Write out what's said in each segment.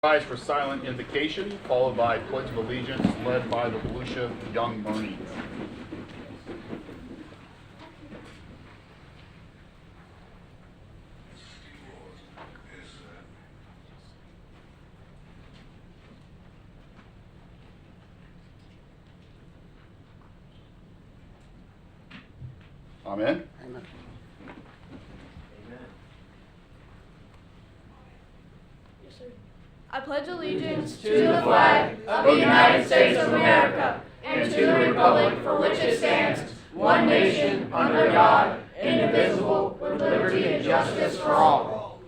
Rise for silent invocation, followed by Pledge of Allegiance, led by the Volusia Young Marines. Amen. Amen. I pledge allegiance to the flag of the United States of America and to the republic for which it stands, one nation, under God, indivisible, with liberty and justice for all.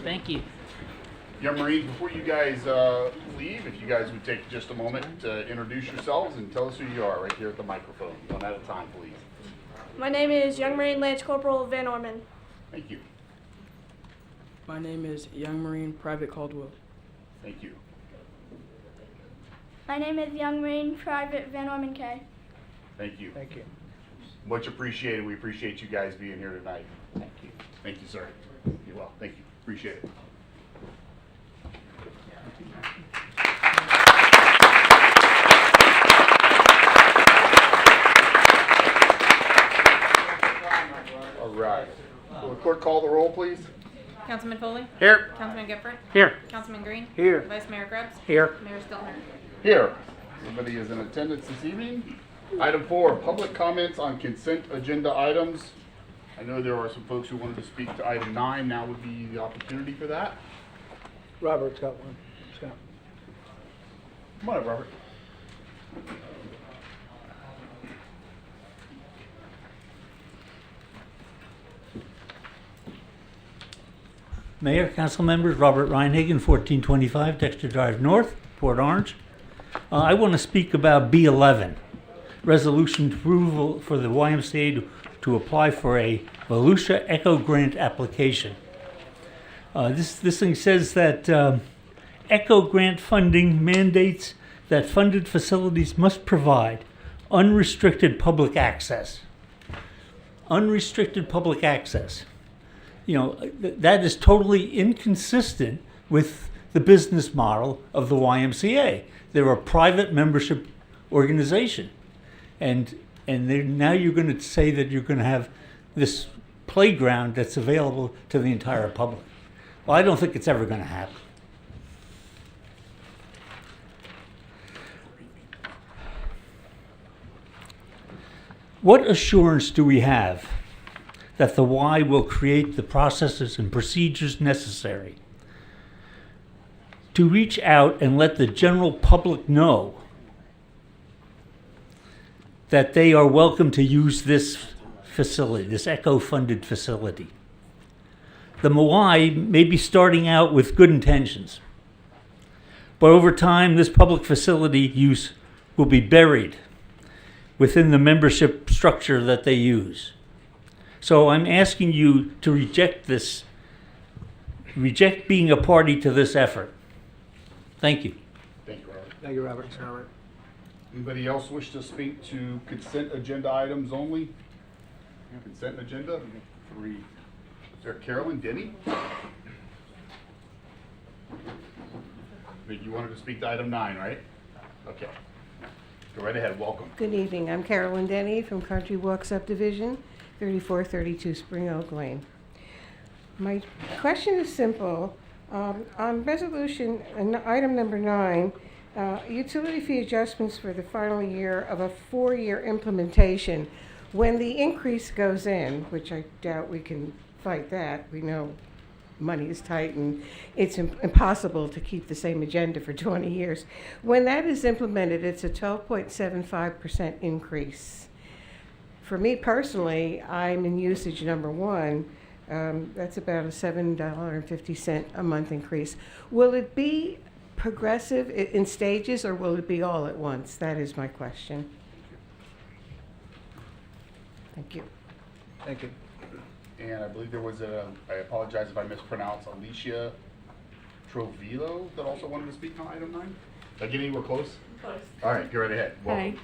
Thank you. Young Marines, before you guys leave, if you guys would take just a moment to introduce yourselves and tell us who you are right here at the microphone. One at a time, please. My name is Young Marine Lance Corporal Van Orman. Thank you. My name is Young Marine Private Caldwell. Thank you. My name is Young Marine Private Van Orman K. Thank you. Thank you. Much appreciated. We appreciate you guys being here tonight. Thank you. Thank you, sir. You're well. Thank you. Appreciate it. All right. Will the clerk call the roll, please? Councilman Foley? Here. Councilman Gifford? Here. Councilman Green? Here. Vice Mayor Krebs? Here. Mayor Stillner? Here. Everybody is in attendance this evening. Item 4, public comments on consent agenda items. I know there are some folks who wanted to speak to item 9. Now would be the opportunity for that. Robert's got one. Scott. Come on up, Robert. Mayor, council members, Robert Reinhagen, 1425 Dexter Drive North, Port Orange. I want to speak about B11, resolution approval for the YMCA to apply for a Volusia Echo Grant application. This thing says that Echo Grant funding mandates that funded facilities must provide unrestricted public access. Unrestricted public access. You know, that is totally inconsistent with the business model of the YMCA. They're a private membership organization. And now you're going to say that you're going to have this playground that's available to the entire public. Well, I don't think it's ever going to happen. What assurance do we have that the Y will create the processes and procedures necessary to reach out and let the general public know that they are welcome to use this facility, this ECHO-funded facility? The Y may be starting out with good intentions, but over time, this public facility use will be buried within the membership structure that they use. So I'm asking you to reject this, reject being a party to this effort. Thank you. Thank you, Robert. Thank you, Robert. Anybody else wish to speak to consent agenda items only? Consent agenda? 3. Is there Carolyn Denny? You wanted to speak to item 9, right? Okay. Go right ahead. Welcome. Good evening. I'm Carolyn Denny from Country Walk Subdivision, 3432 Spring Oak Lane. My question is simple. On resolution item number 9, utility fee adjustments for the final year of a 4-year implementation. When the increase goes in, which I doubt we can fight that, we know money is tight and it's impossible to keep the same agenda for 20 years. When that is implemented, it's a 12.75% increase. For me personally, I'm in usage number 1. That's about a $7.50 a month increase. Will it be progressive in stages, or will it be all at once? That is my question. Thank you. Thank you. And I believe there was I apologize if I mispronounce, Alicia Trovillo that also wanted to speak on item 9. Did I get anywhere close? Close. All right, go right ahead. Welcome.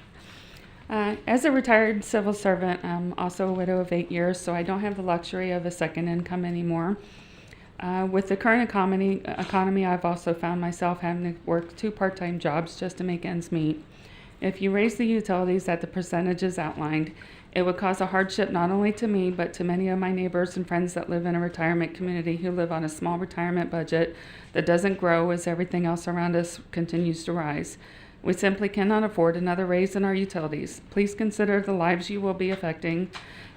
Hi. As a retired civil servant, I'm also a widow of 8 years, so I don't have the luxury of a second income anymore. With the current economy, I've also found myself having to work 2 part-time jobs just to make ends meet. If you raise the utilities at the percentages outlined, it would cause a hardship not only to me, but to many of my neighbors and friends that live in a retirement community who live on a small retirement budget that doesn't grow as everything else around us continues to rise. We simply cannot afford another raise in our utilities. Please consider the lives you will be affecting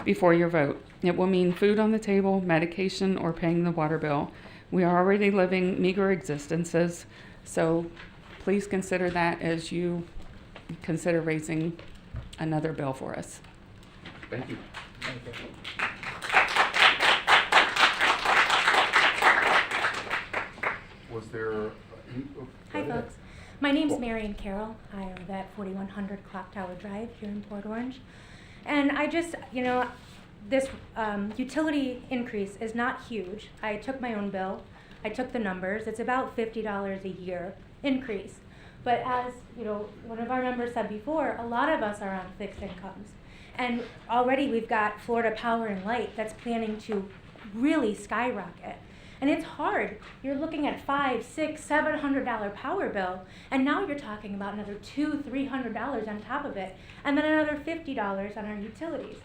before your vote. It will mean food on the table, medication, or paying the water bill. We are already living meager existences, so please consider that as you consider raising another bill for us. Thank you. Was there? Hi, folks. My name's Marion Carroll. I live at 4100 Clock Tower Drive here in Port Orange. And I just, this utility increase is not huge. I took my own bill. I took the numbers. It's about $50 a year increase. But as, one of our members said before, a lot of us are on fixed incomes. And already we've got Florida Power and Light that's planning to really skyrocket. And it's hard. You're looking at $500, $600, $700 power bill, and now you're talking about another $200, $300 on top of it, and then another $50 on our utilities.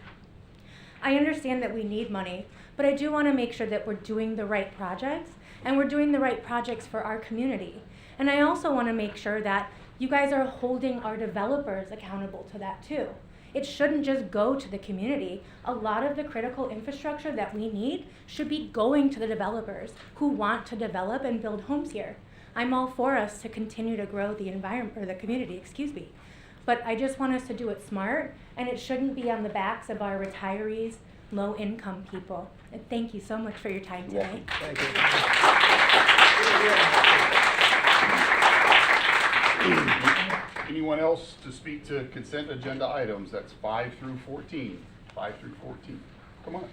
I understand that we need money, but I do want to make sure that we're doing the right projects, and we're doing the right projects for our community. And I also want to make sure that you guys are holding our developers accountable to that too. It shouldn't just go to the community. A lot of the critical infrastructure that we need should be going to the developers who want to develop and build homes here. I'm all for us to continue to grow the environment, or the community, But I just want us to do it smart, and it shouldn't be on the backs of our retirees, low-income people. And thank you so much for your time tonight. Thank you. Anyone else to speak to consent agenda items? That's 5 through 14. 5 through 14. Come on.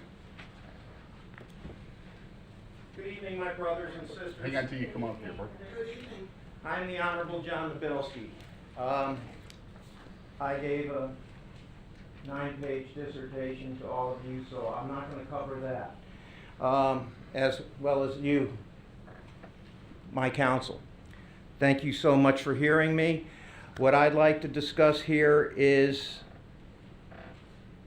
Good evening, my brothers and sisters. Hang on till you come up here, bro. I'm the Honorable John Nabilski. I gave a 9-page dissertation to all of you, so I'm not going to cover that. As well as you, my counsel. Thank you so much for hearing me. What I'd like to discuss here is,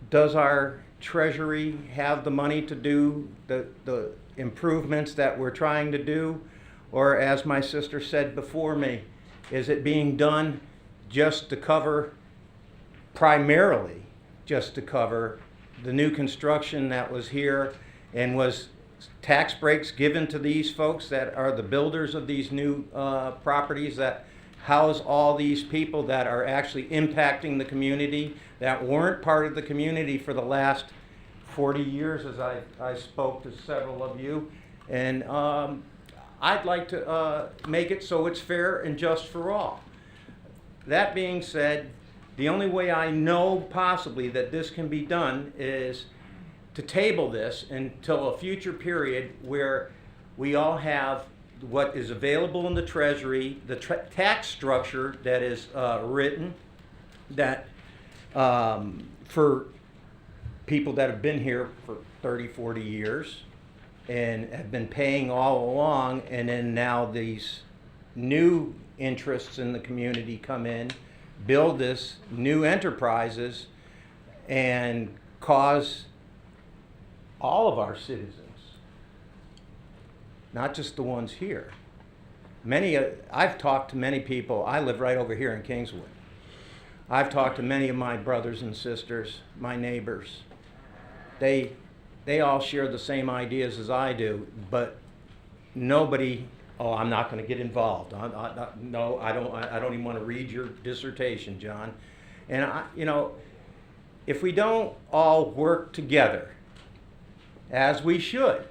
does our Treasury have the money to do the improvements that we're trying to do? Or, as my sister said before me, is it being done just to cover, primarily just to cover the new construction that was here, and was tax breaks given to these folks that are the builders of these new properties that house all these people that are actually impacting the community, that weren't part of the community for the last 40 years, as I spoke to several of you. And I'd like to make it so it's fair and just for all. That being said, the only way I know possibly that this can be done is to table this until a future period where we all have what is available in the Treasury, the tax structure that is written, that for people that have been here for 30, 40 years and have been paying all along, and then now these new interests in the community come in, build this new enterprises, and cause all of our citizens, not just the ones here. I've talked to many people. I live right over here in Kingswood. I've talked to many of my brothers and sisters, my neighbors. They all share the same ideas as I do, but nobody. Oh, I'm not going to get involved. No, I don't even want to read your dissertation, John. And if we don't all work together, as we should,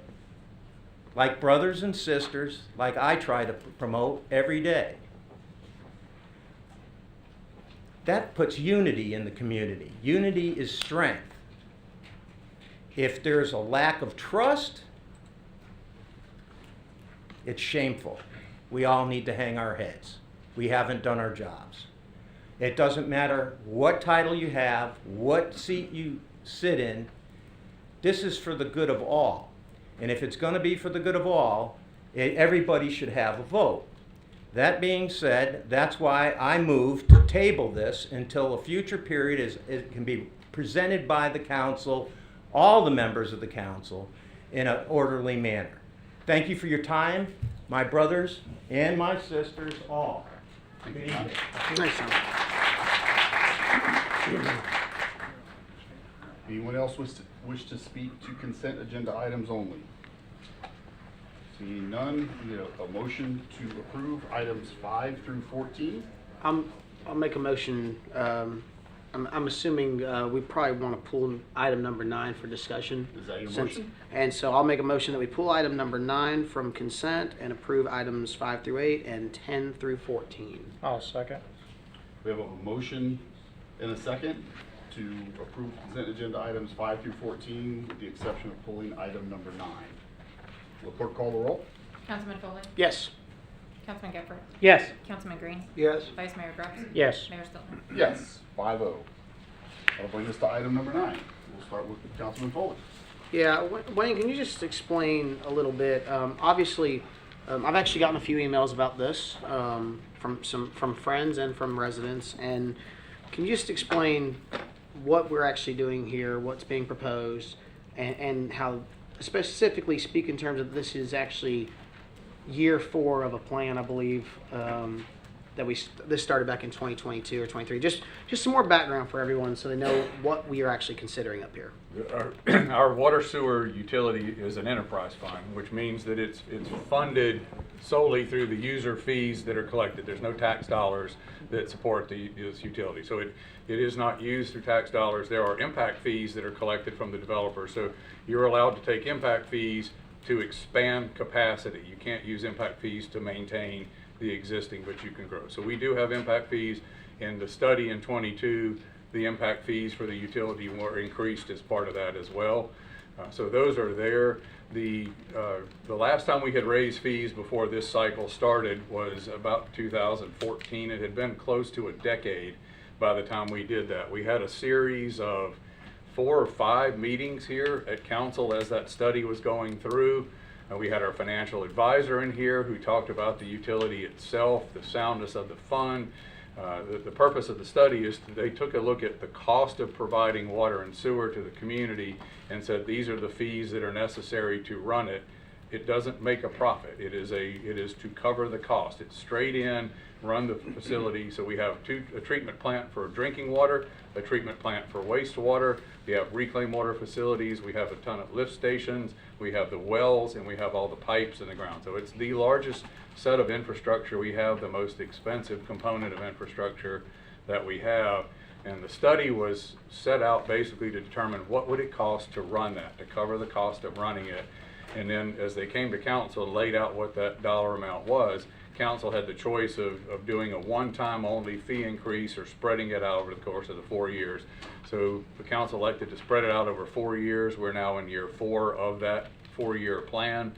like brothers and sisters, like I try to promote every day, that puts unity in the community. Unity is strength. If there's a lack of trust, it's shameful. We all need to hang our heads. We haven't done our jobs. It doesn't matter what title you have, what seat you sit in. This is for the good of all. And if it's going to be for the good of all, everybody should have a vote. That being said, that's why I moved to table this until a future period it can be presented by the council, all the members of the council, in an orderly manner. Thank you for your time, my brothers and my sisters, all. Good evening. Anyone else wish to speak to consent agenda items only? Seeing none, we need a motion to approve items 5 through 14. I'll make a motion. I'm assuming we probably want to pull item number 9 for discussion. Is that your motion? And so I'll make a motion that we pull item number 9 from consent and approve items 5 through 8 and 10 through 14. I'll second. We have a motion and a second to approve consent agenda items 5 through 14, with the exception of pulling item number 9. Will the clerk call the roll? Councilman Foley? Yes. Councilman Gephardt? Yes. Councilman Green? Yes. Vice Mayor Grubbs? Yes. Mayor Stiltner? Yes, 5-0. That'll bring us to item number 9. We'll start with Councilman Foley. Yeah, Wayne, can you just explain a little bit? Obviously, I've actually gotten a few emails about this from friends and from residents. And can you just explain what we're actually doing here, what's being proposed, and how, specifically speak in terms of this is actually year 4 of a plan, I believe, that this started back in 2022 or 23. Just some more background for everyone so they know what we are actually considering up here. Our water sewer utility is an enterprise fund, which means that it's funded solely through the user fees that are collected. There's no tax dollars that support this utility. So it is not used through tax dollars. There are impact fees that are collected from the developer. So you're allowed to take impact fees to expand capacity. You can't use impact fees to maintain the existing, but you can grow. So we do have impact fees. In the study in 22, the impact fees for the utility were increased as part of that as well. So those are there. The last time we had raised fees before this cycle started was about 2014. It had been close to a decade by the time we did that. We had a series of 4 or 5 meetings here at council as that study was going through. We had our financial advisor in here who talked about the utility itself, the soundness of the fund. The purpose of the study is they took a look at the cost of providing water and sewer to the community and said these are the fees that are necessary to run it. It doesn't make a profit. It is to cover the cost. It's straight in, run the facility. So we have a treatment plant for drinking water, a treatment plant for wastewater. We have reclaimed water facilities. We have a ton of lift stations. We have the wells, and we have all the pipes in the ground. So it's the largest set of infrastructure we have, the most expensive component of infrastructure that we have. And the study was set out basically to determine what would it cost to run that, to cover the cost of running it. And then as they came to council and laid out what that dollar amount was, council had the choice of doing a one-time only fee increase or spreading it out over the course of the 4 years. So the council elected to spread it out over 4 years. We're now in year 4 of that 4-year plan.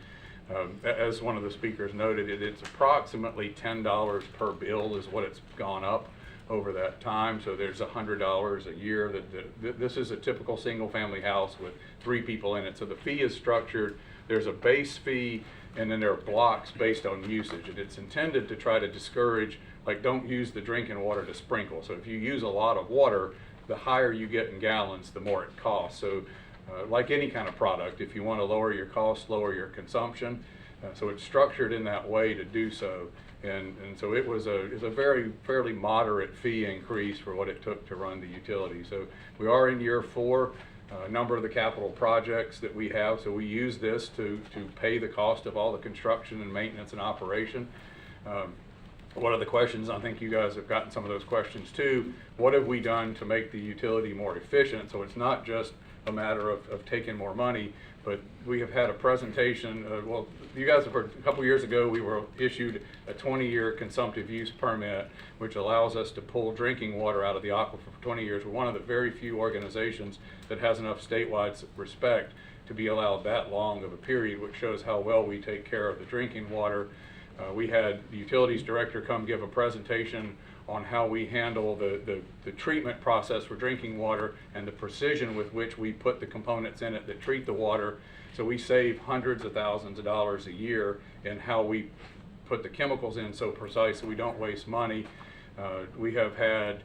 As one of the speakers noted, it's approximately $10 per bill is what it's gone up over that time. So there's $100 a year. This is a typical single-family house with 3 people in it. So the fee is structured. There's a base fee, and then there are blocks based on usage. And it's intended to try to discourage, like, don't use the drinking water to sprinkle. So if you use a lot of water, the higher you get in gallons, the more it costs. So like any kind of product, if you want to lower your costs, lower your consumption. So it's structured in that way to do so. And so it was a fairly moderate fee increase for what it took to run the utility. So we are in year 4. A number of the capital projects that we have, so we use this to pay the cost of all the construction and maintenance and operation. One of the questions, I think you guys have gotten some of those questions too, what have we done to make the utility more efficient? So it's not just a matter of taking more money, but we have had a presentation, well, you guys have heard, a couple years ago we were issued a 20-year consumptive use permit, which allows us to pull drinking water out of the aquifer for 20 years. We're one of the very few organizations that has enough statewide respect to be allowed that long of a period, which shows how well we take care of the drinking water. We had the utilities director come give a presentation on how we handle the treatment process for drinking water and the precision with which we put the components in it that treat the water. So we save hundreds of thousands of dollars a year in how we put the chemicals in so precise that we don't waste money. We have an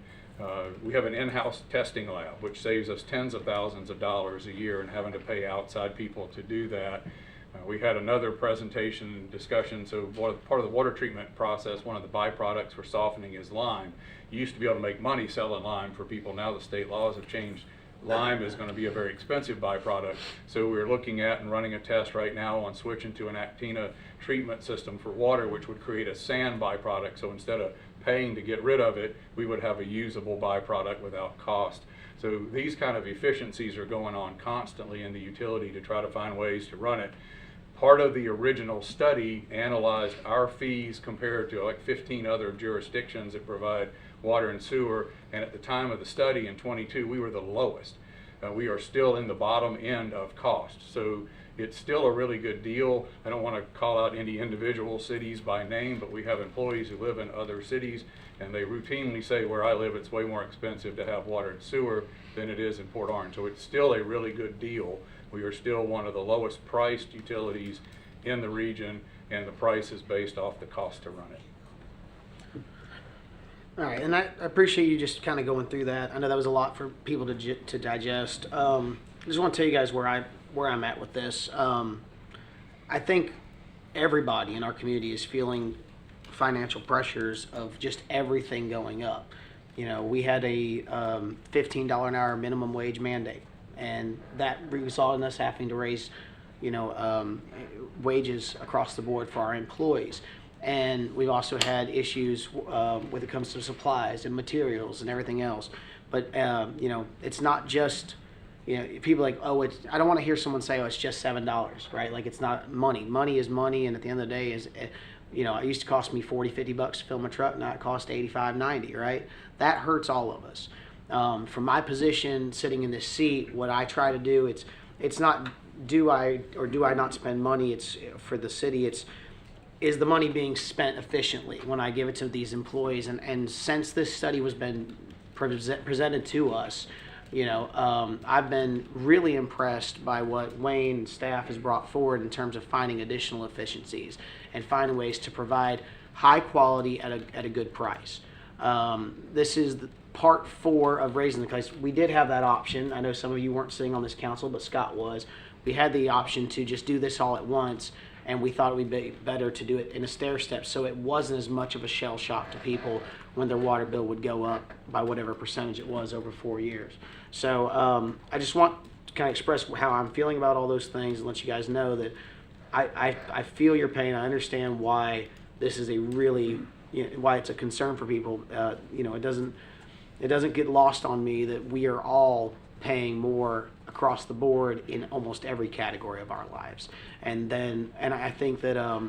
in-house testing lab, which saves us tens of thousands of dollars a year and having to pay outside people to do that. We had another presentation and discussion. So part of the water treatment process, one of the byproducts for softening is lime. You used to be able to make money selling lime for people. Now the state laws have changed. Lime is going to be a very expensive byproduct. So we're looking at and running a test right now on switching to an Actina treatment system for water, which would create a sand byproduct. So instead of paying to get rid of it, we would have a usable byproduct without cost. So these kind of efficiencies are going on constantly in the utility to try to find ways to run it. Part of the original study analyzed our fees compared to like 15 other jurisdictions that provide water and sewer, and at the time of the study in 22, we were the lowest. We are still in the bottom end of cost. So it's still a really good deal. I don't want to call out any individual cities by name, but we have employees who live in other cities, and they routinely say, where I live, it's way more expensive to have water and sewer than it is in Port Orange. So it's still a really good deal. We are still one of the lowest priced utilities in the region, and the price is based off the cost to run it. All right, and I appreciate you just kind of going through that. I know that was a lot for people to digest. I just want to tell you guys where I'm at with this. I think everybody in our community is feeling financial pressures of just everything going up. You know, we had a $15 an hour minimum wage mandate, and that resulted in us having to raise, wages across the board for our employees. And we've also had issues when it comes to supplies and materials and everything else. But, it's not just, people like, I don't want to hear someone say, it's just $7, right? Like, it's not money. Money is money, and at the end of the day, it used to cost me $40-50 to fill my truck. Now it costs $85-90, right? That hurts all of us. From my position sitting in this seat, what I try to do, it's not do I not spend money. It's for the city. Is the money being spent efficiently when I give it to these employees? And since this study was been presented to us, I've been really impressed by what Wayne and staff has brought forward in terms of finding additional efficiencies and finding ways to provide high quality at a good price. This is part 4 of raising the price. We did have that option. I know some of you weren't sitting on this council, but Scott was. We had the option to just do this all at once, and we thought it would be better to do it in a stair step, so it wasn't as much of a shell shock to people when their water bill would go up by whatever percentage it was over 4 years. So I just want to kind of express how I'm feeling about all those things and let you guys know that I feel your pain. I understand why this is a really, why it's a concern for people. It doesn't get lost on me that we are all paying more across the board in almost every category of our lives. And I think that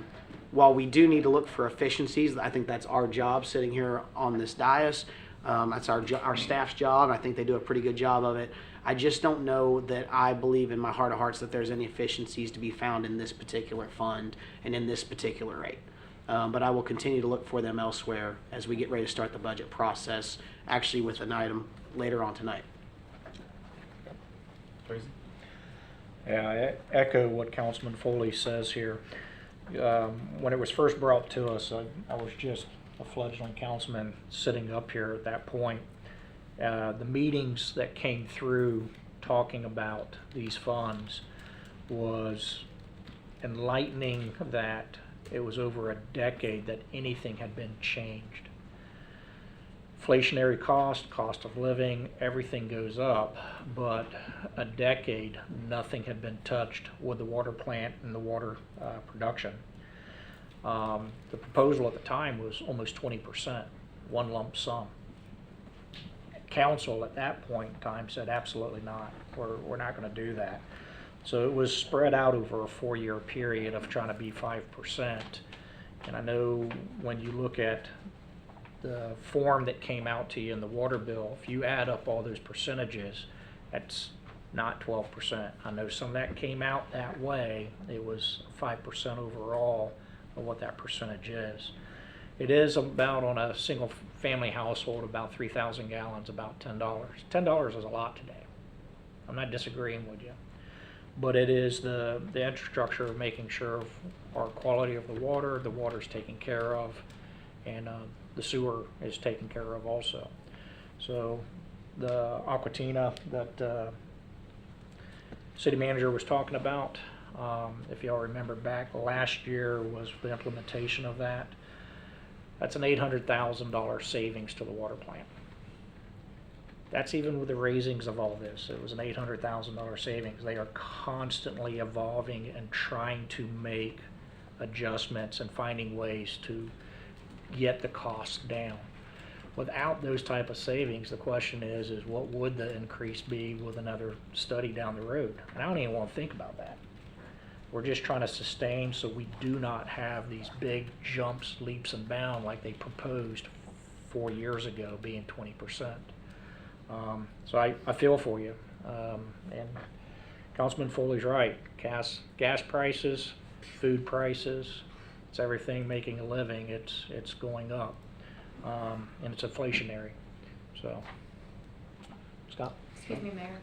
while we do need to look for efficiencies, I think that's our job sitting here on this dais. That's our staff's job. I think they do a pretty good job of it. I just don't know that I believe in my heart of hearts that there's any efficiencies to be found in this particular fund and in this particular rate. But I will continue to look for them elsewhere as we get ready to start the budget process, actually with an item later on tonight. Tracy? Yeah, I echo what Councilman Foley says here. When it was first brought to us, I was just a fledgling councilman sitting up here at that point. The meetings that came through talking about these funds was enlightening that it was over a decade that anything had been changed. Inflationary cost of living, everything goes up, but a decade, nothing had been touched with the water plant and the water production. The proposal at the time was almost 20%, one lump sum. Council at that point in time said absolutely not, we're not going to do that. So it was spread out over a 4-year period of trying to be 5%. And I know when you look at the form that came out to you in the water bill, if you add up all those percentages, that's not 12%. I know some of that came out that way. It was 5% overall of what that percentage is. It is about, on a single family household, about 3,000 gallons, about $10. $10 is a lot today. I'm not disagreeing with you. But it is the infrastructure of making sure of our quality of the water's taken care of, and the sewer is taken care of also. So the Aquatina that city manager was talking about, if y'all remember back last year was the implementation of that. That's an $800,000 savings to the water plant. That's even with the raisings of all this. It was an $800,000 savings. They are constantly evolving and trying to make adjustments and finding ways to get the costs down. Without those type of savings, the question is what would the increase be with another study down the road? And I don't even want to think about that. We're just trying to sustain so we do not have these big jumps, leaps and bounds like they proposed 4 years ago, being 20%. So I feel for you. And Councilman Foley's right. Gas prices, food prices, it's everything making a living. It's going up. And it's inflationary. So, Scott? Excuse me, Mayor.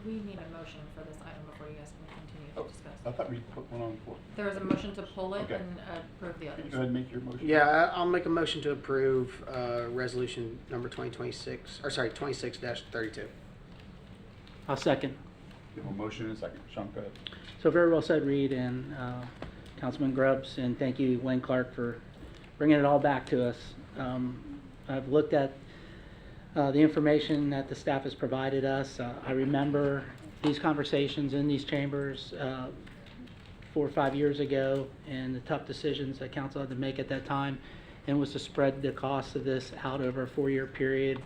We need a motion for this item before you guys can continue to discuss. I thought we put one on before. There was a motion to pull it Okay. and approve the Can you others. go ahead and make your motion? Yeah, I'll make a motion to approve resolution number 26-32. I'll second. We have a motion and a second. Sean, go ahead. So very well said, Reed and Councilman Grubbs, and thank you, Wayne Clark, for bringing it all back to us. I've looked at the information that the staff has provided us. I remember these conversations in these chambers 4 or 5 years ago, and the tough decisions that council had to make at that time, and was to spread the cost of this out over a 4-year period,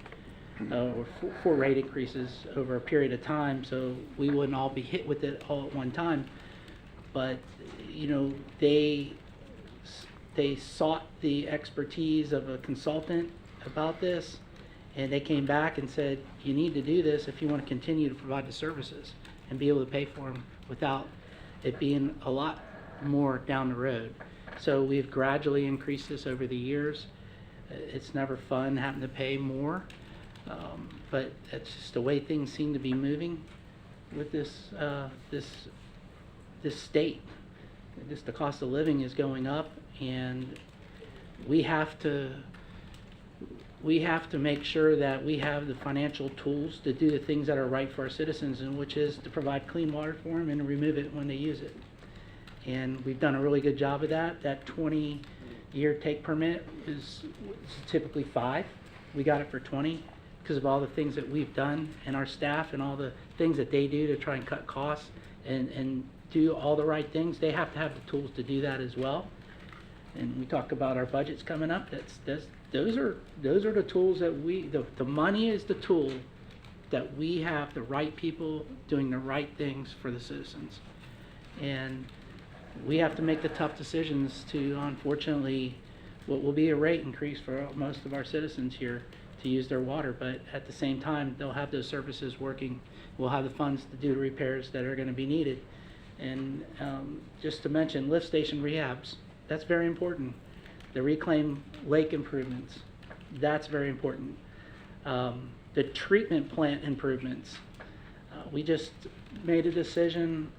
or 4 rate increases over a period of time, so we wouldn't all be hit with it all at one time. But you know, they sought the expertise of a consultant about this, and they came back and said, you need to do this if you want to continue to provide the services and be able to pay for them without it being a lot more down the road. So we've gradually increased this over the years. It's never fun having to pay more, but it's just the way things seem to be moving with this state. Just the cost of living is going up, and we have to make sure that we have the financial tools to do the things that are right for our citizens, and which is to provide clean water for them and to remove it when they use it. And we've done a really good job of that. That 20-year take permit is typically 5. We got it for 20 because of all the things that we've done, and our staff and all the things that they do to try and cut costs and do all the right things. They have to have the tools to do that as well. And we talk about our budgets coming up. Those are the tools that the money is the tool that we have the right people doing the right things for the citizens. And we have to make the tough decisions to, unfortunately, what will be a rate increase for most of our citizens here to use their water, but at the same time, they'll have those services working. We'll have the funds to do the repairs that are going to be needed. And just to mention, lift station rehabs, that's very important. The reclaimed lake improvements, that's very important. The treatment plant improvements, we just made a decision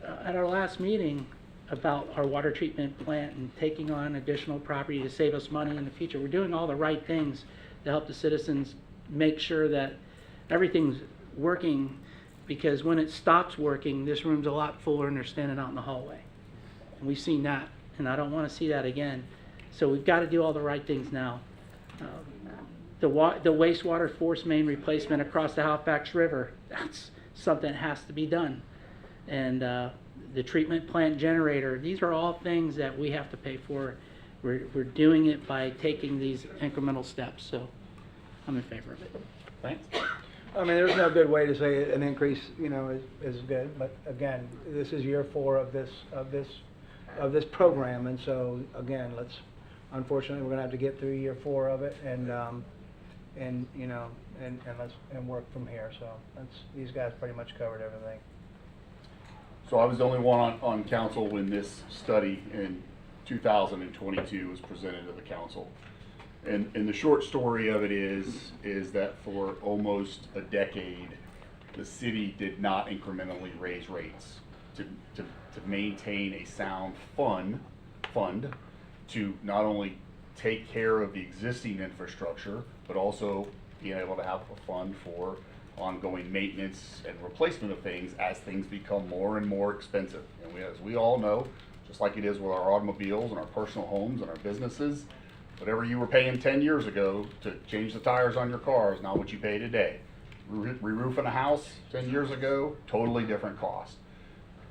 at our last meeting about our water treatment plant and taking on additional property to save us money in the future. We're doing all the right things to help the citizens make sure that everything's working, because when it stops working, this room's a lot fuller and they're standing out in the hallway. And we've seen that, and I don't want to see that again. So we've got to do all the right things now. The wastewater force main replacement across the Halifax River, that's something that has to be done. And the treatment plant generator, these are all things that we have to pay for. We're doing it by taking these incremental steps, so I'm in favor of it. Thanks. I mean, there's no good way to say an increase, you know, is good, but again, this is year 4 of this program, and so again, unfortunately, we're gonna have to get through year 4 of it, and you know, and work from here. So these guys pretty much covered everything. So I was the only one on council when this study, and 2022 was presented to the council. And the short story of it is that for almost a decade, the city did not incrementally raise rates to maintain a sound fund to not only take care of the existing infrastructure, but also being able to have a fund for ongoing maintenance and replacement of things as things become more and more expensive. And as we all know, just like it is with our automobiles and our personal homes and our businesses, whatever you were paying 10 years ago to change the tires on your car is not what you pay today. Re-roofing a house 10 years ago, totally different cost.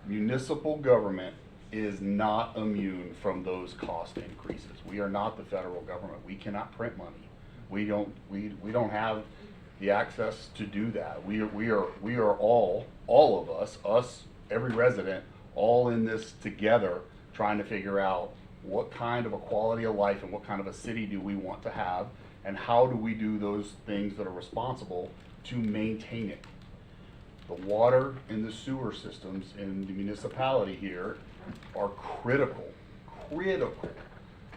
Municipal government is not immune from those cost increases. We are not the federal government. We cannot print money. We don't have the access to do that. We are all of us, every resident, all in this together, trying to figure out what kind of a quality of life and what kind of a city do we want to have, and how do we do those things that are responsible to maintain it. The water and the sewer systems in the municipality here are critical.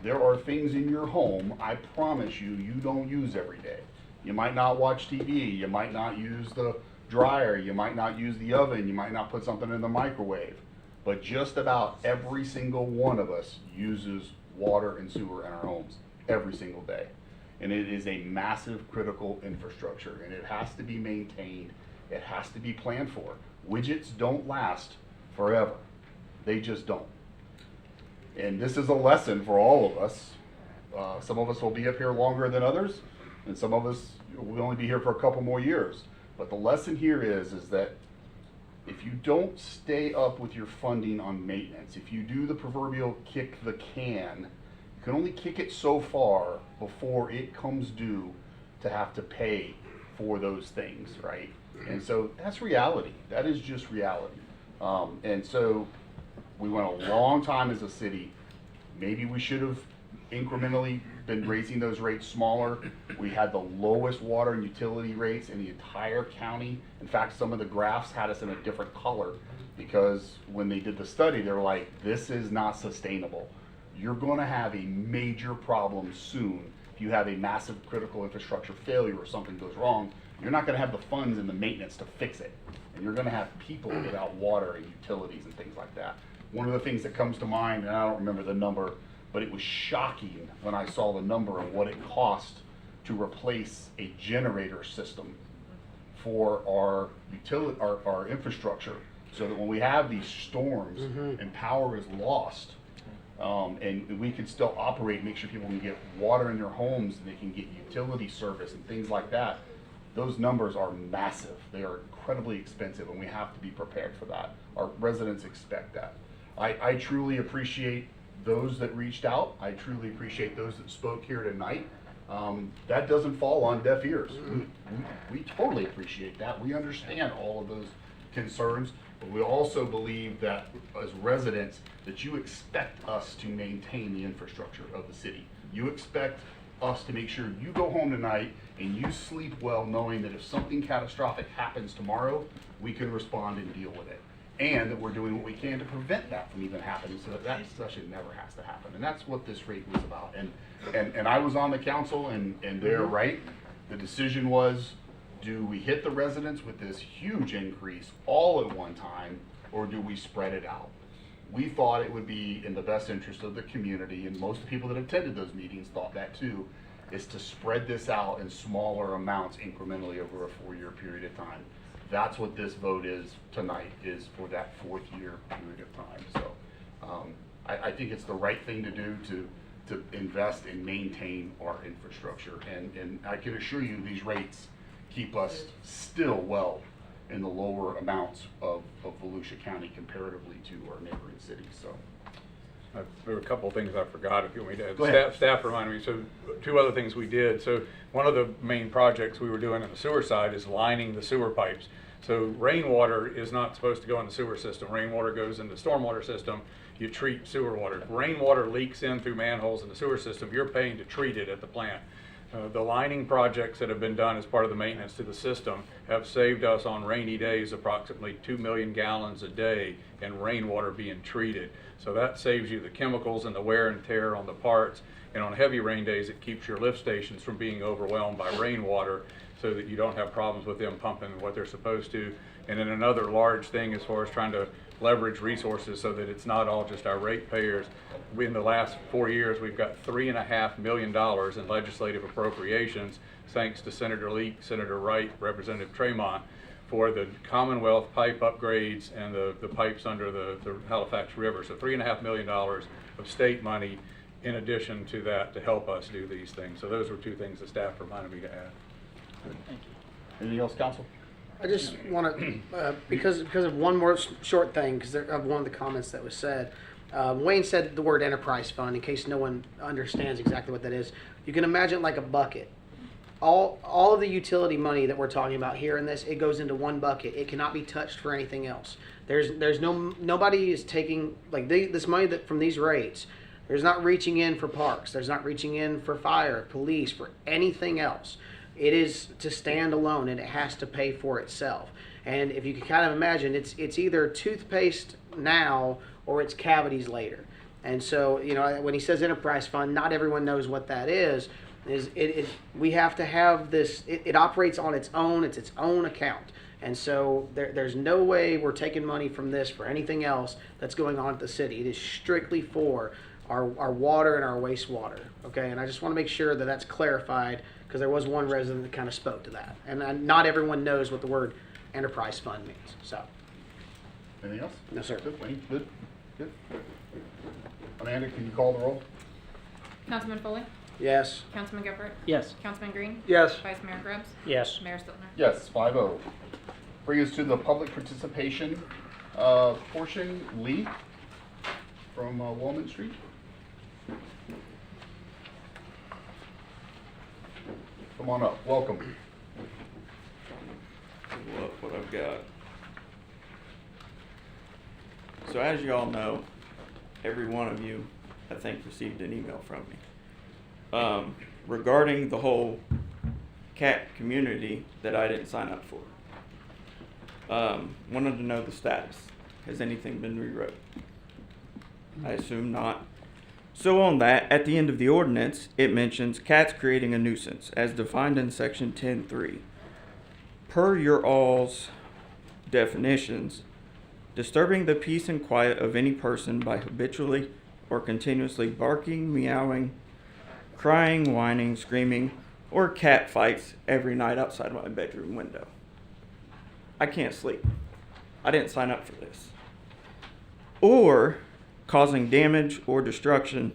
There are things in your home, I promise you, you don't use every day. You might not watch TV, you might not use the dryer, you might not use the oven, you might not put something in the microwave. But just about every single one of us uses water and sewer in our homes every single day. And it is a massive critical infrastructure, and it has to be maintained. It has to be planned for. Widgets don't last forever. They just don't. And this is a lesson for all of us. Some of us will be up here longer than others, and some of us will only be here for a couple more years. But the lesson here is that if you don't stay up with your funding on maintenance, if you do the proverbial kick the can, you can only kick it so far before it comes due to have to pay for those things, right? And so that's reality. That is just reality. And so we went a long time as a city. Maybe we should have incrementally been raising those rates smaller. We had the lowest water and utility rates in the entire county. In fact, some of the graphs had us in a different color because when they did the study, they were like, this is not sustainable. You're going to have a major problem soon. If you have a massive critical infrastructure failure or something goes wrong, you're not going to have the funds and the maintenance to fix it. And you're going to have people without water and utilities and things like that. One of the things that comes to mind, and I don't remember the number, but it was shocking when I saw the number of what it cost to replace a generator system for our utility, our infrastructure, so that when we have these storms and power is lost, and we can still operate, make sure people can get water in their homes and they can get utility service and things like that. Those numbers are massive. They are incredibly expensive, and we have to be prepared for that. Our residents expect that. I truly appreciate those that reached out. I truly appreciate those that spoke here tonight. That doesn't fall on deaf ears. We totally appreciate that. We understand all of those concerns, but we also believe that as residents, that you expect us to maintain the infrastructure of the city. You expect us to make sure you go home tonight and you sleep well knowing that if something catastrophic happens tomorrow, we can respond and deal with it. And that we're doing what we can to prevent that from even happening, so that actually never has to happen. And that's what this rate was about. And I was on the council, and they're right. The decision was, do we hit the residents with this huge increase all at one time, or do we spread it out? We thought it would be in the best interest of the community, and most people that attended those meetings thought that too, is to spread this out in smaller amounts incrementally over a 4-year period of time. That's what this vote is tonight, is for that 4th-year period of time. So I think it's the right thing to do to invest and maintain our infrastructure. And I can assure you these rates keep us still well in the lower amounts of Volusia County comparatively to our neighboring cities. So there were a couple of things I forgot, if you want me to Go ahead. staff reminded me. So 2 other things we did. So one of the main projects we were doing on the sewer side is lining the sewer pipes. So rainwater is not supposed to go in the sewer system. Rainwater goes in the stormwater system. You treat sewer water. If rainwater leaks in through manholes in the sewer system, you're paying to treat it at the plant. The lining projects that have been done as part of the maintenance to the system have saved us on rainy days approximately 2 million gallons a day in rainwater being treated. So that saves you the chemicals and the wear and tear on the parts. And on heavy rain days, it keeps your lift stations from being overwhelmed by rainwater so that you don't have problems with them pumping what they're supposed to. And then another large thing as far as trying to leverage resources so that it's not all just our ratepayers. In the last 4 years, we've got $3.5 million in legislative appropriations, thanks to Senator Leak, Senator Wright, Representative Tremont, for the Commonwealth pipe upgrades and the pipes under the Halifax River. So $3.5 million of state money in addition to that to help us do these things. So those were two things the staff reminded me to add. Thank you. Anything else, council? I just want to, because of one more short thing, because of one of the comments that was said. Wayne said the word enterprise fund, in case no one understands exactly what that is. You can imagine like a bucket. All of the utility money that we're talking about here in this, it goes into one bucket. It cannot be touched for anything else. Nobody is taking, like this money from these rates, there's not reaching in for parks. There's not reaching in for fire, police, for anything else. It is to stand alone, and it has to pay for itself. And if you can kind of imagine, it's either toothpaste now or it's cavities later. And so, you know, when he says enterprise fund, not everyone knows what that is. We have to have this. It operates on its own. It's its own account. And so there's no way we're taking money from this for anything else that's going on at the city. It is strictly for our water and our wastewater. Okay, and I just want to make sure that that's clarified, because there was one resident that kind of spoke to that. And not everyone knows what the word enterprise fund means. So. Anything else? No, sir. Good, Wayne. Good. Good. Amanda, can you call the roll? Councilman Foley? Yes. Councilman Gifford? Yes. Councilman Green? Yes. Vice Mayor Grubbs? Yes. Mayor Stiltner? Yes, 5-0. Bring us to the public participation portion. Lee from Walnut Street. Come on up. Welcome. Look what I've got. So as you all know, every one of you, I think, received an email from me regarding the whole cat community that I didn't sign up for. Wanted to know the status. Has anything been rewrote? I assume not. So on that, at the end of the ordinance, it mentions cats creating a nuisance as defined in section 10.3. Per your all's definitions, disturbing the peace and quiet of any person by habitually or continuously barking, meowing, crying, whining, screaming, or cat fights every night outside my bedroom window. I can't sleep. I didn't sign up for this. Or causing damage or destruction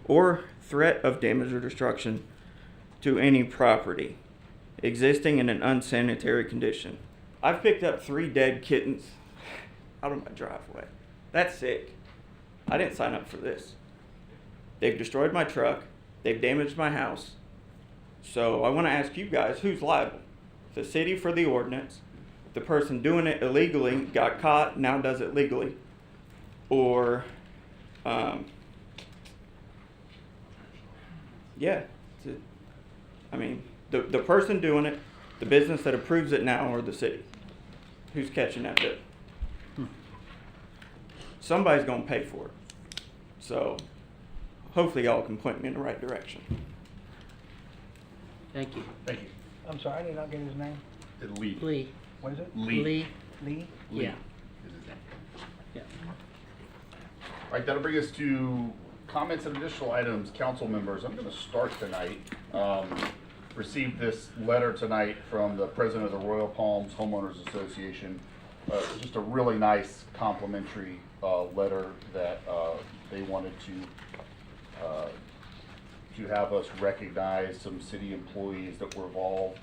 or threat of damage or destruction to any property existing in an unsanitary condition. I've picked up 3 dead kittens out of my driveway. That's sick. I didn't sign up for this. They've destroyed my truck. They've damaged my house. So I want to ask you guys, who's liable? The city for the ordinance, the person doing it illegally got caught, now does it legally, or the person doing it, the business that approves it now, or the city? Who's catching that bill? Somebody's going to pay for it. So hopefully y'all can point me in the right direction. Thank you. Thank you. I'm sorry, I did not get his name. Lee. Lee. What is it? Lee. Lee. Lee? Yeah. Is his name. Yeah. All right, that'll bring us to comments and additional items. Council members, I'm going to start tonight. Received this letter tonight from the president of the Royal Palms Homeowners Association. Just a really nice complimentary letter that they wanted to have us recognize some city employees that were involved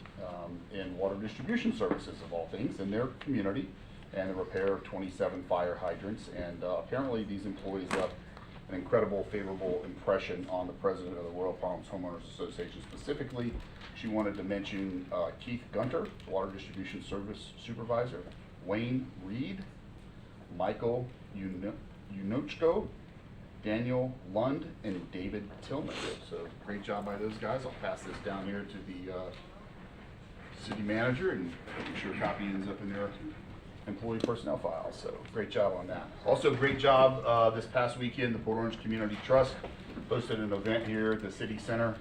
in water distribution services, of all things, in their community, and the repair of 27 fire hydrants. And apparently these employees left an incredible favorable impression on the president of the Royal Palms Homeowners Association. Specifically, she wanted to mention Keith Gunter, Water Distribution Service Supervisor, Wayne Reed, Michael Unochko, Daniel Lund, and David Tillman. So great job by those guys. I'll pass this down here to the city manager, and make sure a copy ends up in their employee personnel file. So great job on that. Also great job this past weekend, the Port Orange Community Trust hosted an event here at the City Center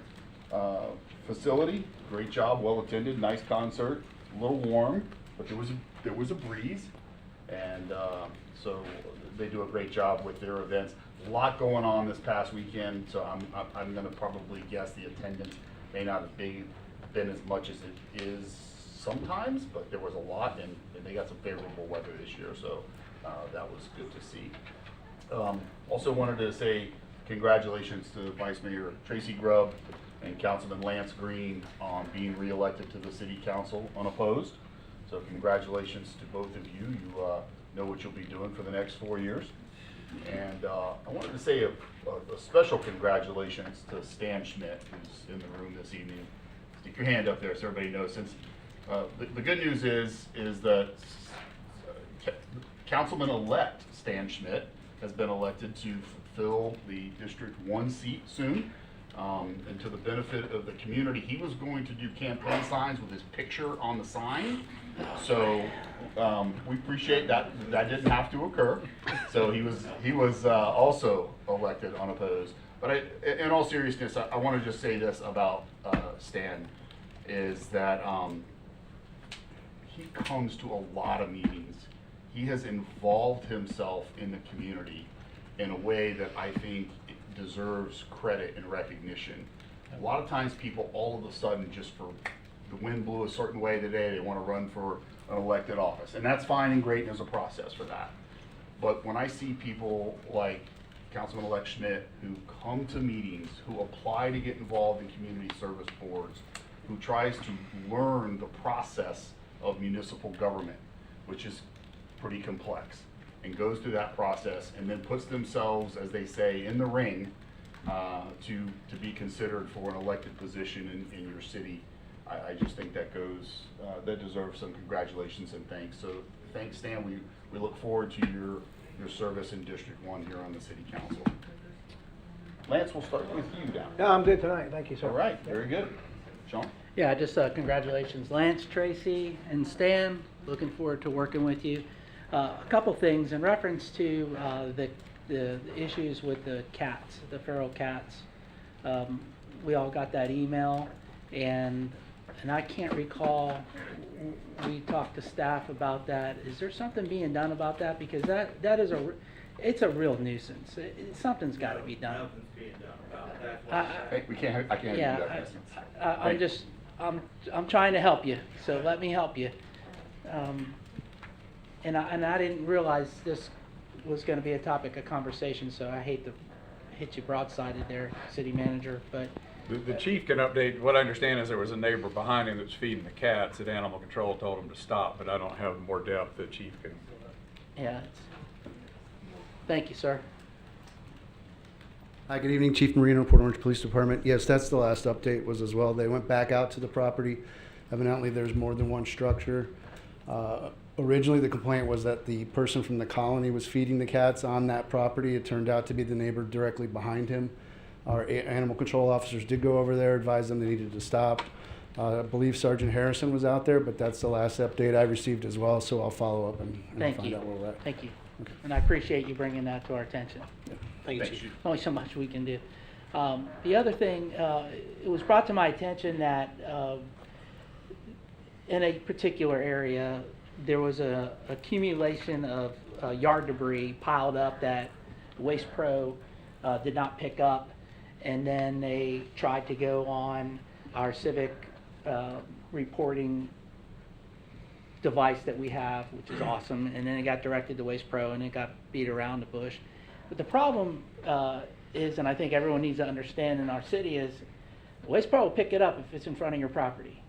facility. Great job, well attended, nice concert, a little warm, but there was a breeze, and so they do a great job with their events. A lot going on this past weekend, so I'm going to probably guess the attendance may not have been as much as it is sometimes, but there was a lot, and they got some favorable weather this year, so that was good to see. Also wanted to say congratulations to Vice Mayor Tracy Grubb and Councilman Lance Green on being reelected to the City Council unopposed. So congratulations to both of you. You know what you'll be doing for the next 4 years. And I wanted to say a special congratulations to Stan Schmidt, who's in the room this evening. Stick your hand up there so everybody knows. Since the good news is that Councilman-elect Stan Schmidt has been elected to fill the District 1 seat soon. And to the benefit of the community, he was going to do campaign signs with his picture on the sign. So we appreciate that. That didn't have to occur. So he was also elected unopposed. But in all seriousness, I want to just say this about Stan, is that he comes to a lot of meetings. He has involved himself in the community in a way that I think deserves credit and recognition. A lot of times people all of a sudden, just for the wind blew a certain way today, they want to run for an elected office. And that's fine and great, and there's a process for that. But when I see people like Councilman-elect Schmidt who come to meetings, who apply to get involved in community service boards, who tries to learn the process of municipal government, which is pretty complex, and goes through that process and then puts themselves, as they say, in the ring to be considered for an elected position in your city, I just think that deserves some congratulations and thanks. So thanks, Stan. We look forward to your service in District 1 here on the City Council. Lance, we'll start with you down. No, I'm good tonight. Thank you, sir. All right, very good. Sean? Yeah, just congratulations, Lance, Tracy, and Stan. Looking forward to working with you. A couple things in reference to the issues with the cats, the feral cats. We all got that email, and I can't recall, we talked to staff about that. Is there something being done about that? Because that is it's a real nuisance. Something's got to be done. Nothing's being done about that. I can't Yeah, do that. I'm trying to help you, so let me help you. And I didn't realize this was going to be a topic of conversation, so I hate to hit you broadsided there, city manager, but. The chief can update. What I understand is there was a neighbor behind him that was feeding the cats that animal control told him to stop, but I don't have more depth. The chief can. Yeah. Thank you, sir. Hi, good evening, Chief Marino, Port Orange Police Department. Yes, that's the last update was as well. They went back out to the property. Evidently, there's more than one structure. Originally, the complaint was that the person from the colony was feeding the cats on that property. It turned out to be the neighbor directly behind him. Our animal control officers did go over there, advised them they needed to stop. I believe Sergeant Harrison was out there, but that's the last update I received as well, so I'll follow up and Thank find you. out where we're at. Thank you. Okay. And I appreciate you bringing that to our attention. Thank you, Chief. Only so much we can do. The other thing, it was brought to my attention that in a particular area, there was a accumulation of yard debris piled up that Waste Pro did not pick up, and then they tried to go on our civic reporting device that we have, which is awesome, and then it got directed to Waste Pro and it got beat around the bush. But the problem is, and I think everyone needs to understand in our city, is Waste Pro will pick it up if it's in front of your property.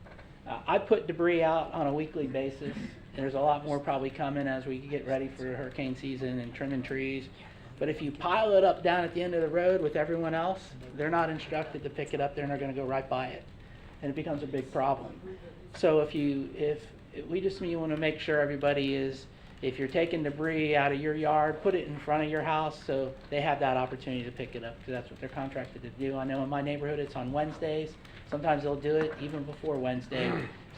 I put debris out on a weekly basis. There's a lot more probably coming as we get ready for hurricane season and trimming trees. But if you pile it up down at the end of the road with everyone else, they're not instructed to pick it up there, and they're going to go right by it, and it becomes a big problem. So if we just want to make sure everybody is if you're taking debris out of your yard, put it in front of your house so they have that opportunity to pick it up, because that's what they're contracted to do. I know in my neighborhood it's on Wednesdays. Sometimes they'll do it even before Wednesday.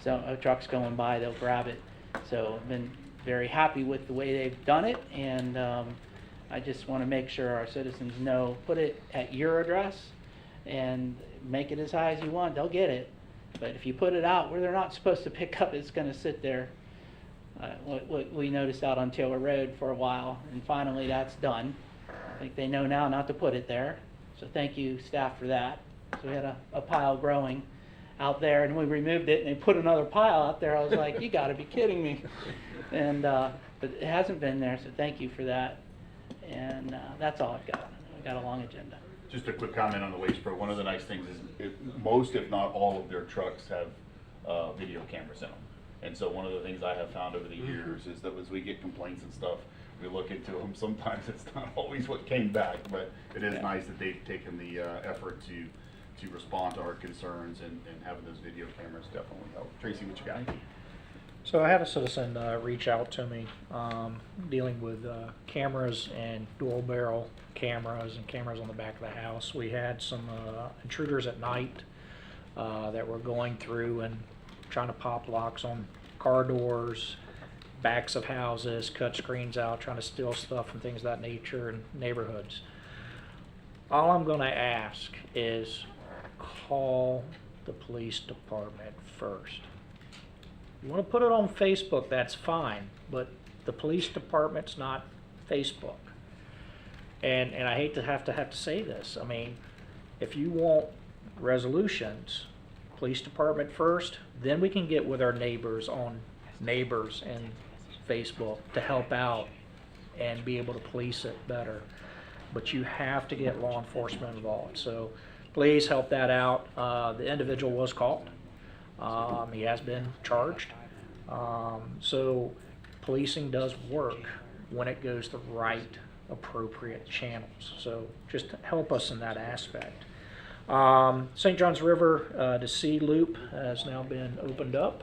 So a truck's going by, they'll grab it. So I've been very happy with the way they've done it, and I just want to make sure our citizens know, put it at your address and make it as high as you want, they'll get it. But if you put it out where they're not supposed to pick up, it's going to sit there. What we noticed out on Taylor Road for a while, and finally that's done. I think they know now not to put it there. So thank you, staff, for that. So we had a pile growing out there, and we removed it, and they put another pile out there. I was like, you got to be kidding me. And but it hasn't been there, so thank you for that. And that's all I've got. I've got a long agenda. Just a quick comment on the Waste Pro. One of the nice things is most, if not all, of their trucks have video cameras in them. And so one of the things I have found over the years is that as we get complaints and stuff, we look into them. Sometimes it's not always what came back, but it is nice that they've taken the effort to respond to our concerns, and having those video cameras definitely help. Tracy, what you got? So I had a citizen reach out to me dealing with cameras and dual barrel cameras and cameras on the back of the house. We had some intruders at night that were going through and trying to pop locks on car doors, backs of houses, cut screens out, trying to steal stuff and things of that nature in neighborhoods. All I'm going to ask is call the police department first. You want to put it on Facebook, that's fine, but the police department's not Facebook. And I hate to have to say this. I mean, if you want resolutions, police department first, then we can get with our neighbors on Neighbors and Facebook to help out and be able to police it better. But you have to get law enforcement involved. So please help that out. The individual was caught. He has been charged. So policing does work when it goes the right, appropriate channels. So just help us in that aspect. St. Johns River to Sea Loop has now been opened up.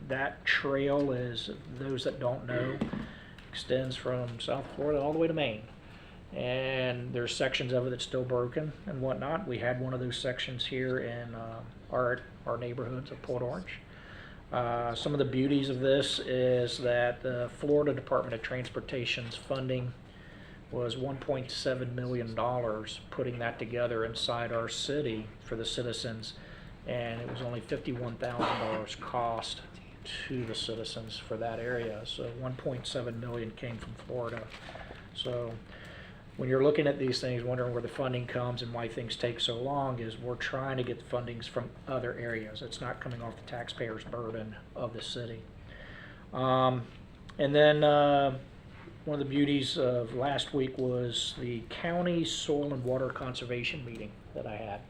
That trail is, those that don't know, extends from South Florida all the way to Maine. And there's sections of it that's still broken and whatnot. We had one of those sections here in our neighborhoods of Port Orange. Some of the beauties of this is that the Florida Department of Transportation's funding was $1.7 million putting that together inside our city for the citizens, and it was only $51,000 cost to the citizens for that area. So 1.7 million came from Florida. So when you're looking at these things, wondering where the funding comes and why things take so long, is we're trying to get the fundings from other areas. It's not coming off the taxpayer's burden of the city. And then one of the beauties of last week was the county soil and water conservation meeting that I had.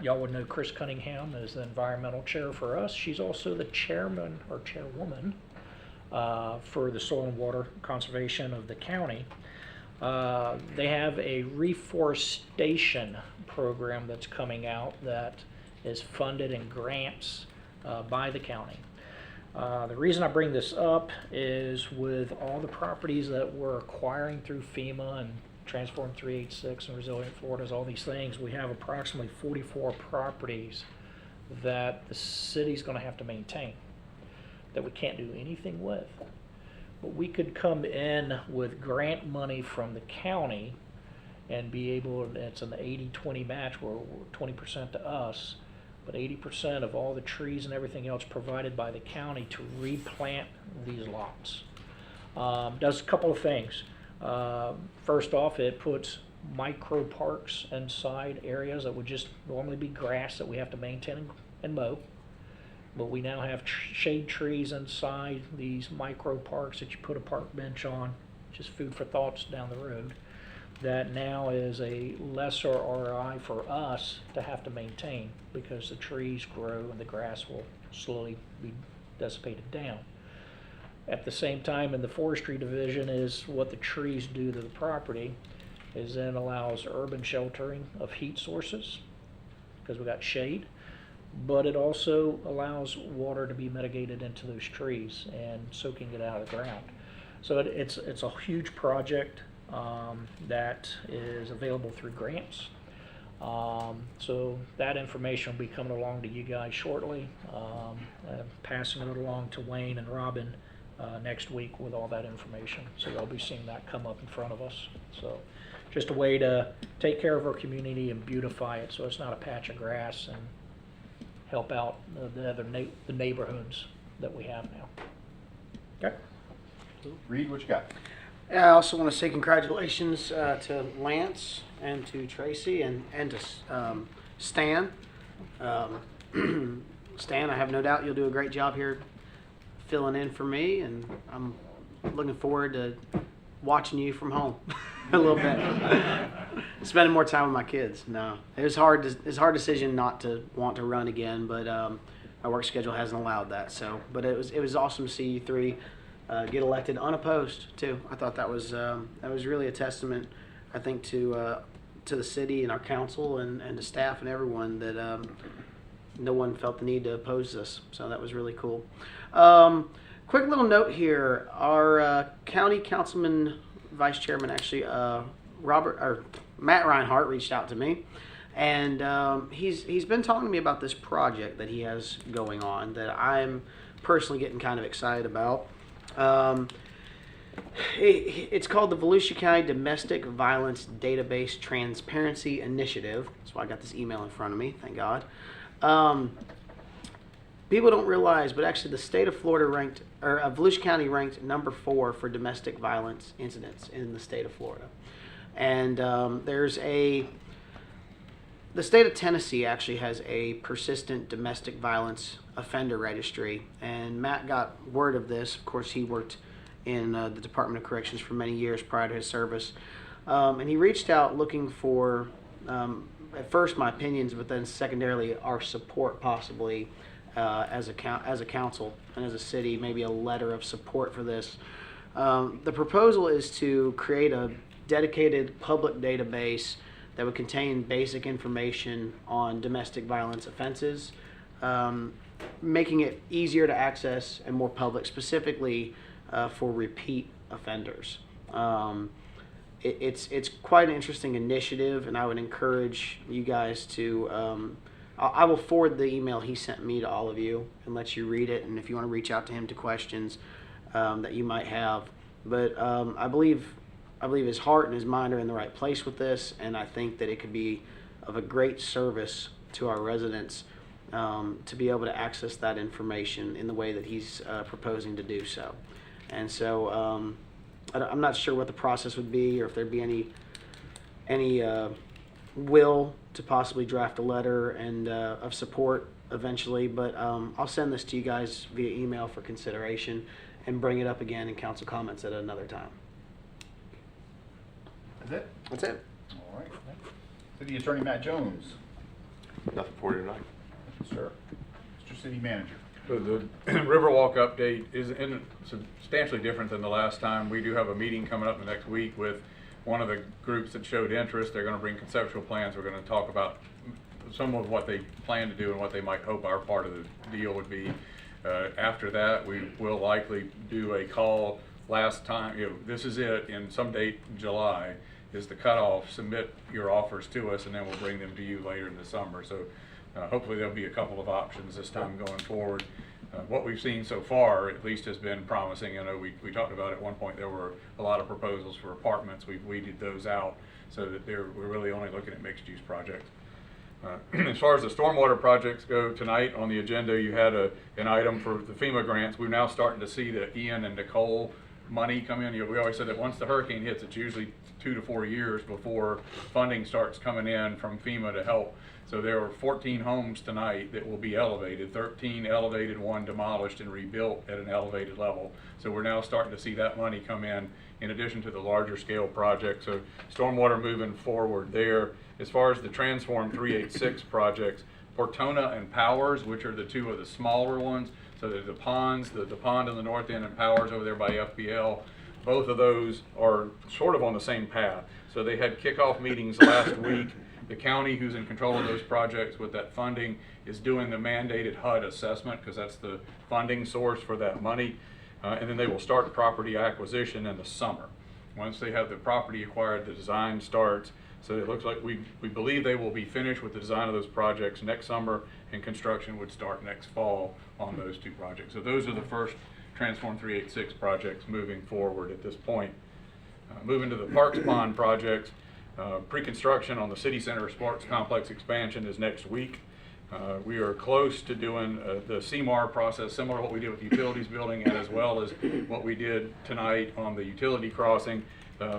Y'all would know Chris Cunningham is the environmental chair for us. She's also the chairman or chairwoman for the soil and water conservation of the county. They have a reforestation program that's coming out that is funded in grants by the county. The reason I bring this up is with all the properties that we're acquiring through FEMA and Transform 386 and Resilient Florida's, all these things, we have approximately 44 properties that the city's going to have to maintain that we can't do anything with. But we could come in with grant money from the county and be able, it's an 80-20 match where 20% to us, but 80% of all the trees and everything else provided by the county to replant these lots. Does a couple of things. First off, it puts micro parks inside areas that would just normally be grass that we have to maintain and mow. But we now have shade trees inside these micro parks that you put a park bench on, just food for thoughts down the road. That now is a lesser ROI for us to have to maintain because the trees grow and the grass will slowly be dissipated down. At the same time, in the forestry division, is what the trees do to the property is then allows urban sheltering of heat sources because we got shade. but it also allows water to be mitigated into those trees and soaking it out of the ground. So it's a huge project that is available through grants. So that information will be coming along to you guys shortly. Passing it along to Wayne and Robin next week with all that information. So you'll be seeing that come up in front of us. So just a way to take care of our community and beautify it so it's not a patch of grass, and help out the neighborhoods that we have now. Okay. Reed, what you got? I also want to say congratulations to Lance and to Tracy and to Stan. Stan, I have no doubt you'll do a great job here filling in for me, and I'm looking forward to watching you from home a little bit. Spending more time with my kids. No, it was hard. It's a hard decision not to want to run again, but my work schedule hasn't allowed that. So, but it was awesome to see you three get elected unopposed too. I thought that was really a testament, I think, to the city and our council and to staff and everyone, that no one felt the need to oppose this. So that was really cool. Quick little note here: our county councilman, vice chairman, actually, Matt Reinhardt reached out to me, and he's been talking to me about this project that he has going on that I'm personally getting kind of excited about. It's called the Volusia County Domestic Violence Database Transparency Initiative. That's why I got this email in front of me, thank God. People don't realize, but actually the state of Florida Volusia County ranked number 4 for domestic violence incidents in the state of Florida. And the state of Tennessee actually has a persistent domestic violence offender registry, and Matt got word of this. Of course, he worked in the Department of Corrections for many years prior to his service, and he reached out looking for, at first, my opinions, but then secondarily our support, possibly as a council and as a city, maybe a letter of support for this. The proposal is to create a dedicated public database that would contain basic information on domestic violence offenses, making it easier to access and more public, specifically for repeat offenders. It's quite an interesting initiative, and I would encourage you guys to. I will forward the email he sent me to all of you and let you read it, and if you want to reach out to him to questions that you might have. But I believe his heart and his mind are in the right place with this, and I think that it could be of a great service to our residents to be able to access that information in the way that he's proposing to do so. And so I'm not sure what the process would be, or if there'd be any will to possibly draft a letter and of support eventually, but I'll send this to you guys via email for consideration and bring it up again in council comments at another time. That's it? That's it. All right. City Attorney Matt Jones. Nothing for you tonight. Sir. Mr. City Manager. So the Riverwalk update is substantially different than the last time. We do have a meeting coming up the next week with one of the groups that showed interest. They're going to bring conceptual plans. We're going to talk about some of what they plan to do and what they might hope our part of the deal would be. After that, we will likely do a call. Last time, this is it, in some date in July is the cutoff. Submit your offers to us, and then we'll bring them to you later in the summer. So hopefully there'll be a couple of options this time going forward. What we've seen so far, at least, has been promising. I know we talked about at one point there were a lot of proposals for apartments. We've weeded those out so that we're really only looking at mixed-use projects. As far as the stormwater projects go, tonight on the agenda you had an item for the FEMA grants. We're now starting to see the Ian and Nicole money come in. We always said that once the hurricane hits, it's usually 2 to 4 years before funding starts coming in from FEMA to help. So there are 14 homes tonight that will be elevated, 13 elevated, 1 demolished and rebuilt at an elevated level. So we're now starting to see that money come in addition to the larger scale projects. So stormwater moving forward there. As far as the Transform 386 projects, Portona and Powers, which are the two of the smaller ones, so there's the ponds, the pond in the north end and Powers over there by FBL. Both of those are sort of on the same path. So they had kickoff meetings last week The county, who's in control of those projects with that funding, is doing the mandated HUD assessment because that's the funding source for that money. And then they will start property acquisition in the summer. Once they have the property acquired, the design starts. So it looks like we believe they will be finished with the design of those projects next summer, and construction would start next fall on those two projects. So those are the first Transform 386 projects moving forward at this point. Moving to the Parks Pond projects, pre-construction on the City Center Sports Complex expansion is next week. We are close to doing the CMAR process, similar to what we did with the utilities building, and as well as what we did tonight on the utility crossing.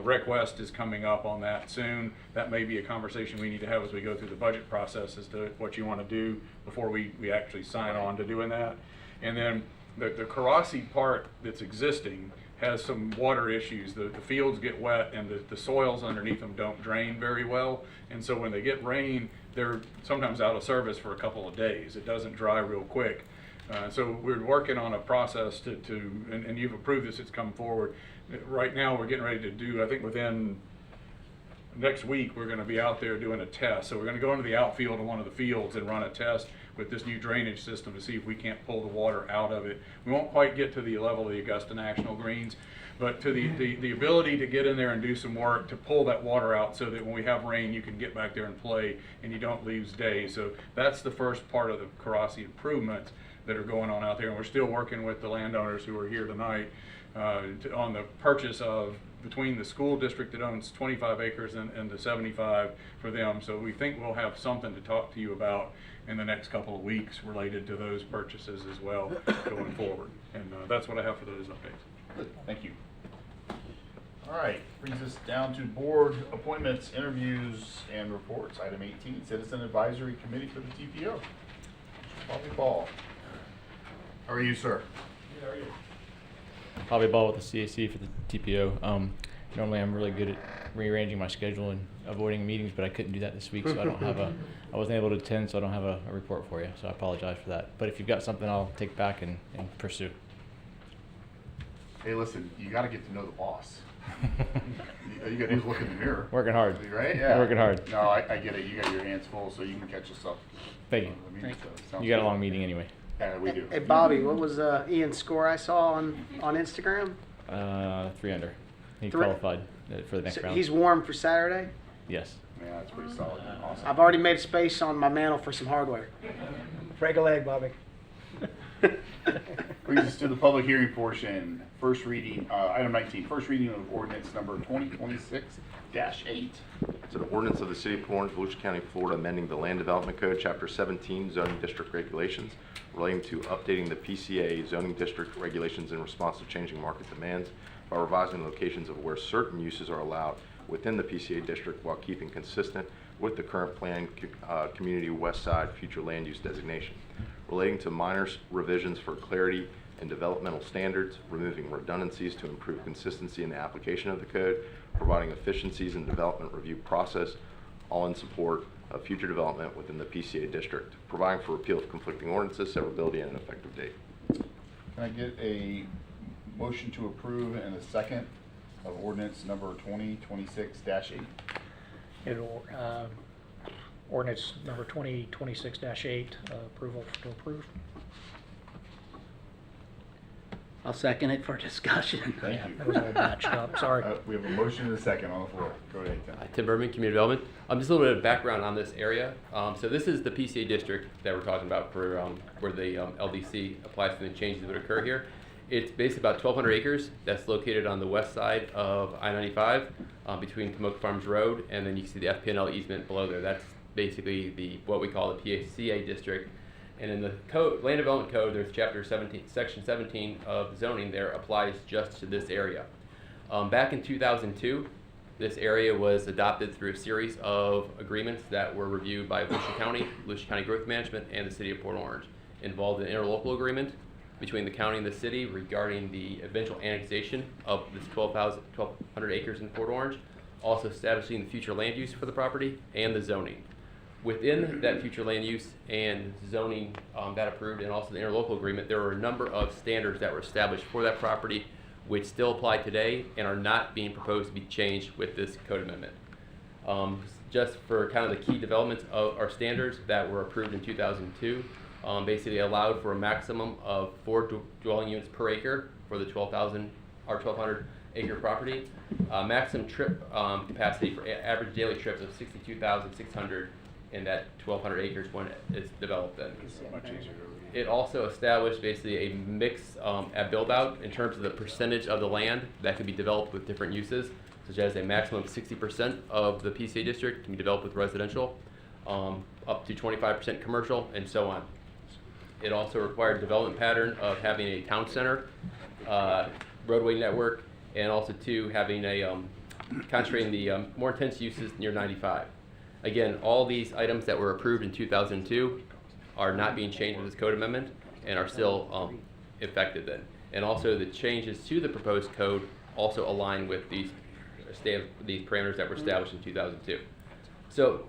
Rec West is coming up on that soon. That may be a conversation we need to have as we go through the budget process as to what you want to do before we actually sign on to doing that. And then the Karasi part that's existing has some water issues. The fields get wet and the soils underneath them don't drain very well. And so when they get rain, they're sometimes out of service for a couple of days. It doesn't dry real quick. So we're working on a process and you've approved this, it's come forward. Right now we're getting ready to do, I think within next week, we're going to be out there doing a test. So we're going to go into the outfield of one of the fields and run a test with this new drainage system to see if we can't pull the water out of it. We won't quite get to the level of the Augusta National Greens, but to the ability to get in there and do some work to pull that water out so that when we have rain, you can get back there and play and you don't lose days. So that's the first part of the Karasi improvements that are going on out there. And we're still working with the landowners who are here tonight on the purchase of between the school district that owns 25 acres and the 75 for them. So we think we'll have something to talk to you about in the next couple of weeks related to those purchases as well going forward. And that's what I have for those updates. Good, thank you. All right, brings us down to board appointments, interviews, and reports. Item 18, Citizen Advisory Committee for the TPO. Bobby Ball. How are you, sir? Good, how are you? Bobby Ball with the CAC for the TPO. Normally I'm really good at rearranging my schedule and avoiding meetings, but I couldn't do that this week, so I wasn't able to attend, so I don't have a report for you, so I apologize for that. But if you've got something, I'll take back and pursue. Hey, listen, you got to get to know the boss. You got to look in the mirror. Working hard. Right? Yeah. Working hard. No, I get it. You got your hands full, so you can catch us up. Thank you. You got a long meeting anyway. Yeah, we do. Hey, Bobby, what was Ian's score I saw on Instagram? 3 under. He Three- qualified for the next So round. he's warm for Saturday? Yes. Yeah, that's pretty solid. Awesome. I've already made space on my mantle for some hardware. Break a leg, Bobby. Brings us to the public hearing portion. First reading, item 19, first reading of ordinance number 2026-8. It's an ordinance of the City of Port Orange, Volusia County, Florida, amending the Land Development Code, Chapter 17, zoning district regulations, relating to updating the PCA zoning district regulations in response to changing market demands by revising locations of where certain uses are allowed within the PCA district while keeping consistent with the current planned community west side future land use designation, relating to minor revisions for clarity and developmental standards, removing redundancies to improve consistency in the application of the code, providing efficiencies in development review process, all in support of future development within the PCA district, providing for repeal of conflicting ordinances, severability, and an effective date. Can I get a motion to approve and a second of ordinance number 2026-8? Ordinance number 2026-8, approval to approve. I'll second it for discussion. Thank you. That was all matched up, sorry. We have a motion and a second on the floor. Go ahead, Tim. Tim Berman, Community Development. Just a little bit of background on this area. So this is the PCA district that we're talking about for where the LDC applies for the changes that would occur here. It's basically about 1,200 acres that's located on the west side of I-95 between Tomoka Farms Road, and then you can see the FPNL easement below there. That's basically what we call the PCA district. And in the code, Land Development Code, there's Chapter 17, Section 17 of zoning there applies just to this area. Back in 2002, this area was adopted through a series of agreements that were reviewed by Volusia County Growth Management, and the City of Port Orange. Involved an interlocal agreement between the county and the city regarding the eventual annexation of this 1,200 acres in Port Orange, also establishing the future land use for the property and the zoning. Within that future land use and zoning that approved, and also the interlocal agreement, there were a number of standards that were established for that property which still apply today and are not being proposed to be changed with this code amendment. just for kind of the key developments of our standards that were approved in 2002. Basically allowed for a maximum of 4 dwelling units per acre for the 1,200 acre property. Maximum trip capacity for average daily trips of 62,600 in that 1,200 acres when it's developed then. It also established basically a mix at build out in terms of the percentage of the land that could be developed with different uses, such as a maximum of 60% of the PCA district can be developed with residential, up to 25% commercial, and so on. It also required development pattern of having a town center, roadway network, and also having a concentrating the more intense uses near 95. Again, all these items that were approved in 2002 are not being changed with this code amendment and are still effective then. And also the changes to the proposed code also align with these parameters that were established in 2002. So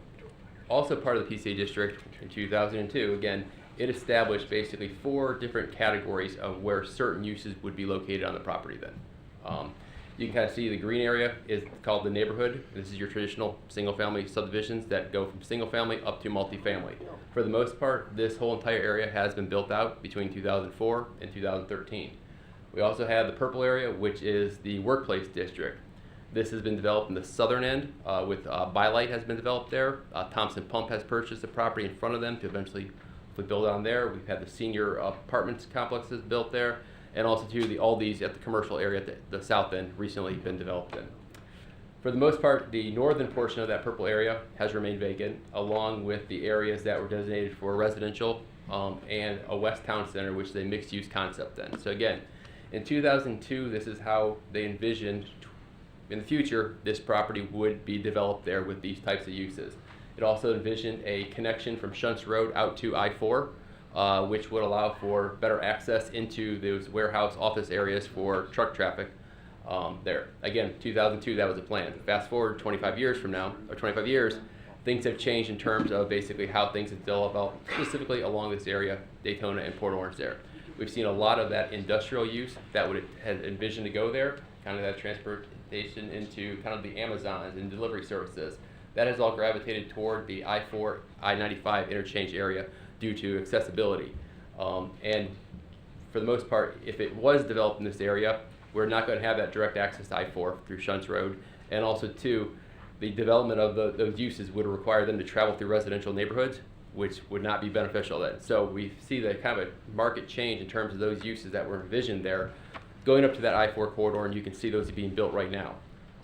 also part of the PCA district in 2002, again, it established basically 4 different categories of where certain uses would be located on the property then. You can kind of see the green area is called the neighborhood. This is your traditional single-family subdivisions that go from single-family up to multifamily. For the most part, this whole entire area has been built out between 2004 and 2013. We also have the purple area, which is the workplace district. This has been developed in the southern end with Bylight has been developed there. Thompson Pump has purchased the property in front of them to eventually build on there. We've had the senior apartments complexes built there, and also the Aldi's at the commercial area at the south end recently been developed in. For the most part, the northern portion of that purple area has remained vacant, along with the areas that were designated for residential and a West Town Center, which is a mixed-use concept then. So again, in 2002, this is how they envisioned in the future this property would be developed there with these types of uses. It also envisioned a connection from Shunts Road out to I-4, which would allow for better access into those warehouse office areas for truck traffic there. Again, 2002, that was the plan. Fast forward 25 years from now, or 25 years, things have changed in terms of basically how things have developed, specifically along this area, Daytona and Port Orange there. We've seen a lot of that industrial use that had envisioned to go there, kind of that transportation into kind of the Amazons and delivery services. That has all gravitated toward the I-4, I-95 interchange area due to accessibility. And for the most part, if it was developed in this area, we're not going to have that direct access to I-4 through Shunts Road. And also, too, the development of those uses would require them to travel through residential neighborhoods, which would not be beneficial then. So we see the kind of a market change in terms of those uses that were envisioned there. Going up to that I-4 corridor, and you can see those are being built right now.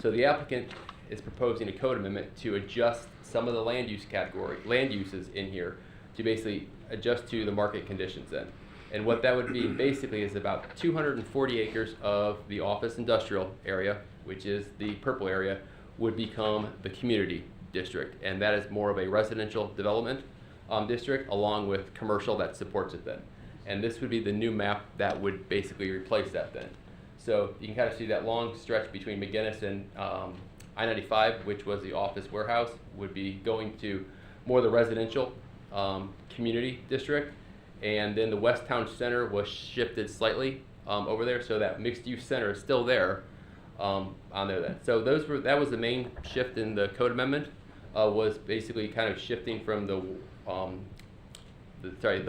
So the applicant is proposing a code amendment to adjust some of the land uses in here to basically adjust to the market conditions then. And what that would be basically is about 240 acres of the office industrial area, which is the purple area, would become the community district. And that is more of a residential development district along with commercial that supports it then. And this would be the new map that would basically replace that then. So you can kind of see that long stretch between McGinnis and I-95, which was the office warehouse, would be going to more the residential community district. And then the West Town Center was shifted slightly over there, so that mixed-use center is still there on there then. So that was the main shift in the code amendment, was basically kind of shifting from the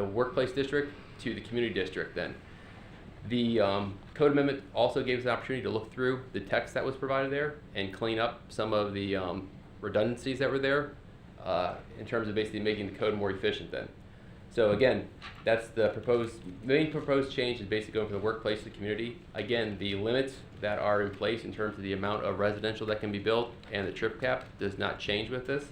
workplace district to the community district then. The code amendment also gave us an opportunity to look through the text that was provided there and clean up some of the redundancies that were there in terms of basically making the code more efficient then. So again, that's the main proposed change is basically going from the workplace to the community. Again, the limits that are in place in terms of the amount of residential that can be built and the trip cap does not change with this.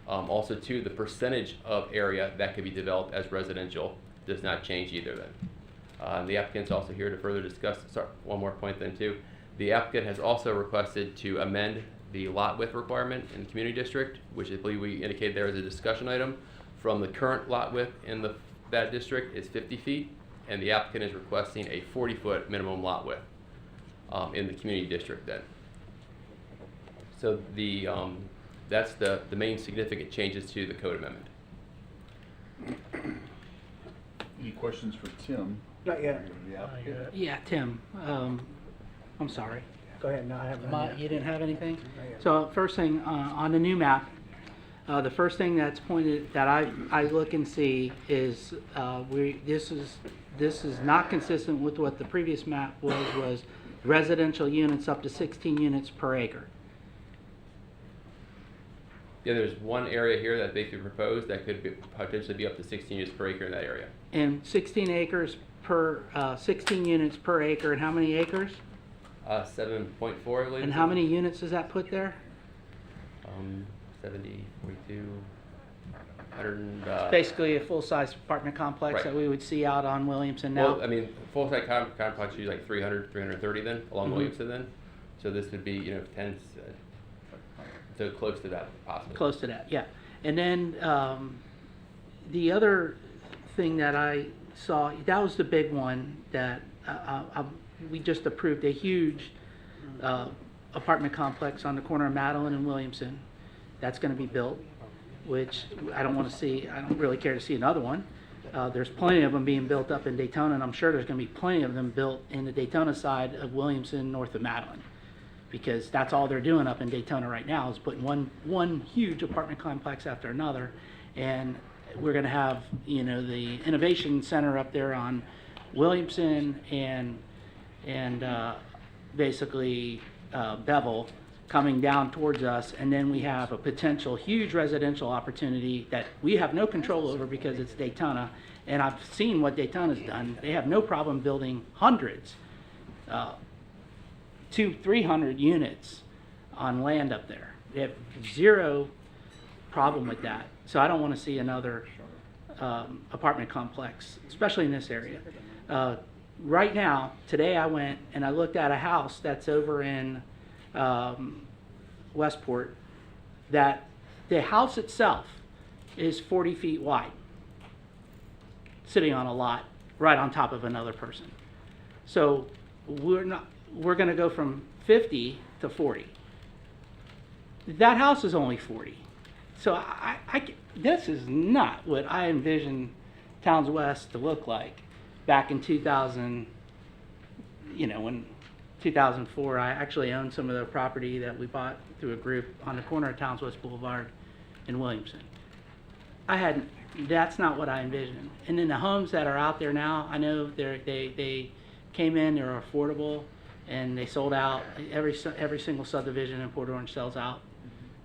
Also too, the percentage of area that could be developed as residential does not change either then. The applicant's also here to further discuss, sorry, one more point then too. The applicant has also requested to amend the lot width requirement in the community district, which I believe we indicated there as a discussion item. From the current lot width in that district is 50 feet, and the applicant is requesting a 40-foot minimum lot width in the community district then. So that's the main significant changes to the code amendment. Any questions for Tim? Not yet. Yeah, Tim, I'm sorry. Go ahead. No, I haven't. You didn't have anything? So first thing, on the new map, The first thing that's pointed, that I look and see is, this is not consistent with what the previous map was residential units up to 16 units per acre. Yeah, there's one area here that they could propose that could potentially be up to 16 units per acre in that area. And 16 acres per, 16 units per acre, and how many acres? 7.4, I believe. And how many units does that put there? 70, 42, 100. Basically a full-size apartment complex Right. that we would see out on Williamson now. Well, I mean, full-size complex usually like 300, 330 then, along Mhm. Williamson then. So this would be, 10, so close to that possibly. Close to that, yeah. And then the other thing that I saw, that was the big one that we just approved, a huge apartment complex on the corner of Madeline and Williamson. That's going to be built, which I don't really care to see another one. There's plenty of them being built up in Daytona, and I'm sure there's going to be plenty of them built in the Daytona side of Williamson, north of Madeline, because that's all they're doing up in Daytona right now is putting one huge apartment complex after another. And we're going to have, the innovation center up there on Williamson and basically Bevel coming down towards us, and then we have a potential huge residential opportunity that we have no control over because it's Daytona. And I've seen what Daytona's done. They have no problem building hundreds, 200-300 units on land up there. They have zero problem with that. So I don't want to see another apartment complex, especially in this area. Right now, today I went and I looked at a house that's over in Westport, that the house itself is 40 feet wide, sitting on a lot right on top of another person. So we're going to go from 50 to 40. That house is only 40. So this is not what I envisioned Towns West to look like back in 2000, when 2004, I actually owned some of the property that we bought through a group on the corner of Towns West Boulevard in Williamson. That's not what I envisioned. And then the homes that are out there now, I know they came in, they're affordable, and they sold out. Every single subdivision in Port Orange sells out.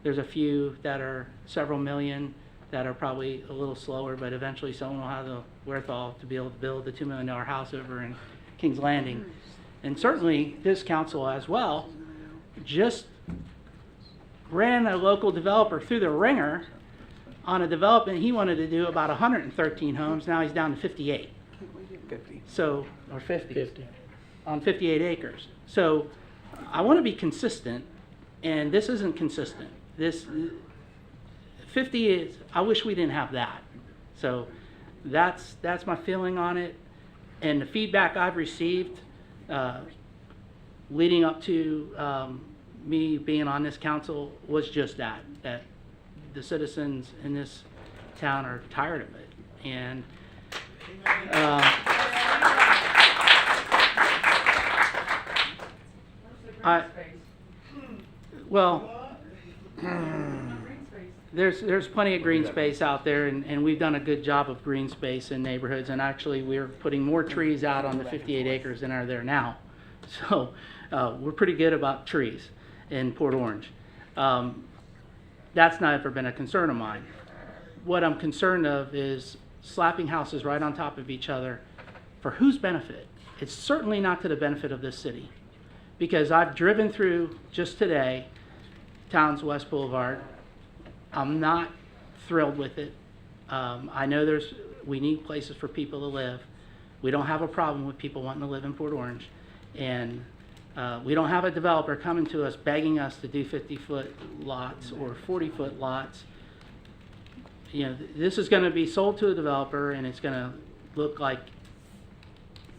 There's a few that are several million that are probably a little slower, but eventually someone will have the wherewithal to be able to build the $2 million house over in Kings Landing. And certainly this council as well just ran a local developer through the ringer on a development. He wanted to do about 113 homes. Now he's down to 58. 50. So, or 50. On 58 acres. So I want to be consistent, and this isn't consistent. This 50 is, I wish we didn't have that. So that's my feeling on it. And the feedback I've received leading up to me being on this council was just that the citizens in this town are tired of it. And there's plenty of green space out there, and we've done a good job of green space in neighborhoods, and actually we're putting more trees out on the 58 acres than are there now. So we're pretty good about trees in Port Orange. That's not ever been a concern of mine. What I'm concerned of is slapping houses right on top of each other. For whose benefit? It's certainly not to the benefit of this city. Because I've driven through just today, Towns West Boulevard. I'm not thrilled with it. I know we need places for people to live. We don't have a problem with people wanting to live in Port Orange. And we don't have a developer coming to us begging us to do 50-foot lots or 40-foot lots. This is going to be sold to a developer, and it's going to look like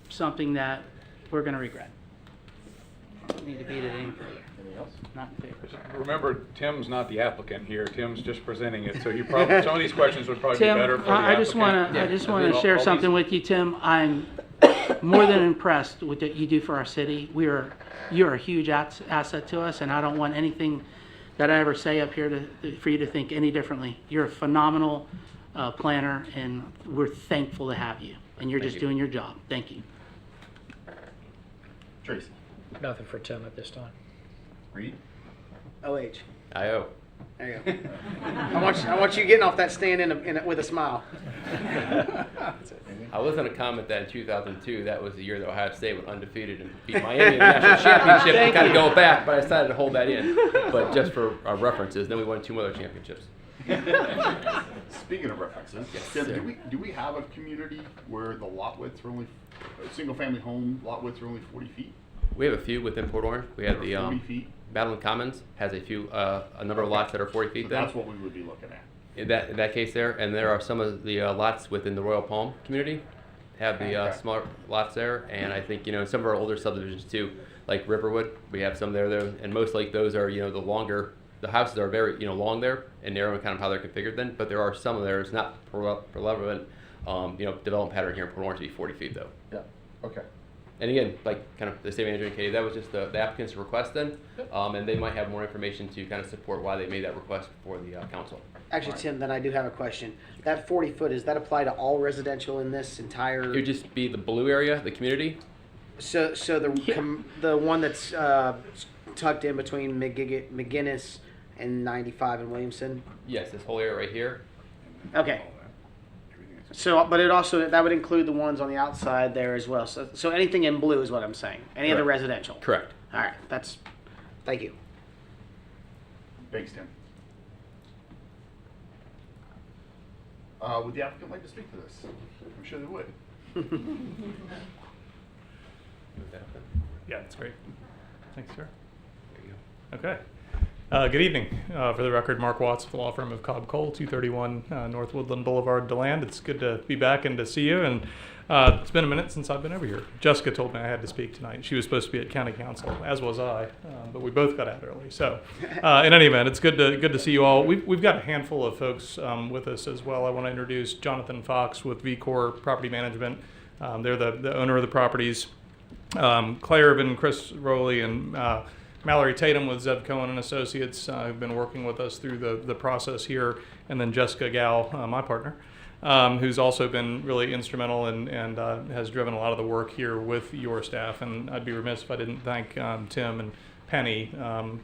something that we're going to regret. Don't need to beat it any further. Not in favor. Remember, Tim's not the applicant here. Tim's just presenting it, so some of these questions would probably Tim, be better for the I applicant. just want to share something with you, Tim. I'm more than impressed with what you do for our city. You're a huge asset to us, and I don't want anything that I ever say up here for you to think any differently. You're a phenomenal planner, and we're thankful to have you. And you're Thank just you. doing your job. Thank you. Tracy. Nothing for Tim at this time. Reed. OH. IO. There you go. I want you getting off that stand with a smile. I was going to comment that in 2002, that was the year that Ohio State went undefeated and beat Miami in the national championship to kind of go back, but I decided to hold that in. But just for our references, then we won 2 other championships. Speaking of references, Yes, Tim, sir. do we have a community where the lot widths are only, single family home lot widths are only 40 feet? We have a few within Port Orange. We have the 40 feet? Battleland Commons has a few, a number of lots that are 40 feet So then. that's what we would be looking at. In that case there, and there are some of the lots within the Royal Palm community have the Okay. smaller lots there, and I think some of our older subdivisions too, like Riverwood, we have some there, and most like those are the longer. The houses are very long there and narrow in kind of how they're configured then, but there are some of there. It's not relevant, development pattern here in Port Orange to be 40 feet though. Yeah. Okay. And again, like kind of the state manager indicated, that was just the applicant's request then, and they might have more information to kind of support why they made that request for the council. Actually, Tim, then I do have a question. That 40 foot, does that apply to all residential in this entire? It would just be the blue area, the community. So the one that's tucked in between McGinnis and 95 and Williamson. Yes, this whole area right here. Okay. So, but that would include the ones on the outside there as well. So anything in blue is what I'm saying. Any of the Correct. residential. Correct. All right. Thank you. Thanks, Tim. Would the applicant like to speak to this? I'm sure they would. Yeah, that's great. Thanks, sir. There you go. Okay. Good evening. For the record, Mark Watts, the law firm of Cobb Cole, 231 North Woodland Boulevard, DeLand. It's good to be back and to see you. And it's been a minute since I've been over here. Jessica told me I had to speak tonight. She was supposed to be at county council, as was I, but we both got out early. So, in any event, it's good to see you all. We've got a handful of folks with us as well. I want to introduce Jonathan Fox with VCOR Property Management. They're the owner of the properties. Claire and Chris Rowley and Mallory Tatum with Zeb Cohen and Associates who've been working with us through the process here, and then Jessica Gow, my partner, who's also been really instrumental and has driven a lot of the work here with your staff. And I'd be remiss if I didn't thank Tim and Penny. Sean,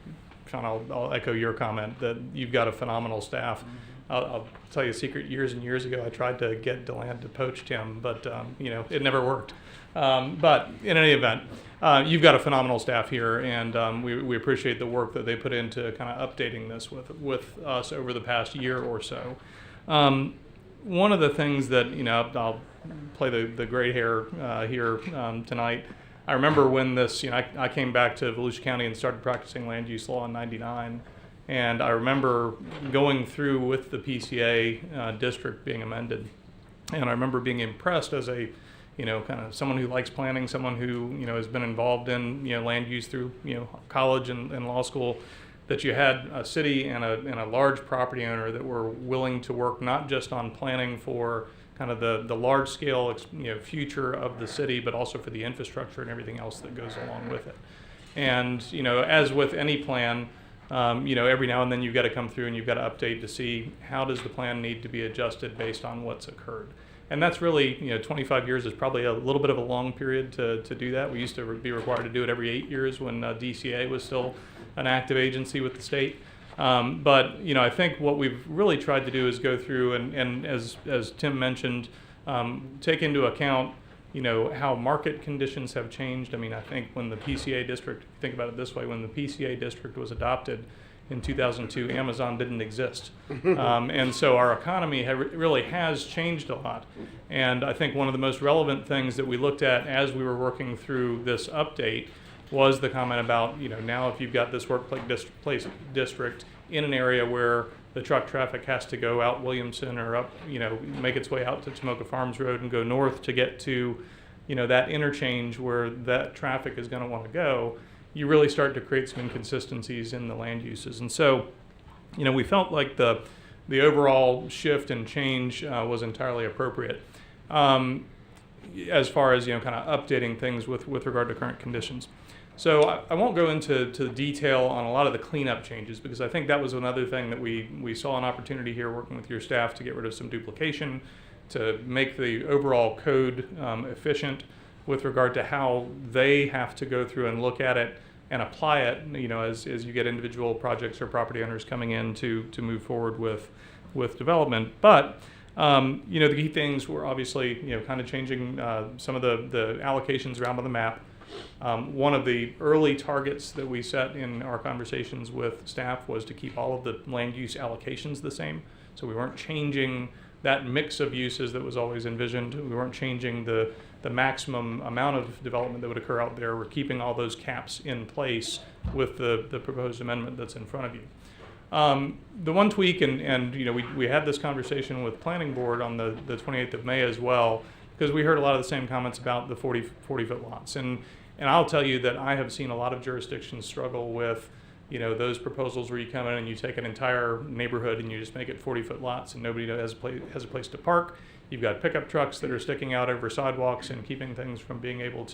I'll echo your comment that you've got a phenomenal staff. I'll tell you a secret. Years and years ago, I tried to get DeLand to poach Tim, but it never worked. But in any event, you've got a phenomenal staff here, and we appreciate the work that they put into kind of updating this with us over the past year or so. One of the things that, I'll play the gray hair here tonight. I remember when this, I came back to Volusia County and started practicing land use law in '99. And I remember going through with the PCA district being amended. And I remember being impressed as a, kind of someone who likes planning, someone who, has been involved in, land use through, college and law school, that you had a city and a large property owner that were willing to work not just on planning for kind of the large scale, future of the city, but also for the infrastructure and everything else that goes along with it. And, as with any plan, every now and then you've got to come through and you've got to update to see how does the plan need to be adjusted based on what's occurred. And that's really, 25 years is probably a little bit of a long period to do that. We used to be required to do it every 8 years when DCA was still an active agency with the state. But, I think what we've really tried to do is go through and as Tim mentioned, take into account how market conditions have changed. I mean, I think when the PCA district, think about it this way, when the PCA district was adopted in 2002, Amazon didn't exist. And so our economy really has changed a lot. And I think one of the most relevant things that we looked at as we were working through this update was the comment about, now if you've got this workplace district in an area where the truck traffic has to go out Williamson or up, make its way out to Tomoka Farms Road and go north to get to, that interchange where that traffic is going to want to go, you really start to create some inconsistencies in the land uses. And so, we felt like the overall shift and change was entirely appropriate. as far as, kind of updating things with regard to current conditions. So I won't go into detail on a lot of the cleanup changes, because I think that was another thing that we saw an opportunity here working with your staff to get rid of some duplication, to make the overall code efficient with regard to how they have to go through and look at it and apply it, as you get individual projects or property owners coming in to move forward with development. But the key things were obviously, kind of changing some of the allocations around on the map. One of the early targets that we set in our conversations with staff was to keep all of the land use allocations the same. So we weren't changing that mix of uses that was always envisioned. We weren't changing the maximum amount of development that would occur out there. We're keeping all those caps in place with the proposed amendment that's in front of you. The one tweak, and we had this conversation with Planning Board on the 28th of May as well, because we heard a lot of the same comments about the 40-foot lots. And I'll tell you that I have seen a lot of jurisdictions struggle with, those proposals where you come in and you take an entire neighborhood and you just make it 40-foot lots and nobody has a place to park. You've got pickup trucks that are sticking out over sidewalks and keeping people from being able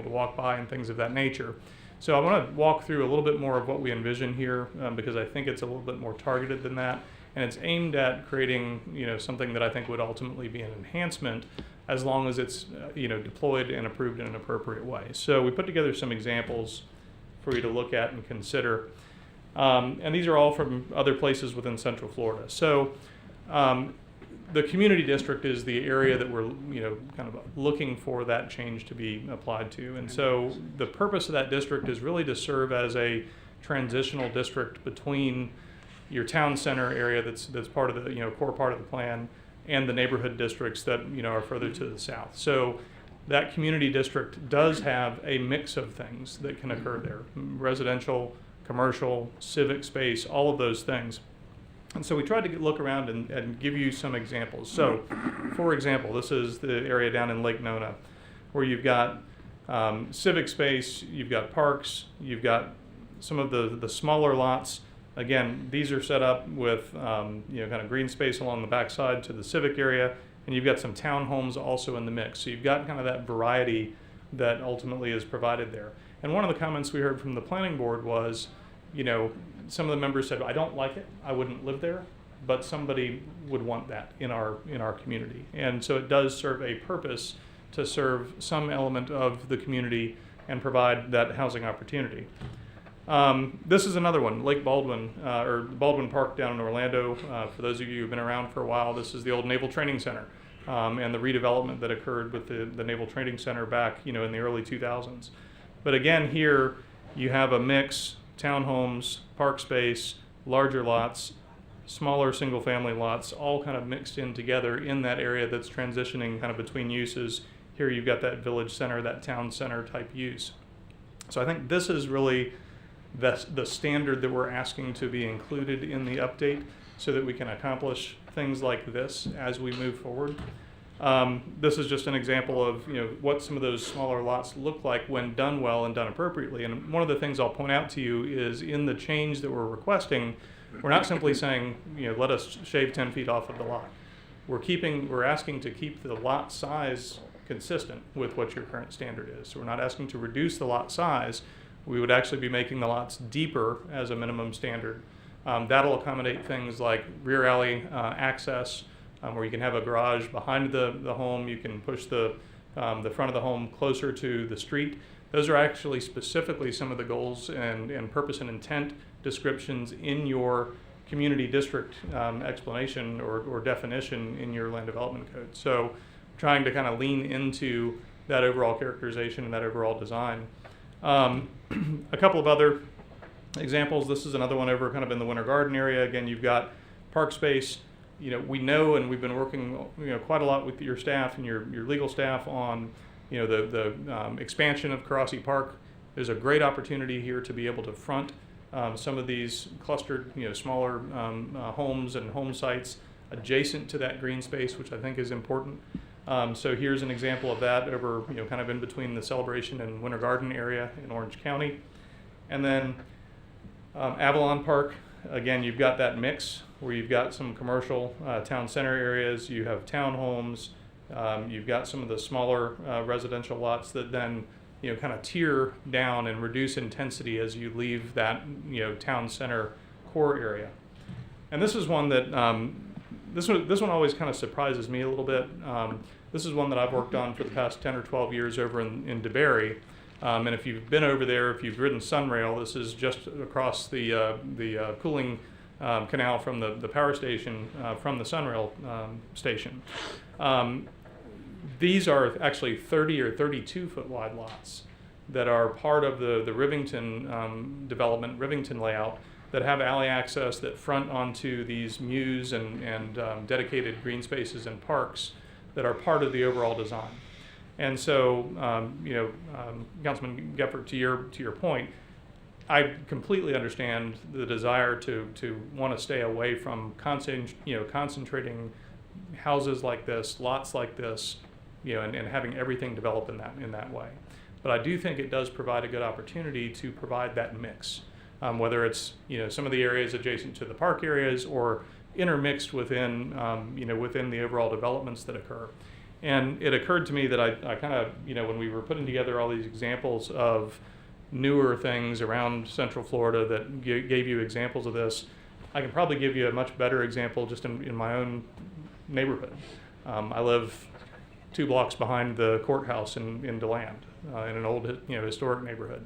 to walk by and things of that nature. So I want to walk through a little bit more of what we envision here, because I think it's a little bit more targeted than that. And it's aimed at creating, something that I think would ultimately be an enhancement, as long as it's, deployed and approved in an appropriate way. So we put together some examples for you to look at and consider. And these are all from other places within Central Florida. So the community district is the area that we're, kind of looking for that change to be applied to. And so the purpose of that district is really to serve as a transitional district between your town center area that's part of the, core part of the plan, and the neighborhood districts that, are further to the south. So that community district does have a mix of things that can occur there: residential, commercial, civic space, all of those things. And so we tried to look around and give you some examples. So, for example, this is the area down in Lake Nona, where you've got civic space, you've got parks, you've got some of the smaller lots. Again, these are set up with kind of green space along the backside to the civic area, and you've got some townhomes also in the mix. So you've got kind of that variety that ultimately is provided there. And one of the comments we heard from the planning board was, some of the members said, I don't like it, I wouldn't live there, but somebody would want that in our community. And so it does serve a purpose to serve some element of the community and provide that housing opportunity. This is another one, Lake Baldwin, or Baldwin Park down in Orlando. For those of you who've been around for a while, this is the old Naval Training Center, and the redevelopment that occurred with the Naval Training Center back, in the early 2000s. But again, here you have a mix: townhomes, park space, larger lots, smaller single-family lots, all kind of mixed in together in that area that's transitioning kind of between uses. Here you've got that village center, that town center type use. So I think this is really the standard that we're asking to be included in the update, so that we can accomplish things like this as we move forward. This is just an example of what some of those smaller lots look like when done well and done appropriately. And one of the things I'll point out to you is, in the change that we're requesting, we're not simply saying let us shave 10 feet off of the lot. We're asking to keep the lot size consistent with what your current standard is. So we're not asking to reduce the lot size. We would actually be making the lots deeper as a minimum standard. That'll accommodate things like rear alley access, where you can have a garage behind the home. You can push the front of the home closer to the street. Those are actually specifically some of the goals and purpose and intent descriptions in your community district explanation or definition in your land development code. So trying to kind of lean into that overall characterization and that overall design. A couple of other examples. This is another one over kind of in the Winter Garden area. Again, you've got park space. We know, and we've been working quite a lot with your staff and your legal staff on the expansion of Karasi Park. There's a great opportunity here to be able to front some of these clustered smaller homes and home sites adjacent to that green space, which I think is important. So here's an example of that over kind of in between the Celebration and Winter Garden area in Orange County. And then Avalon Park, again, you've got that mix where you've got some commercial town center areas, you have townhomes, You've got some of the smaller residential lots that then, kind of tear down and reduce intensity as you leave that, town center core area. And this is one that, this one always kind of surprises me a little bit. This is one that I've worked on for the past 10 or 12 years over in DeBerry. And if you've been over there, if you've ridden Sunrail, this is just across the cooling canal from the power station from the Sunrail station. These are actually 30 or 32 foot wide lots that are part of the Rivington development, Rivington layout, that have alley access that front onto these mews and dedicated green spaces and parks that are part of the overall design. And so, Councilman Gephardt, to your point, I completely understand the desire to want to stay away from concentrating houses like this, lots like this, and having everything develop in that way. But I do think it does provide a good opportunity to provide that mix. Whether it's some of the areas adjacent to the park areas or intermixed within within the overall developments that occur. And it occurred to me that I kind of when we were putting together all these examples of newer things around Central Florida that gave you examples of this, I can probably give you a much better example just in my own neighborhood. I live 2 blocks behind the courthouse in DeLand, in an old historic neighborhood.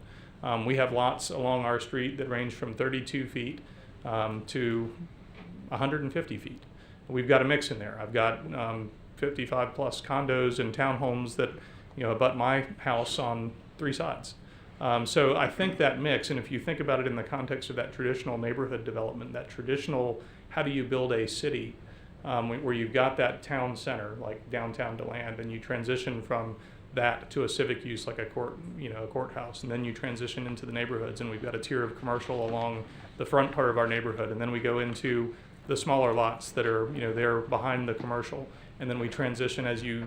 We have lots along our street that range from 32 feet to 150 feet. We've got a mix in there. I've got 55 plus condos and townhomes that abut my house on 3 sides. So I think that mix, and if you think about it in the context of that traditional neighborhood development, that traditional how do you build a city where you've got that town center like downtown DeLand, and you transition from that to a civic use like a courthouse, and then you transition into the neighborhoods, and we've got a tier of commercial along the front part of our neighborhood, and then we go into the smaller lots that are they're behind the commercial, and then we transition as you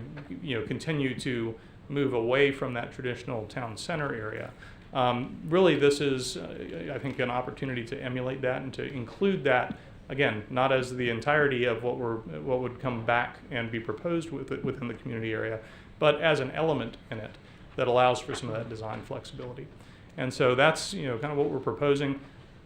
continue to move away from that traditional town center area. Really, this is I think an opportunity to emulate that and to include that. Again, not as the entirety of what would come back and be proposed within the community area, but as an element in it that allows for some of that design flexibility. And so that's kind of what we're proposing.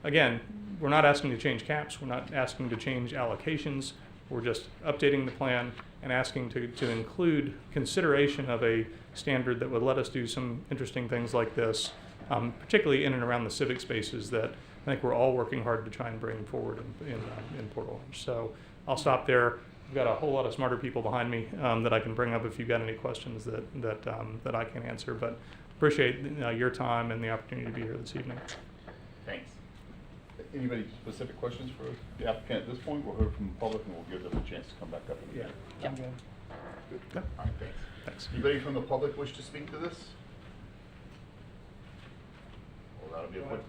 Again, we're not asking to change caps, we're not asking to change allocations, we're just updating the plan and asking to include consideration of a standard that would let us do some interesting things like this, particularly in and around the civic spaces that I think we're all working hard to try and bring forward in Port Orange. So I'll stop there. I've got a whole lot of smarter people behind me that I can bring up if you've got any questions that I can answer. But appreciate your time and the opportunity to be here this evening. Thanks. Anybody specific questions for the applicant at this point? We'll hear from the public and we'll give them a chance to come back up. Yeah. I'm good. Good. All right, thanks. Anybody from the public wish to speak to this? Well, that'll be a quick.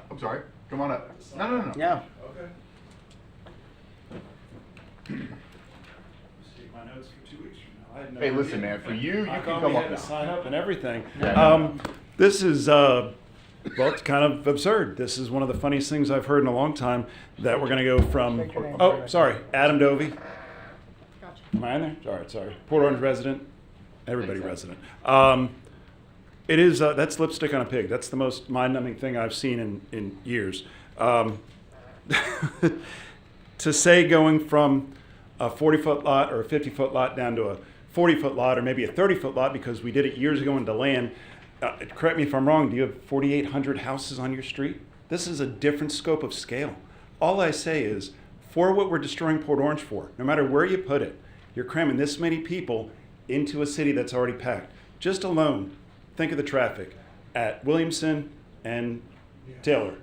I'm sorry. Come on up. No. Yeah. Okay. My notes for 2 weeks from now. I had no Hey, listen, idea. man. For you How can come come we up had now. to sign up and everything. Yeah. This is well, it's kind of absurd. This is one of the funniest things I've heard in a long time. That we're going to go from. Oh, sorry, Adam Dovey. Gotcha. Am I in there? All right, sorry. Port Orange resident. Everybody resident. It is, that's lipstick on a pig. That's the most mind-numbing thing I've seen in years. To say going from a 40-foot lot or a 50-foot lot down to a 40-foot lot or maybe a 30-foot lot because we did it years ago in DeLand, correct me if I'm wrong, do you have 4,800 houses on your street? This is a different scope of scale. All I say is, for what we're destroying Port Orange for, no matter where you put it, you're cramming this many people into a city that's already packed. Just alone, think of the traffic at Williamson and Taylor.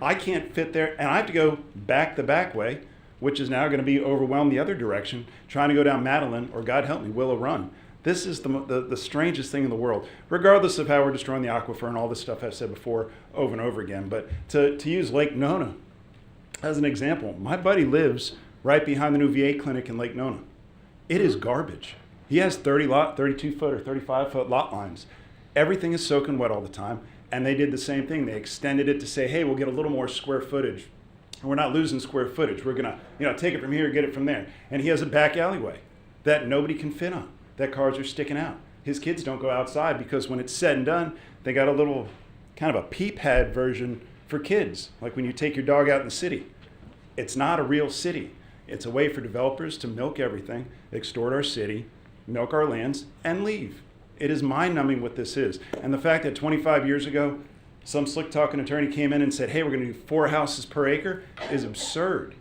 I can't fit there, and I have to go back the back way, which is now going to be overwhelmed the other direction, trying to go down Madeline or, God help me, Willow Run. This is the strangest thing in the world, regardless of how we're destroying the aquifer and all this stuff I've said before over and over again. But to use Lake Nona as an example, my buddy lives right behind the new VA clinic in Lake Nona. It is garbage. He has 32-foot or 35-foot lot lines. Everything is soaking wet all the time, and they did the same thing. They extended it to say, hey, we'll get a little more square footage. We're not losing square footage. We're gonna, take it from here, get it from there. And he has a back alleyway. that nobody can fit on, that cars are sticking out. His kids don't go outside because when it's said and done, they got a little kind of a pee pad version for kids, like when you take your dog out in the city. It's not a real city. It's a way for developers to milk everything, extort our city, milk our lands, and leave. It is mind-numbing what this is. And the fact that 25 years ago, some slick-talking attorney came in and said, hey, we're going to do 4 houses per acre is absurd.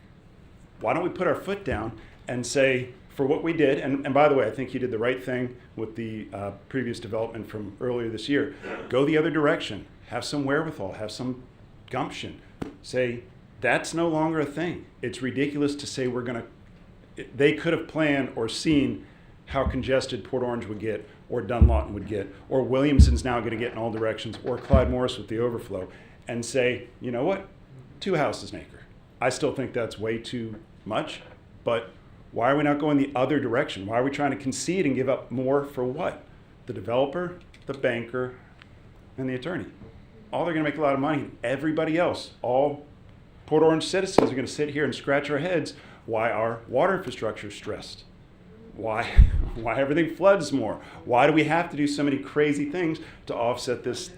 Why don't we put our foot down and say, for what we did, and by the way, I think you did the right thing with the previous development from earlier this year. Go the other direction. Have some wherewithal. Have some gumption. Say, that's no longer a thing. It's ridiculous to say we're going to... They could have planned or seen how congested Port Orange would get, or Dunlawton would get, or Williamson's now going to get in all directions, or Clyde Morris with the overflow, and say, you know what? 2 houses an acre. I still think that's way too much, but why are we not going the other direction? Why are we trying to concede and give up more for what? The developer, the banker, and the attorney. All they're going to make a lot of money. Everybody else, all Port Orange citizens are going to sit here and scratch our heads why our water infrastructure is stressed. Why everything floods more. Why do we have to do so many crazy things to offset this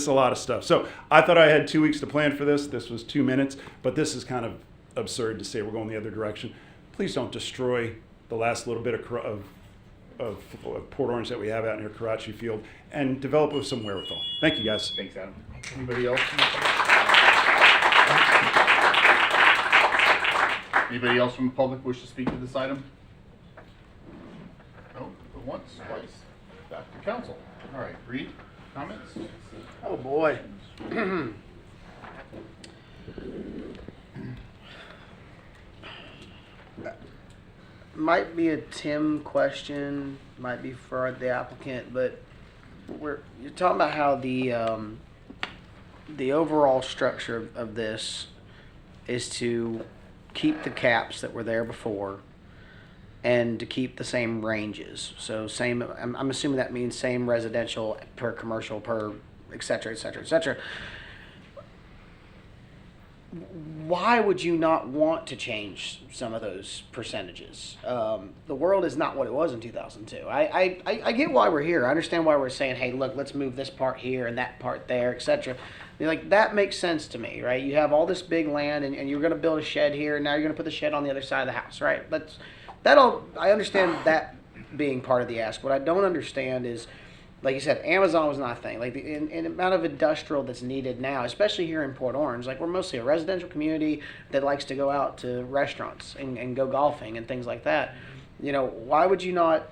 a lot of stuff? So I thought I had 2 weeks to plan for this. This was 2 minutes, but this is kind of absurd to say we're going the other direction. Please don't destroy the last little bit of Port Orange that we have out near Karachi Field, and develop it with some wherewithal. Thank you, guys. Thanks, Adam. Anybody else? Anybody else from the public wish to speak to this item? No, but once, twice. Back to council. All right, Reed, comments? Oh, boy. Might be a Tim question, might be for the applicant, but you're talking about how the overall structure of this is to keep the caps that were there before and to keep the same ranges. So same, I'm assuming that means same residential per commercial per et cetera, et cetera, et cetera. Why would you not want to change some of those percentages? The world is not what it was in 2002. I get why we're here. I understand why we're saying, hey, look, let's move this part here and that part there, etc. Like, that makes sense to me, right? You have all this big land and you're going to build a shed here, and now you're going to put the shed on the other side of the house, right? I understand that being part of the ask. What I don't understand is, like you said, Amazon was not a thing. Like the amount of industrial that's needed now, especially here in Port Orange, like we're mostly a residential community that likes to go out to restaurants and go golfing and things like that. You know, why would you not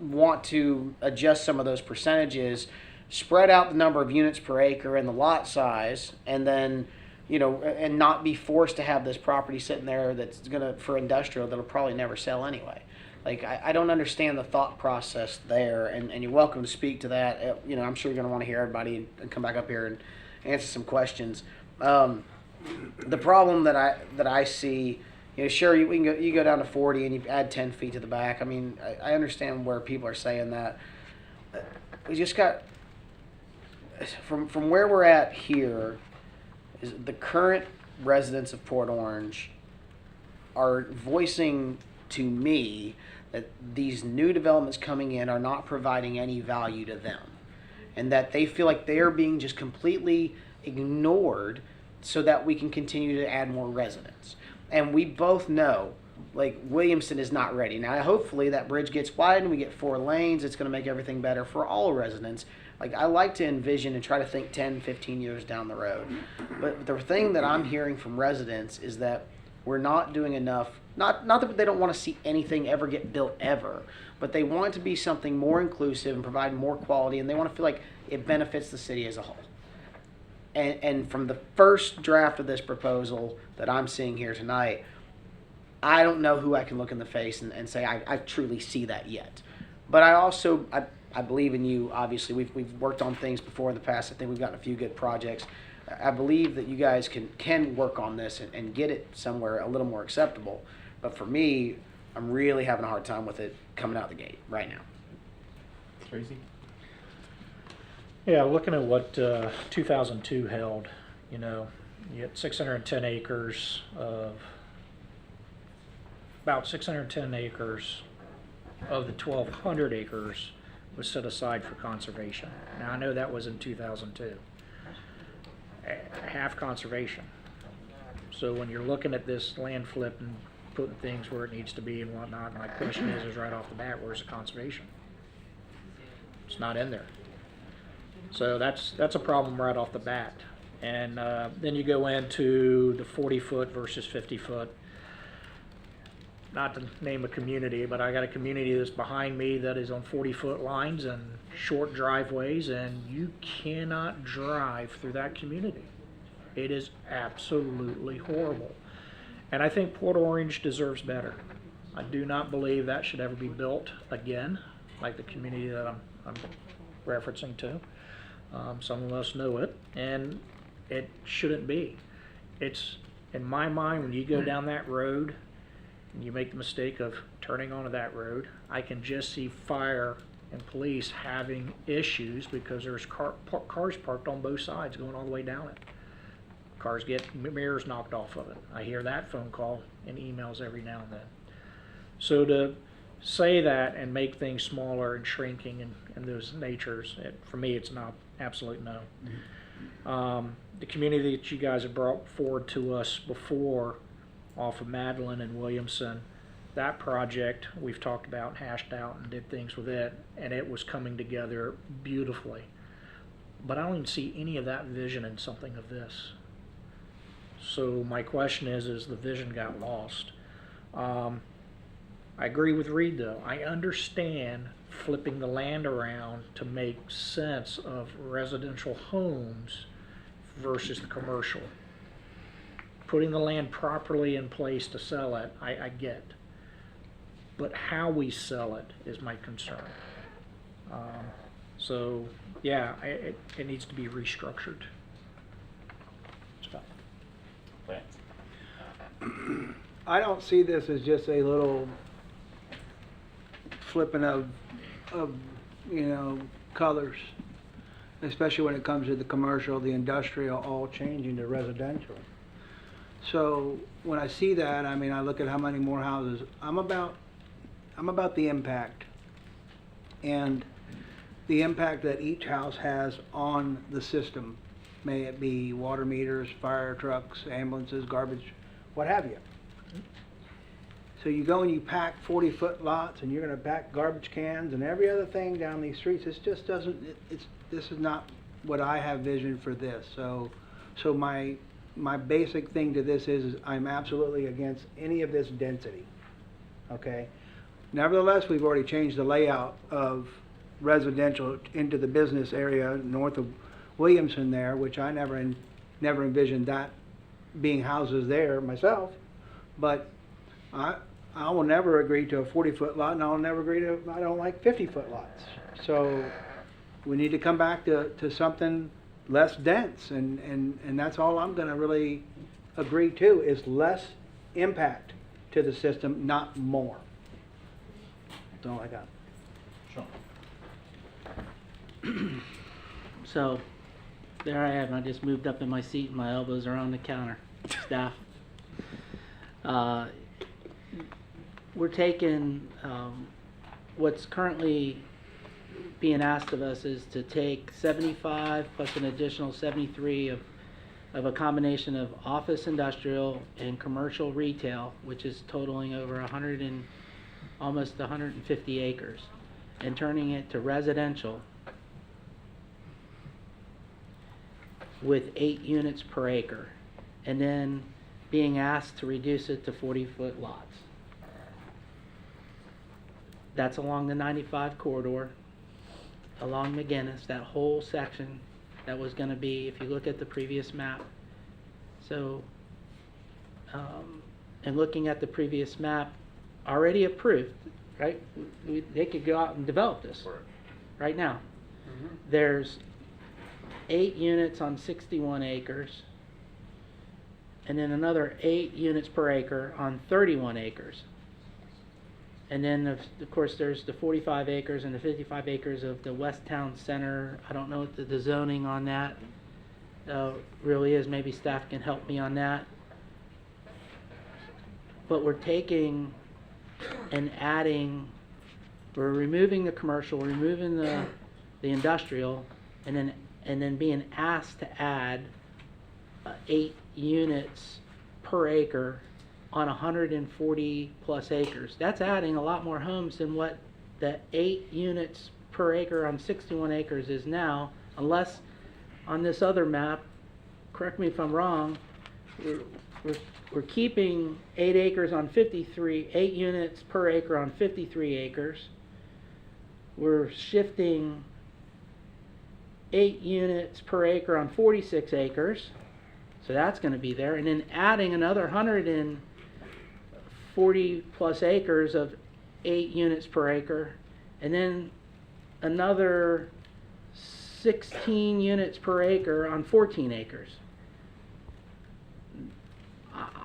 want to adjust some of those percentages, spread out the number of units per acre and the lot size, and then, you know, and not be forced to have this property sitting there that's for industrial that'll probably never sell anyway. Like, I don't understand the thought process there, and you're welcome to speak to that. You know, I'm sure you're going to want to hear everybody and come back up here and answer some questions. The problem that I see, you know, sure, you go down to 40 and you add 10 feet to the back. I mean, I understand where people are saying that. We just got, from where we're at here, is the current residents of Port Orange are voicing to me that these new developments coming in are not providing any value to them, and that they feel like they are being just completely ignored so that we can continue to add more residents. And we both know, like, Williamson is not ready. Now, hopefully that bridge gets widened, we get 4 lanes, it's going to make everything better for all residents. Like, I like to envision and try to think 10, 15 years down the road. But the thing that I'm hearing from residents is that we're not doing enough. Not that they don't want to see anything ever get built ever, but they want it to be something more inclusive and provide more quality, and they want to feel like it benefits the city as a whole. And from the first draft of this proposal that I'm seeing here tonight, I don't know who I can look in the face and say I truly see that yet. But I believe in you. Obviously, we've worked on things before in the past. I think we've gotten a few good projects. I believe that you guys can work on this and get it somewhere a little more acceptable. But for me, I'm really having a hard time with it coming out the gate right now. Tracy? Yeah, looking at what 2002 held, you know, you had 610 acres of about 610 acres of the 1,200 acres was set aside for conservation. Now, I know that was in 2002. Half conservation. So when you're looking at this land flip and putting things where it needs to be and whatnot, my question is right off the bat, where's the conservation? It's not in there. So that's a problem right off the bat. And then you go into the 40-foot versus 50-foot. Not to name a community, but I got a community that's behind me that is on 40-foot lines and short driveways, and you cannot drive through that community. It is absolutely horrible. And I think Port Orange deserves better. I do not believe that should ever be built again, like the community that I'm referencing to. Some of us know it, and it shouldn't be. It's, in my mind, when you go down that road and you make the mistake of turning onto that road, I can just see fire and police having issues because there's cars parked on both sides going all the way down it. Cars get mirrors knocked off of it. I hear that phone call and emails every now and then. So to say that and make things smaller and shrinking and those natures, for me, it's not absolute no. The community that you guys have brought forward to us before off of Madeline and Williamson, that project we've talked about, hashed out, and did things with it, and it was coming together beautifully. But I don't even see any of that vision in something of this. So my question is the vision got lost? I agree with Reed though. I understand flipping the land around to make sense of residential homes versus the commercial. Putting the land properly in place to sell it, I get. But how we sell it is my concern. So yeah, it needs to be restructured. I don't see this as just a little flipping of colors, especially when it comes to the commercial, the industrial, all changing to residential. So when I see that, I mean, I look at how many more houses. I'm about the impact, and the impact that each house has on the system, may it be water meters, fire trucks, ambulances, garbage, what have you. So you go and you pack 40-foot lots, and you're going to pack garbage cans and every other thing down these streets. This just doesn't. This is not what I have vision for this. So my basic thing to this is I'm absolutely against any of this density. Okay. Nevertheless, we've already changed the layout of residential into the business area north of Williamson there, which I never envisioned that being houses there myself. But I will never agree to a 40-foot lot, and I'll never agree to, I don't like 50-foot lots. So we need to come back to something less dense, and that's all I'm going to really agree to, is less impact to the system, not more. That's all I got. So there I am. I just moved up in my seat and my elbows are on the counter. Staff. We're taking what's currently being asked of us is to take 75 plus an additional 73 of a combination of office, industrial, and commercial retail, which is totaling over almost 150 acres, and turning it to residential with 8 units per acre, and then being asked to reduce it to 40-foot lots. That's along the 95 corridor, along McGinnis, that whole section that was going to be, if you look at the previous map. So, and looking at the previous map, already approved, right? They could go out and develop this right now. There's 8 units on 61 acres, and then another 8 units per acre on 31 acres. And then, of course, there's the 45 acres and the 55 acres of the West Town Center. I don't know what the zoning on that really is. Maybe staff can help me on that. But we're taking and adding, we're removing the commercial, removing the industrial, and then being asked to add 8 units per acre on 140 plus acres. That's adding a lot more homes than what the 8 units per acre on 61 acres is now, unless on this other map, correct me if I'm wrong, we're keeping 8 acres on 53, 8 units per acre on 53 acres. We're shifting 8 units per acre on 46 acres. So that's going to be there. And then adding another 140 plus acres of 8 units per acre. And then another 16 units per acre on 14 acres.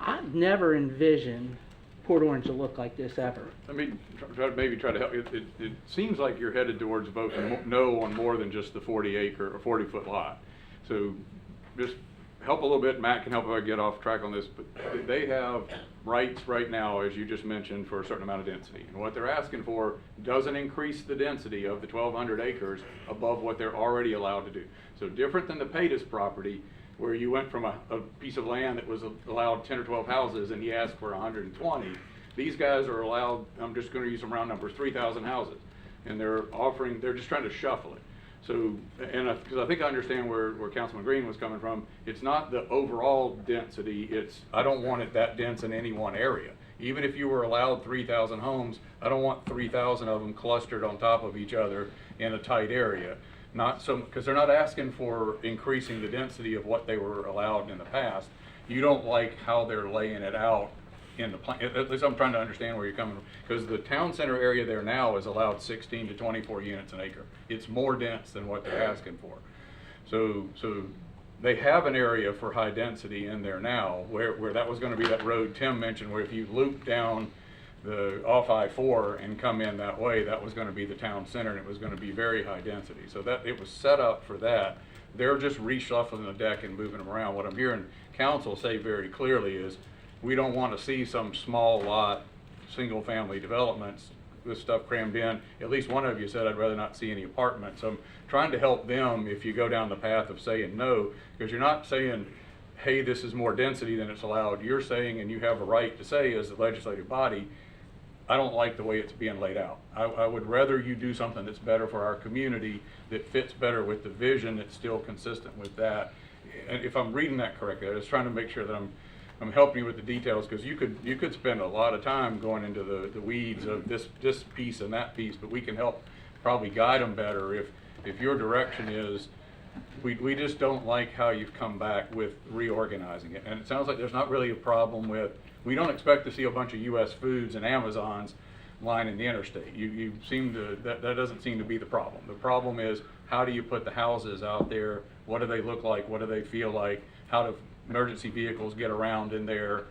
I've never envisioned Port Orange to look like this ever. Let me try to help you. It seems like you're headed towards voting no on more than just the 40 acre or 40 foot lot. So just help a little bit. Matt can help if I get off track on this, but they have rights right now, as you just mentioned, for a certain amount of density. And what they're asking for doesn't increase the density of the 1,200 acres above what they're already allowed to do. So different than the Paytas property, where you went from a piece of land that was allowed 10 or 12 houses and he asked for 120. These guys are allowed, I'm just going to use some round numbers, 3,000 houses. And they're just trying to shuffle it. So, because I think I understand where Councilman Green was coming from, it's not the overall density, I don't want it that dense in any one area. Even if you were allowed 3,000 homes, I don't want 3,000 of them clustered on top of each other in a tight area. Because they're not asking for increasing the density of what they were allowed in the past. You don't like how they're laying it out in the plan. At least I'm trying to understand where you're coming from. Because the town center area there now is allowed 16 to 24 units an acre. It's more dense than what they're asking for. So they have an area for high density in there now, where that was going to be that road Tim mentioned, where if you loop down the off I-4 and come in that way, that was going to be the town center, and it was going to be very high density. So that it was set up for that. They're just reshuffling the deck and moving them around. What I'm hearing council say very clearly is, we don't want to see some small lot, single family developments with stuff crammed in. At least one of you said, I'd rather not see any apartments. So I'm trying to help them if you go down the path of saying no, because you're not saying, hey, this is more density than it's allowed. You're saying, and you have a right to say as the legislative body, I don't like the way it's being laid out. I would rather you do something that's better for our community, that fits better with the vision, that's still consistent with that. And if I'm reading that correctly, I was trying to make sure that I'm helping you with the details, because you could spend a lot of time going into the weeds of this piece and that piece, but we can help probably guide them better if your direction is, we just don't like how you've come back with reorganizing it. And it sounds like there's not really a problem with, we don't expect to see a bunch of US Foods and Amazons lining the interstate. You seem to, that doesn't seem to be the problem. The problem is, how do you put the houses out there? What do they look like? What do they feel like? How do emergency vehicles get around in there?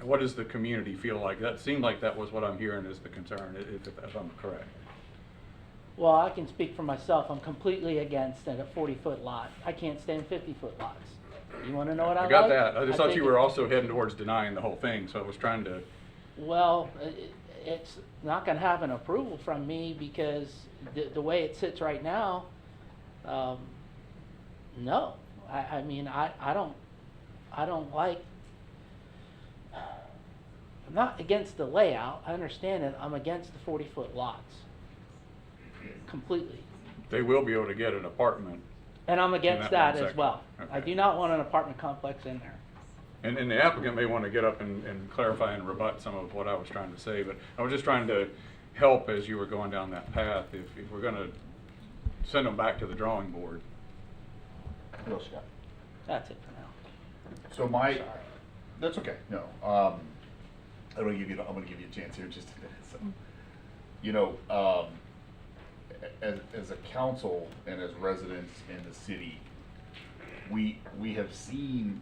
What does the community feel like? That seemed like that was what I'm hearing is the concern, if I'm correct. Well, I can speak for myself. I'm completely against a 40-foot lot. I can't stand 50-foot lots. You want to know what I like? I got that. I just thought think you were also heading towards denying the whole thing, so I was trying to. Well, it's not going to have an approval from me because the way it sits right now, no. I mean, I don't like, I'm not against the layout. I understand it. I'm against the 40-foot lots. Completely. They will be able to get an apartment. And I'm against that as well. Okay. I do not want an apartment complex in there. And the applicant may want to get up and clarify and rebut some of what I was trying to say, but I was just trying to help as you were going down that path. If we're going to send them back to the drawing board. What else you got? That's it for now. So that's okay. No, I'm going to give you a chance here in just a minute. So, you know, as a council and as residents in the city, we have seen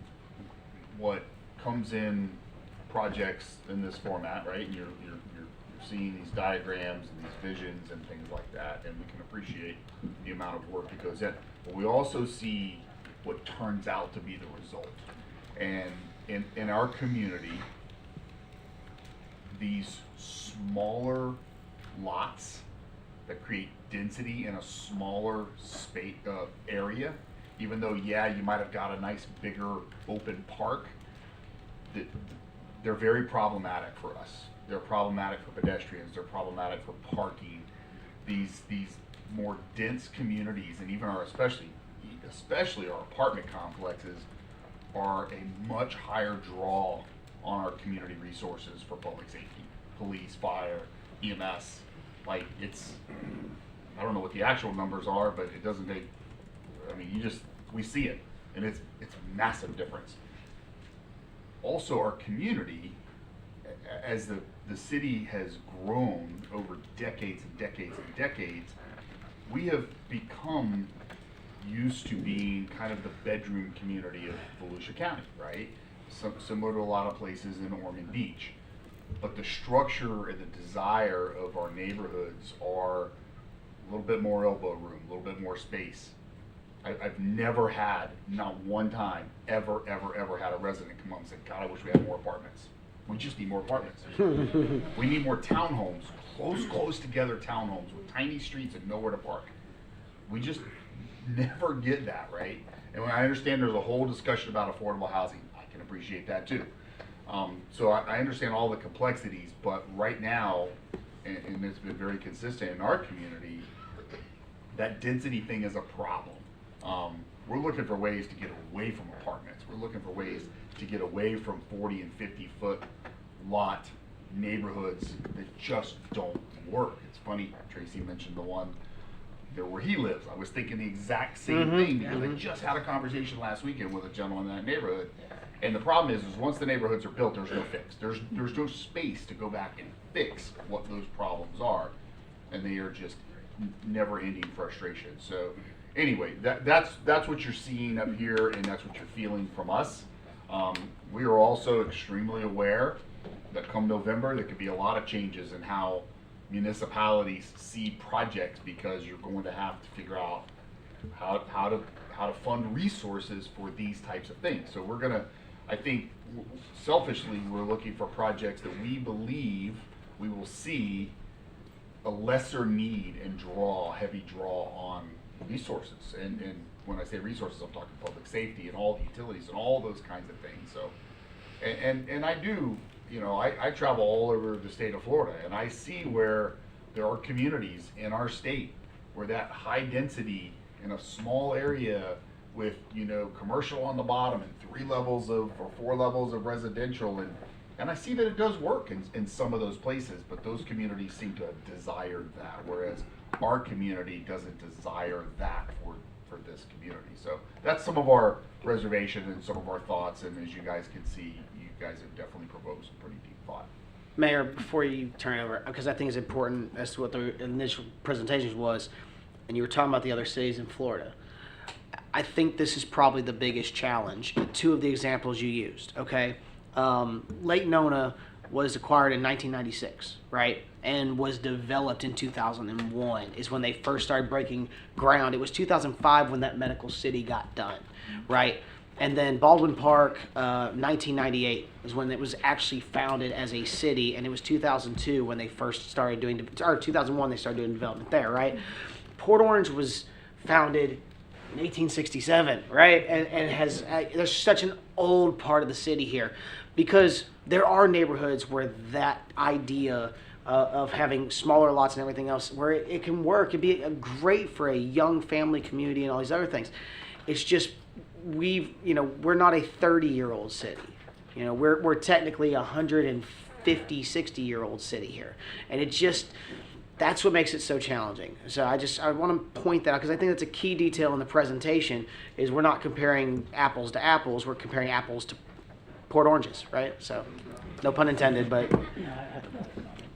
what comes in projects in this format, right? And you're seeing these diagrams and these visions and things like that, and we can appreciate the amount of work that goes in. But we also see what turns out to be the result. And in our community, these smaller lots that create density in a smaller space area, even though, yeah, you might have got a nice bigger open park, they're very problematic for us. They're problematic for pedestrians, they're problematic for parking. These more dense communities, and even our especially our apartment complexes, are a much higher draw on our community resources for public safety, police, fire, EMS. Like, it's, I don't know what the actual numbers are, but it doesn't take, I mean, we see it, and it's a massive difference. Also, our community, as the city has grown over decades and decades and decades, we have become used to being kind of the bedroom community of Volusia County, right? Similar to a lot of places in Ormond Beach. But the structure and the desire of our neighborhoods are a little bit more elbow room, a little bit more space. I've never had, not one time, ever had a resident come up and say, God, I wish we had more apartments. We just need more apartments. We need more townhomes, close together townhomes with tiny streets and nowhere to park. We just never get that, right? And I understand there's a whole discussion about affordable housing. I can appreciate that too. So I understand all the complexities, but right now, and it's been very consistent in our community, that density thing is a problem. We're looking for ways to get away from apartments. We're looking for ways to get away from 40 and 50 foot lot neighborhoods that just don't work. It's funny, Tracy mentioned the one there where he lives. I was thinking the exact same thing, because I just had a conversation last weekend with a gentleman in that neighborhood. And the problem is once the neighborhoods are built, there's no fix. There's no space to go back and fix what those problems are. And they are just never-ending frustration. So anyway, that's what you're seeing up here, and that's what you're feeling from us. We are also extremely aware that come November, there could be a lot of changes in how municipalities see projects, because you're going to have to figure out how to fund resources for these types of things. So we're gonna, I think, selfishly, we're looking for projects that we believe we will see a lesser need and heavy draw on resources. And when I say resources, I'm talking public safety and all the utilities and all those kinds of things. So, and I do, you know, I travel all over the state of Florida, and I see where there are communities in our state where that high density in a small area with, you know, commercial on the bottom and 3 levels or 4 levels of residential, and I see that it does work in some of those places, but those communities seem to have desired that, whereas our community doesn't desire that for this community. So that's some of our reservations and some of our thoughts, and as you guys can see, you guys have definitely provoked some pretty deep thought. Mayor, before you turn it over, because I think it's important as to what the initial presentation was, and you were talking about the other cities in Florida. I think this is probably the biggest challenge. 2 of the examples you used, okay? Lake Nona was acquired in 1996, right? And was developed in 2001 is when they first started breaking ground. It was 2005 when that medical city got done, right? And then Baldwin Park, 1998 is when it was actually founded as a city, and it was 2002 when they first started doing, or 2001 they started doing development there, right? Port Orange was founded in 1867, right? And has, there's such an old part of the city here, because there are neighborhoods where that idea of having smaller lots and everything else, where it can work. It'd be great for a young family community and all these other things. It's just, we're not a 30-year-old city. You know, we're technically a 150, 60-year-old city here. And it just, that's what makes it so challenging. So I want to point that out, because I think that's a key detail in the presentation, is we're not comparing apples to apples, we're comparing apples to Port Oranges, right? So, no pun intended, but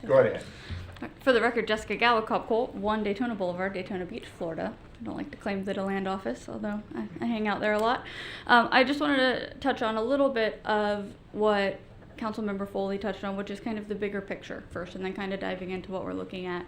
go ahead. For the record, Jessica Gallo, Cobb Colt, 1 Daytona Boulevard, Daytona Beach, Florida. I don't like to claim the DeLand office, although I hang out there a lot. I just wanted to touch on a little bit of what Councilmember Foley touched on, which is kind of the bigger picture first, and then kind of diving into what we're looking at,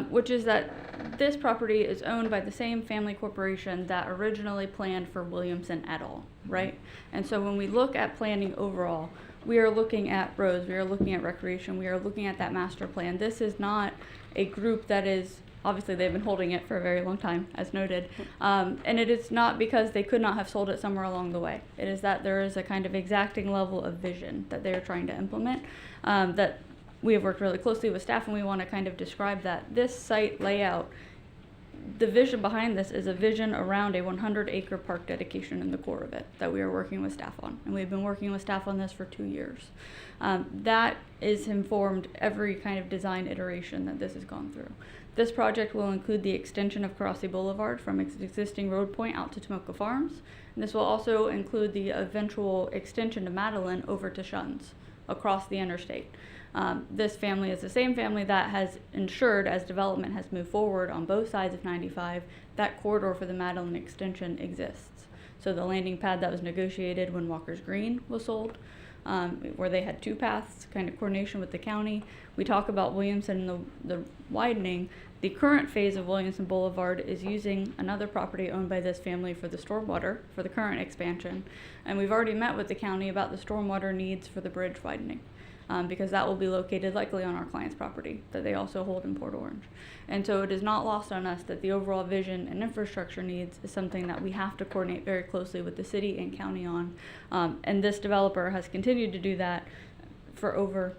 which is that this property is owned by the same family corporation that originally planned for Williamson et al., right? And so when we look at planning overall, we are looking at roads, we are looking at recreation, we are looking at that master plan. This is not a group that is, obviously they've been holding it for a very long time, as noted. And it is not because they could not have sold it somewhere along the way. It is that there is a kind of exacting level of vision that they are trying to implement, that we have worked really closely with staff, and we want to kind of describe that. This site layout, the vision behind this is a vision around a 100-acre park dedication in the core of it that we are working with staff on. And we've been working with staff on this for 2 years. That is informed every kind of design iteration that this has gone through. This project will include the extension of Karasi Boulevard from its existing road point out to Tomoka Farms. And this will also include the eventual extension to Madeline over to Shuns across the interstate. This family is the same family that has ensured, as development has moved forward on both sides of 95, that corridor for the Madeline extension exists. So the landing pad that was negotiated when Walker's Green was sold, where they had 2 paths, kind of coordination with the county. We talk about Williamson and the widening. The current phase of Williamson Boulevard is using another property owned by this family for the stormwater, for the current expansion. And we've already met with the county about the stormwater needs for the bridge widening. Because that will be located likely on our client's property that they also hold in Port Orange. And so it is not lost on us that the overall vision and infrastructure needs is something that we have to coordinate very closely with the city and county on. And this developer has continued to do that for over,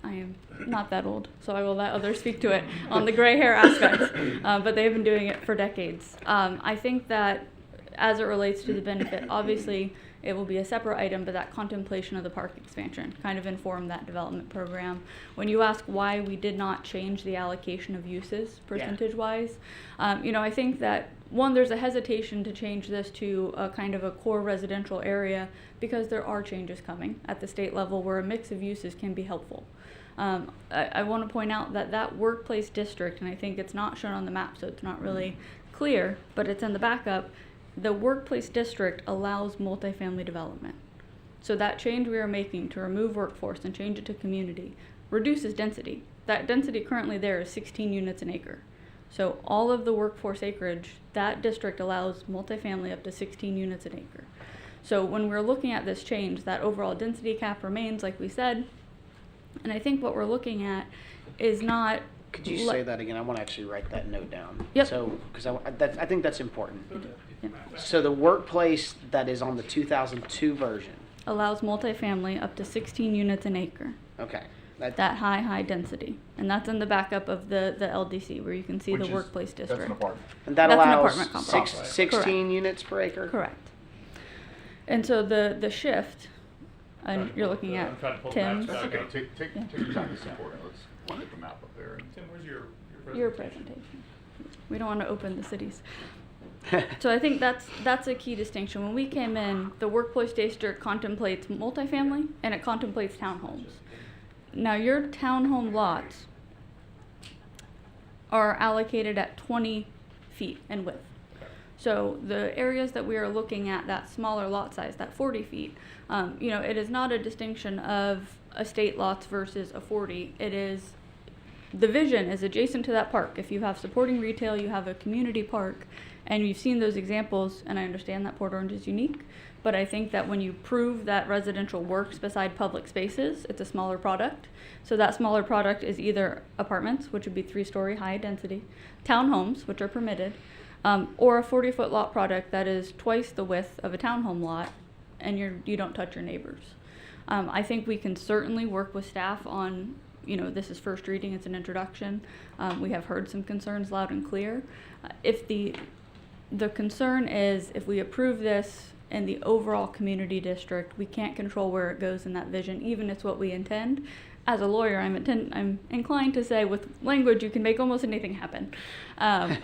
I am not that old, so I will let others speak to it on the gray hair aspect, but they've been doing it for decades. I think that as it relates to the benefit, obviously, it will be a separate item, but that contemplation of the park expansion kind of informed that development program. When you ask why we did not change the allocation of uses percentage-wise, I think that, one, there's a hesitation to change this to a kind of a core residential area because there are changes coming at the state level where a mix of uses can be helpful. I want to point out that workplace district, and I think it's not shown on the map, so it's not really clear, but it's in the backup. The workplace district allows multifamily development. So that change we are making to remove workforce and change it to community reduces density. That density currently there is 16 units an acre. So all of the workforce acreage, that district allows multifamily up to 16 units an acre. So when we're looking at this change, that overall density cap remains, like we said. And I think what we're looking at is not. Could you say that again? I want to actually write that note down. Yep. So, because I think that's important. So the workplace that is on the 2002 version allows multifamily up to 16 units an acre. Okay. That high density. And that's in the backup of the LDC where you can see the workplace district. That's an apartment. And that That's an allows apartment complex. 16 Correct. units per acre? Correct. And so the shift, and you're looking at Tim's. That's okay. Take your time. It's important. Let's get the map up there. Tim, where's your Your presentation. We don't want to open the cities. So I think that's a key distinction. When we came in, the workplace district contemplates multifamily and it contemplates townhomes. Now your townhome lots are allocated at 20 feet in width. So the areas that we are looking at, that smaller lot size, that 40 feet, it is not a distinction of estate lots versus a 40. It is, the vision is adjacent to that park. If you have supporting retail, you have a community park, and you've seen those examples, and I understand that Port Orange is unique, but I think that when you prove that residential works beside public spaces, it's a smaller product. So that smaller product is either apartments, which would be 3-story high density, townhomes, which are permitted, or a 40-foot lot product that is twice the width of a townhome lot, and you don't touch your neighbors. I think we can certainly work with staff on, this is first reading, it's an introduction. We have heard some concerns loud and clear. If the concern is if we approve this in the overall community district, we can't control where it goes in that vision, even if it's what we intend. As a lawyer, I'm inclined to say with language you can make almost anything happen,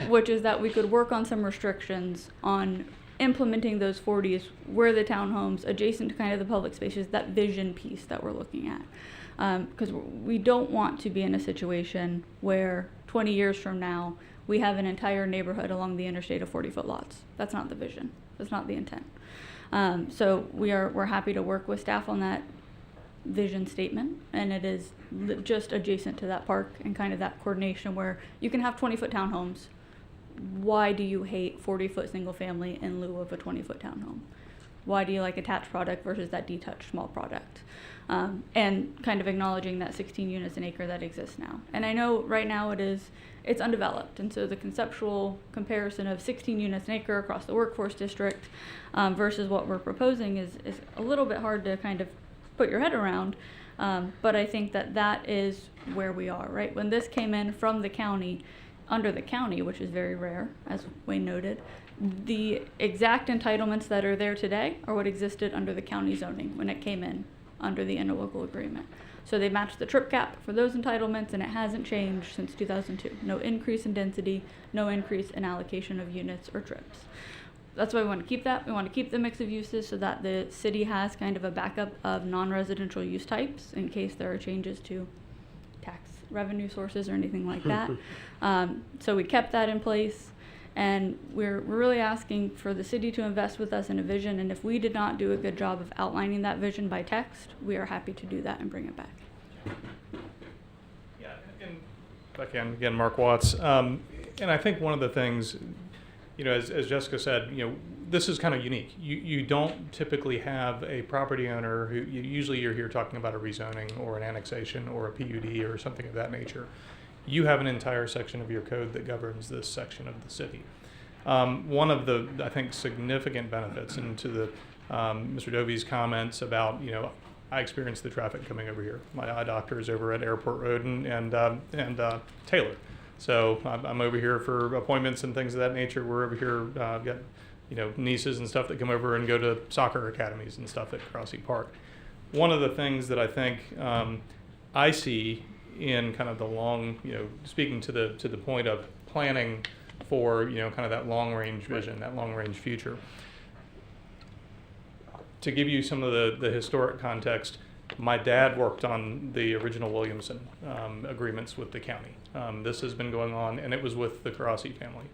which is that we could work on some restrictions on implementing those 40s where the townhomes adjacent to kind of the public spaces, that vision piece that we're looking at. Because we don't want to be in a situation where 20 years from now we have an entire neighborhood along the interstate of 40-foot lots. That's not the vision. That's not the intent. So we're happy to work with staff on that vision statement, and it is just adjacent to that park and kind of that coordination where you can have 20-foot townhomes. Why do you hate 40-foot single family in lieu of a 20-foot townhome? Why do you like attached product versus that detached small product? And kind of acknowledging that 16 units an acre that exists now. And I know right now it's undeveloped, and so the conceptual comparison of 16 units an acre across the workforce district versus what we're proposing is a little bit hard to kind of put your head around. But I think that is where we are, right? When this came in from the county, under the county, which is very rare, as Wayne noted, the exact entitlements that are there today are what existed under the county zoning when it came in under the interlocal agreement. So they matched the trip cap for those entitlements, and it hasn't changed since 2002. No increase in density, no increase in allocation of units or trips. That's why we want to keep that. We want to keep the mix of uses so that the city has kind of a backup of non-residential use types in case there are changes to tax revenue sources or anything like that. So we kept that in place, and we're really asking for the city to invest with us in a vision, and if we did not do a good job of outlining that vision by text, we are happy to do that and bring it back. Yeah, and if I can, again, Mark Watts. And I think one of the things, you know, as Jessica said, you know, this is kind of unique. You don't typically have a property owner who, usually you're here talking about a rezoning or an annexation or a PUD or something of that nature. You have an entire section of your code that governs this section of the city. One of the, I think, significant benefits, and to the Mr. Dovey's comments about, you know, I experienced the traffic coming over here. My eye doctor is over at Airport Road and Taylor. So I'm over here for appointments and things of that nature. We're over here, I've got, you know, nieces and stuff that come over and go to soccer academies and stuff at Crossy Park. One of the things that I think I see in kind of the long, you know, speaking to the point of planning for, you know, kind of that long range vision, that long range future. To give you some of the historic context, my dad worked on the original Williamson agreements with the county. This has been going on, and it was with the Karasi family.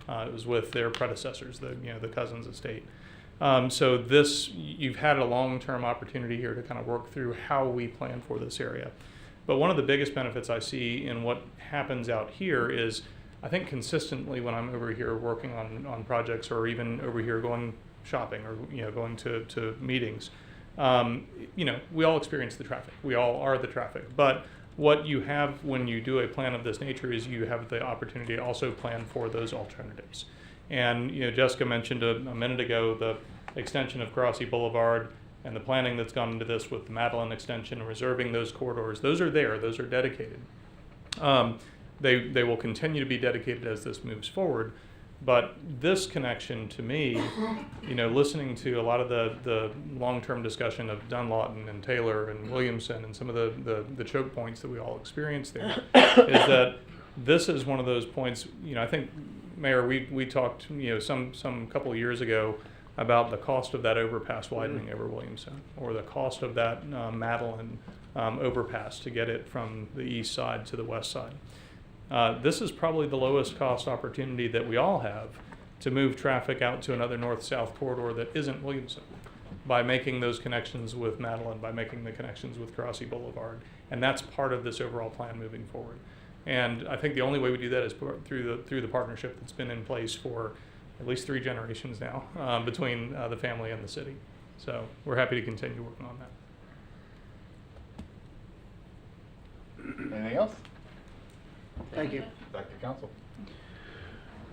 It was with their predecessors, the Cousins estate. So this, you've had a long-term opportunity here to kind of work through how we plan for this area. But one of the biggest benefits I see in what happens out here is, I think consistently when I'm over here working on projects, or even over here going shopping, or, you know, going to meetings, you know, we all experience the traffic. We all are the traffic. But what you have when you do a plan of this nature is you have the opportunity to also plan for those alternatives. And, you know, Jessica mentioned a minute ago the extension of Karasi Boulevard and the planning that's gone into this with the Madeline extension and reserving those corridors. Those are there. Those are dedicated. They will continue to be dedicated as this moves forward. But this connection, to me, you know, listening to a lot of the long-term discussion of Dunlawton and Taylor and Williamson and some of the choke points that we all experience there, is that this is one of those points. You know, I think, Mayor, we talked, you know, some couple of years ago about the cost of that overpass widening over Williamson, or the cost of that Madeline overpass to get it from the east side to the west side. This is probably the lowest cost opportunity that we all have to move traffic out to another north-south corridor that isn't Williamson, by making those connections with Madeline, by making the connections with Karasi Boulevard. And that's part of this overall plan moving forward. And I think the only way we do that is through the partnership that's been in place for at least 3 generations now, between the family and the city. So we're happy to continue working on that. Anything else? Thank you. Back to council.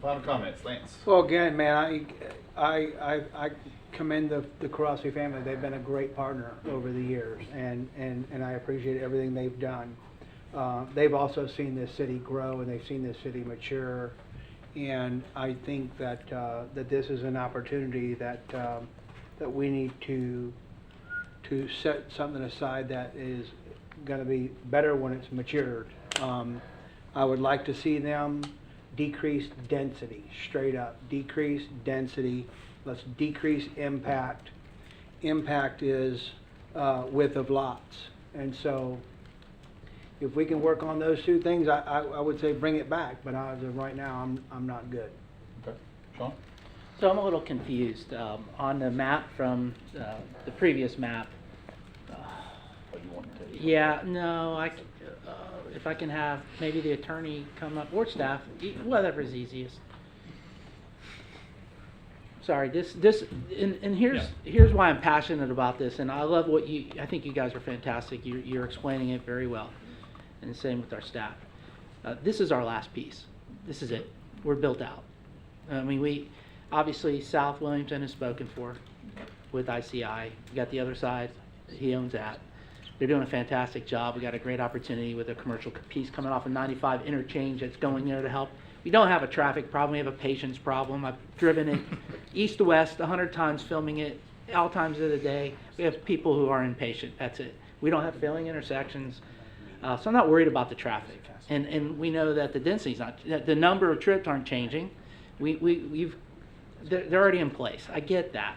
Final comments, Lance. Well, again, man, I commend the Karasi family. They've been a great partner over the years, and I appreciate everything they've done. They've also seen this city grow, and they've seen this city mature, and I think that that this is an opportunity that we need to set something aside that is going to be better when it's matured. I would like to see them decrease density, straight up. Decrease density. Let's decrease impact. Impact is width of lots. And so if we can work on those 2 things, I would say bring it back. But as of right now, I'm not good. Okay. Sean? So I'm a little confused. On the map from the previous map. Yeah, no, if I can have maybe the attorney come up, or staff, whatever's easiest. sorry, and here's why I'm passionate about this, and I love I think you guys are fantastic. You're explaining it very well, and the same with our staff. This is our last piece. This is it. We're built out. I mean, obviously South Williamson is spoken for with ICI. We got the other side. He owns that. They're doing a fantastic job. We got a great opportunity with a commercial piece coming off of 95 interchange that's going there to help. We don't have a traffic problem. We have a patience problem. I've driven it east to west 100 times, filming it all times of the day. We have people who are impatient. That's it. We don't have failing intersections. So I'm not worried about the traffic. And we know that the density's not, the number of trips aren't changing. They're already in place. I get that.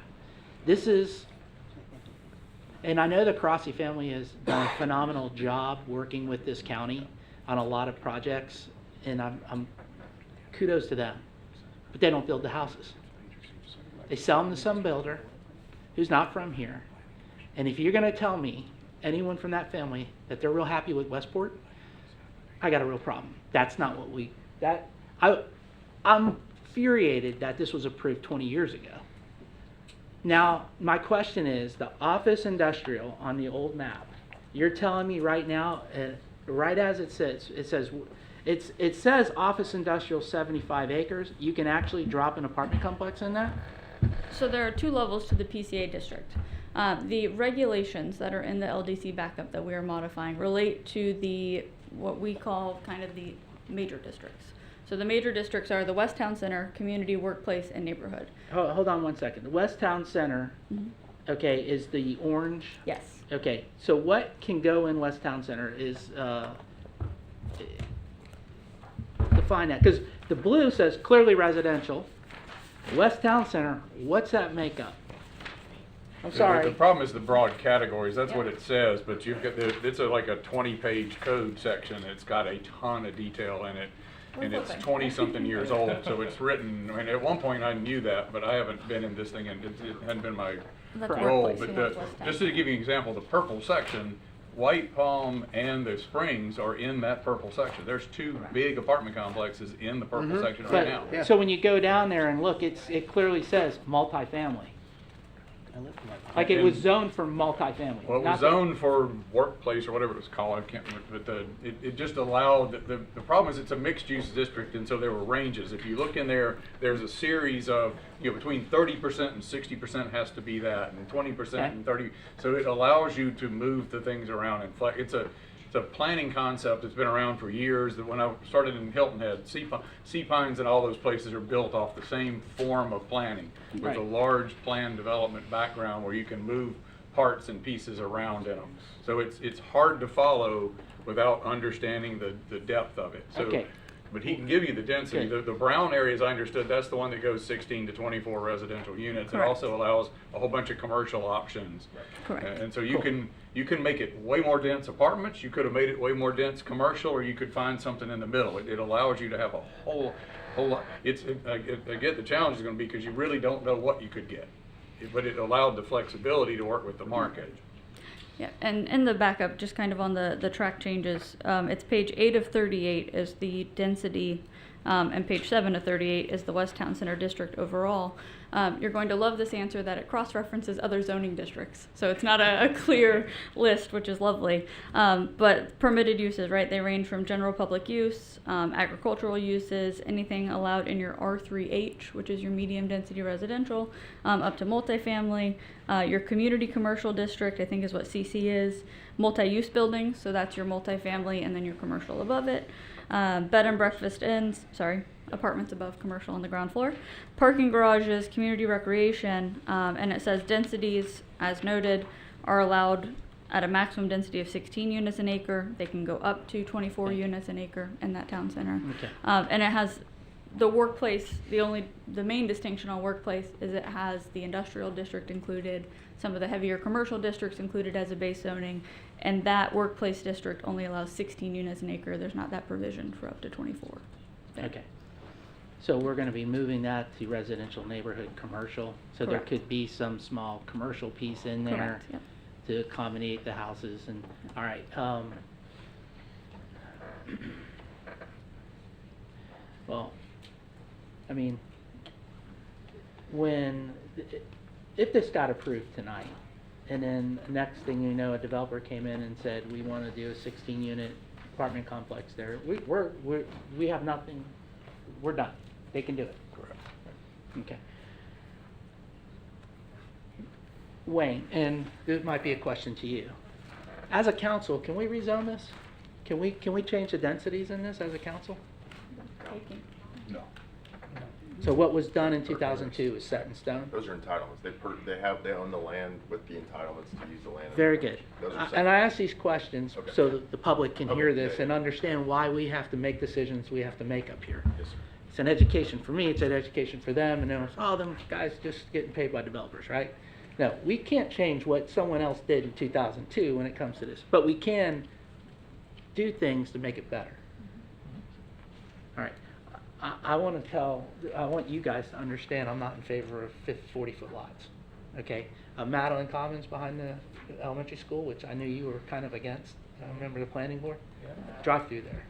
And I know the Crossi family has done a phenomenal job working with this county on a lot of projects, and I'm kudos to them. But they don't build the houses. They sell them to some builder who's not from here. And if you're going to tell me, anyone from that family, that they're real happy with Westport, I got a real problem. That's not what I'm infuriated that this was approved 20 years ago. Now, my question is, the office industrial on the old map, you're telling me right now, right as it says office industrial 75 acres, you can actually drop an apartment complex in that? So there are two levels to the PCA district. The regulations that are in the LDC backup that we are modifying relate to what we call kind of the major districts. So the major districts are the West Town Center, community, workplace, and neighborhood. Hold on 1 second. The West Town Center, okay, is the orange? Yes. Okay, so what can go in West Town Center is, define that, because the blue says clearly residential. West Town Center, what's that make up? I'm sorry. The problem is the broad categories. That's what it says, but you've got it's like a 20-page code section. It's got a ton of detail in it, and it's 20-something years old. So it's written. I mean, at one point I knew that, but I haven't been in this thing, and it hadn't been my role. But just to give you an example, the purple section, White Palm and the Springs are in that purple section. There's two big apartment complexes in the purple section right now. So when you go down there and look, it clearly says multifamily. Like it was zoned for multifamily. Well, it was zoned for workplace or whatever it was called. I can't remember, but it just allowed. The problem is it's a mixed-use district, and so there were ranges. If you look in there, there's a series of between 30% and 60% has to be that, and 20% and 30. So it allows you to move the things around and it's a planning concept that's been around for years. That when I started in Hilton Head, Sea Pines and all those places are built off the same form of planning with a large plan development background where you can move parts and pieces around in them. So it's hard to follow without understanding the depth of it. So, but he can give you the density. The brown areas, I understood, that's the one that goes 16 to 24 residential units. It also allows a whole bunch of commercial options. Correct. And so you can make it way more dense apartments. You could have made it way more dense commercial, or you could find something in the middle. It allows you to have a whole lot. I get the challenge is going to be because you really don't know what you could get, but it allowed the flexibility to work with the market. Yeah, and in the backup, just kind of on the track changes, it's page 8 of 38 is the density, and page 7 of 38 is the West Town Center district overall. You're going to love this answer that it cross-references other zoning districts. So it's not a clear list, which is lovely. But permitted uses, right? They range from general public use, agricultural uses, anything allowed in your R3H, which is your medium density residential, up to multifamily. Your community commercial district, I think is what CC is. Multi-use buildings, so that's your multifamily and then your commercial above it. Bed and breakfast inns, apartments above commercial on the ground floor. Parking garages, community recreation, and it says densities, as noted, are allowed at a maximum density of 16 units an acre. They can go up to 24 units an acre in that town center. And it has the workplace, the main distinction on workplace is it has the industrial district included, some of the heavier commercial districts included as a base zoning, and that workplace district only allows 16 units an acre. There's not that provision for up to 24. Okay. So we're going to be moving that to residential neighborhood commercial. So there could be some small commercial piece in there to accommodate the houses. And all right. Well, I mean, when, if this got approved tonight, and then next thing you know, a developer came in and said, we want to do a 16-unit apartment complex there, we have nothing, we're done. They can do it. Correct. Okay. Wayne, and this might be a question to you. As a council, can we rezone this? Can we change the densities in this as a council? No. So what was done in 2002 is set in stone? Those are entitlements. They own the land with the entitlements to use the land. Very good. Those are And I ask these questions Okay. so that the public can Okay. hear this Yeah, and understand why we have to make decisions we have to make up here. Yes, sir. It's an education for me, it's an education for them, and then it's, oh, them guys just getting paid by developers, right? No, we can't change what someone else did in 2002 when it comes to this, but we can do things to make it better. All right, I want you guys to understand I'm not in favor of 40-foot lots, okay? Madeline Commons behind the elementary school, which I knew you were kind of against, I remember the planning board? Drive through there.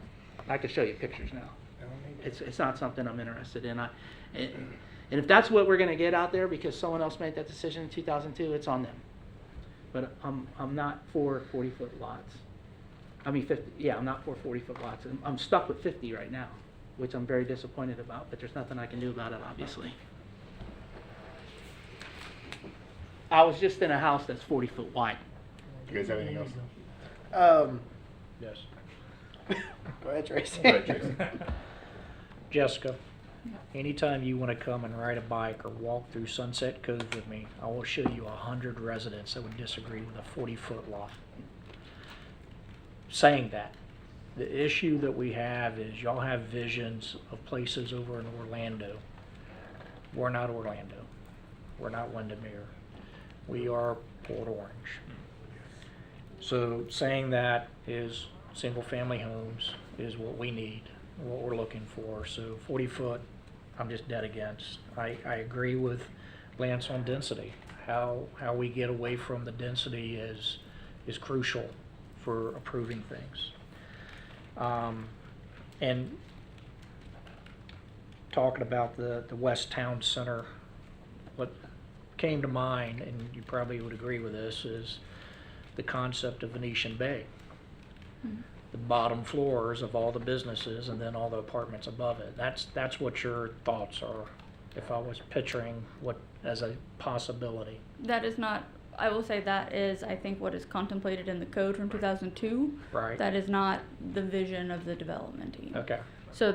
I can show you pictures now. It's not something I'm interested in. And if that's what we're gonna get out there because someone else made that decision in 2002, it's on them. But I'm not for 40-foot lots. I mean 50, yeah, I'm not for 40-foot lots. I'm stuck with 50 right now, which I'm very disappointed about, but there's nothing I can do about it, obviously. I was just in a house that's 40 foot wide. You guys have anything else? Yes. Go ahead, Tracy. Go ahead, Tracy. Jessica, anytime you want to come and ride a bike or walk through Sunset Cove with me, I will show you 100 residents that would disagree with a 40-foot lot. Saying that, the issue that we have is y'all have visions of places over in Orlando. We're not Orlando. We're not Windermere. We are Port Orange. So saying that is single-family homes is what we need, what we're looking for. So 40-foot, I'm just dead against. I agree with Lance on density. How we get away from the density is crucial for approving things. And talking about the West Town Center, what came to mind, and you probably would agree with this, is the concept of Venetian Bay. Mm-hmm. The bottom floors of all the businesses and then all the apartments above it. That's what your thoughts are, if I was picturing what as a possibility. That is not, I will say that is, I think, what is contemplated in the code from 2002. Right. That is not the vision of the development team. Okay. So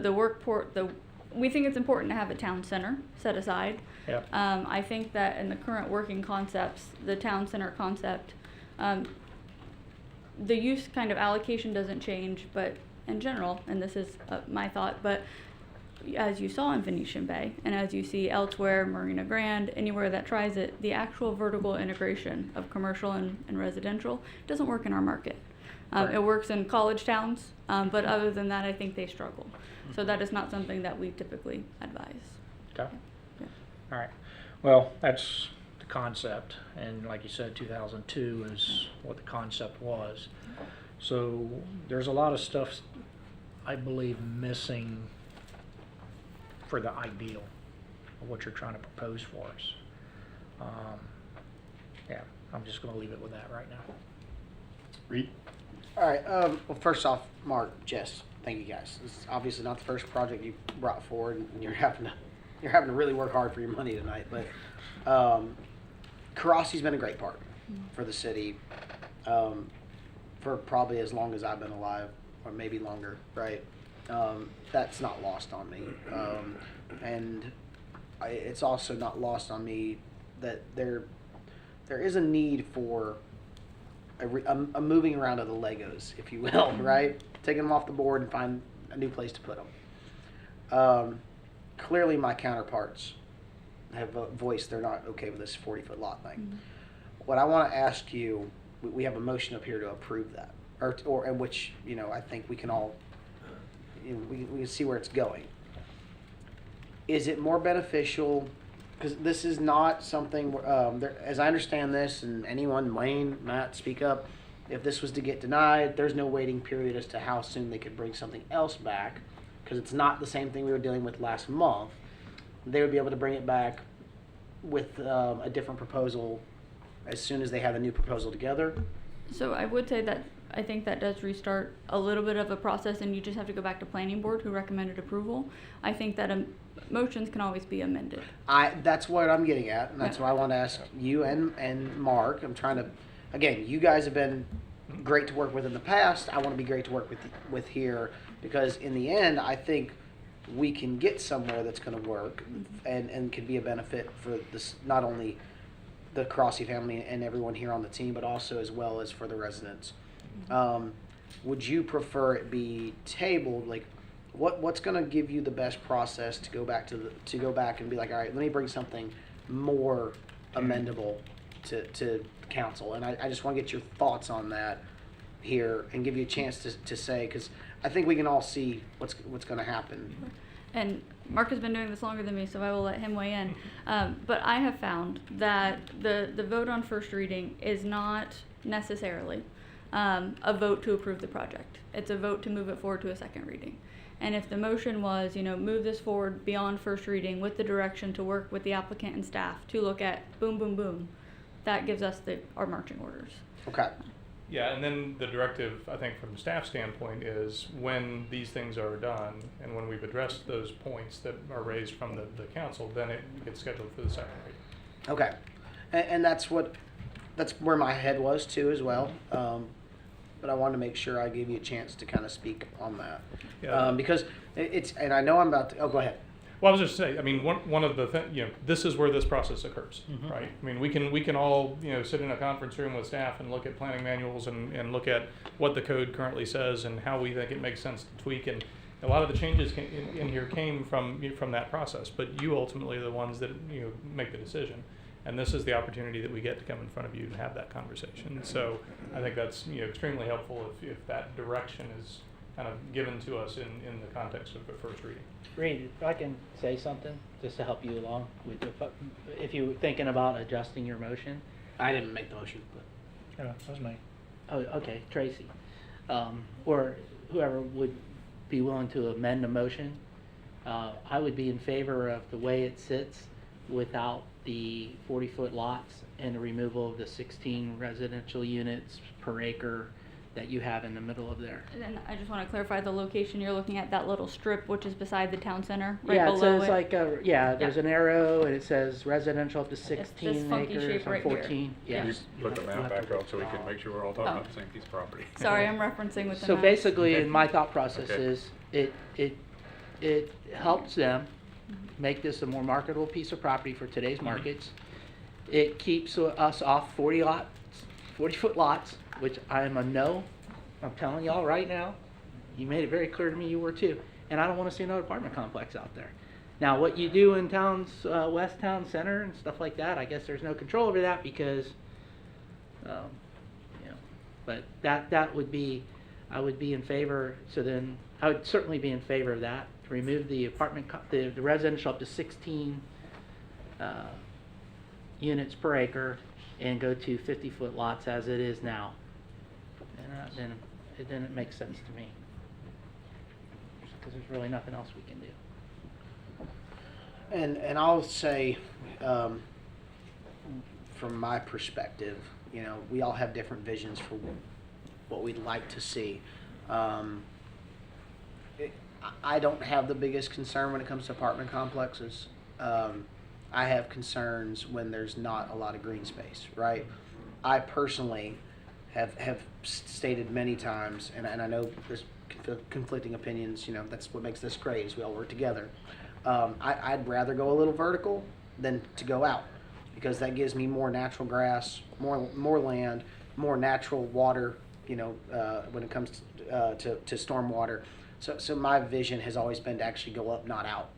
we think it's important to have a town center set aside. Yep. I think that in the current working concepts, the town center concept, the use kind of allocation doesn't change, but in general, and this is my thought, but as you saw in Venetian Bay, and as you see elsewhere, Marina Grande, anywhere that tries it, the actual vertical integration of commercial and residential doesn't work in our market. Right. It works in college towns, but other than that, I think they struggle. So that is not something that we typically advise. Okay. Yeah. All right. Well, that's the concept, and like you said, 2002 is what the concept was. So there's a lot of stuff, I believe, missing for the ideal of what you're trying to propose for us. Yeah, I'm just going to leave it with that right now. Reed? All right. Well, first off, Mark, Jess, thank you guys. This is obviously not the first project you brought forward, and you're having to really work hard for your money tonight. But Karasi's been a great partner for the city for probably as long as I've been alive, or maybe longer. Right? That's not lost on me, and it's also not lost on me that there is a need for a moving around of the Legos, if you will, right? Taking them off the board and find a new place to put them. Clearly, my counterparts have voiced they're not okay with this 40-foot lot thing. Mm-hmm. What I want to ask you, we have a motion up here to approve that, or in which I think we can all we can see where it's going. Is it more beneficial? Because this is not something, as I understand this, and anyone, Wayne, Matt, speak up, if this was to get denied, there's no waiting period as to how soon they could bring something else back, because it's not the same thing we were dealing with last month. They would be able to bring it back with a different proposal as soon as they have a new proposal together? So I would say that I think that does restart a little bit of a process, and you just have to go back to planning board who recommended approval. I think that motions can always be amended. That's what I'm getting at, and that's why I want to ask you and Mark. I'm trying to, again, you guys have been great to work with in the past. I want to be great to work with here, because in the end, I think we can get somewhere that's going to work and can be a benefit for this, not only the Crossy family and everyone here on the team, but also as well as for the residents. Would you prefer it be tabled? Like, what's going to give you the best process to go back to go back and be like, all right, let me bring something more amendable to council? And I just want to get your thoughts on that here and give you a chance to say, because I think we can all see what's going to happen. And Mark has been doing this longer than me, so I will let him weigh in. But I have found that the vote on first reading is not necessarily a vote to approve the project. It's a vote to move it forward to a second reading. And if the motion was, move this forward beyond first reading with the direction to work with the applicant and staff to look at boom, boom, boom, that gives us our marching orders. Okay. Yeah, and then the directive, I think, from the staff standpoint is when these things are done and when we've addressed those points that are raised from the council, then it gets scheduled for the second reading. Okay. And that's where my head was too as well. But I wanted to make sure I gave you a chance to kind of speak on that. Yeah. Because and I know I'm about to, go ahead. Well, I was just saying, I mean, one of the this is where this process occurs, right? I mean, we can all, sit in a conference room with staff and look at planning manuals and look at what the code currently says and how we think it makes sense to tweak. And a lot of the changes in here came from that process, but you ultimately are the ones that, make the decision. And this is the opportunity that we get to come in front of you and have that conversation. So I think that's, extremely helpful if that direction is kind of given to us in the context of the first reading. Reed, if I can say something, just to help you along, if you were thinking about adjusting your motion. I didn't make the motion, but. Yeah, that was me. Oh, okay, Tracy. Or whoever would be willing to amend the motion. I would be in favor of the way it sits without the 40-foot lots and the removal of the 16 residential units per acre that you have in the middle of there. And I just want to clarify the location you're looking at, that little strip which is beside the town center, right Yeah, it below says it. like, there's an arrow and it says residential up to this 16 funky acres shape or right here. 14. Yeah. Can you put the map back up so we can make sure we're all talking about the same piece of property? Sorry, I'm referencing with the So map. basically, in my thought process Okay. is, it helps them make this a more marketable piece of property for today's markets. It keeps us off 40-foot lots, which I am a no. I'm telling y'all right now, you made it very clear to me you were too. And I don't want to see another apartment complex out there. Now, what you do in towns, West Town Center and stuff like that, I guess there's no control over that because, but that would be, I would be in favor. So then I would certainly be in favor of that, to remove the apartment, the residential up to 16 units per acre and go to 50-foot lots as it is now. And then it makes sense to me. Because there's really nothing else we can do. And I'll say, from my perspective, we all have different visions for what we'd like to see. I don't have the biggest concern when it comes to apartment complexes. I have concerns when there's not a lot of green space, right? I personally have stated many times, and I know there's conflicting opinions, that's what makes this great, is we all work together. I'd rather go a little vertical than to go out, because that gives me more natural grass, more land, more natural water, when it comes to storm water. So my vision has always been to actually go up, not out.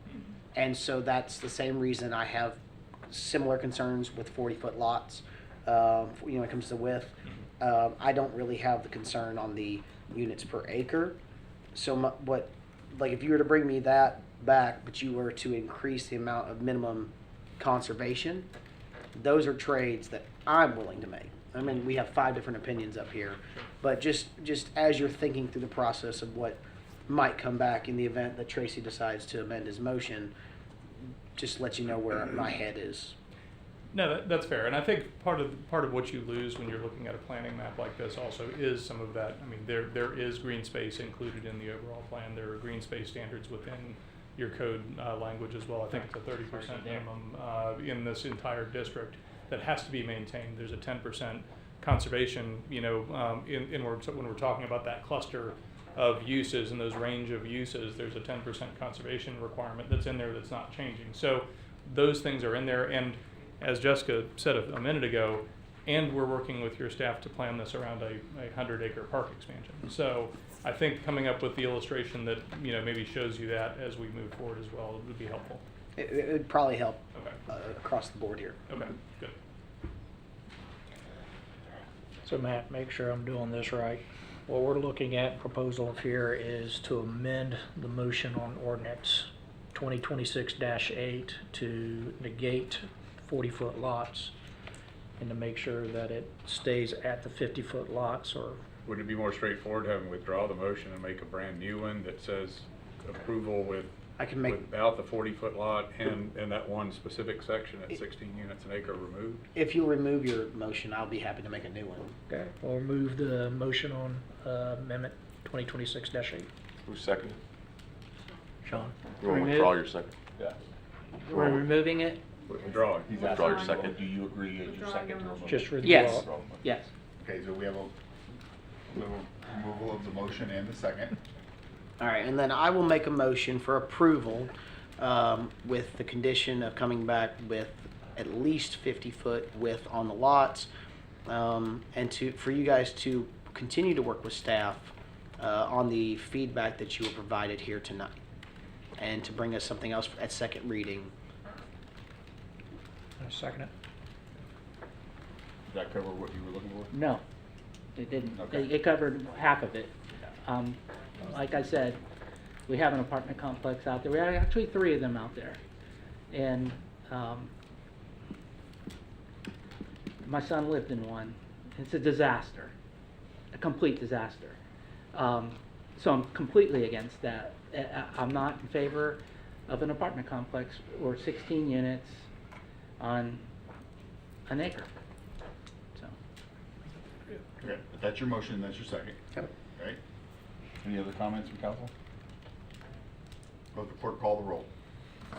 And so that's the same reason I have similar concerns with 40-foot lots, when it comes to width. I don't really have the concern on the units per acre. So if you were to bring me that back, but you were to increase the amount of minimum conservation, those are trades that I'm willing to make. I mean, we have 5 different opinions up here, but just as you're thinking through the process of what might come back in the event that Tracy decides to amend his motion, just let you know where my head is. No, that's fair, and I think part of what you lose when you're looking at a planning map like this also is some of that. I mean, there is green space included in the overall plan. There are green space standards within your code language as well. I think it's a 30% minimum in this entire district that has to be maintained. There's a 10% conservation, you know, when we're talking about that cluster of uses and those range of uses, there's a 10% conservation requirement that's in there that's not changing. So those things are in there, and as Jessica said a minute ago, and we're working with your staff to plan this around a 100-acre park expansion. So I think coming up with the illustration that, you know, maybe shows you that as we move forward as well would be helpful. It would probably help Okay. across the board here. Okay, good. So Matt, make sure I'm doing this right. What we're looking at, proposal here, is to amend the motion on ordinance 2026-8 to negate 40-foot lots and to make sure that it stays at the 50-foot lots. Or Would it be more straightforward to have them withdraw the motion and make a brand new one that says approval without the 40-foot lot and that one specific section at 16 units an acre removed? If you remove your motion, I'll be happy to make a new one. okay, we'll remove the motion on amendment 2026-8. Who's second? Sean? You want to withdraw your second? Yeah. We're removing it? Withdraw. Withdraw your second. Do you agree as your second to remove? Just for the Yes. Yes. Okay, so we have a little removal of the motion and the second. All right, and then I will make a motion for approval with the condition of coming back with at least 50-foot width on the lots, and for you guys to continue to work with staff on the feedback that you were provided here tonight, and to bring us something else at second reading. Second it. Does that cover what you were looking for? No, it didn't. Okay. It covered half of it. Like I said, we have an apartment complex out there. We have actually 3 of them out there. And my son lived in one. It's a disaster, a complete disaster. So I'm completely against that. I'm not in favor of an apartment complex or 16 units on an acre. So. Okay, but that's your motion, that's your second. Yep. Right? Any other comments from council? Vote the clerk call the roll.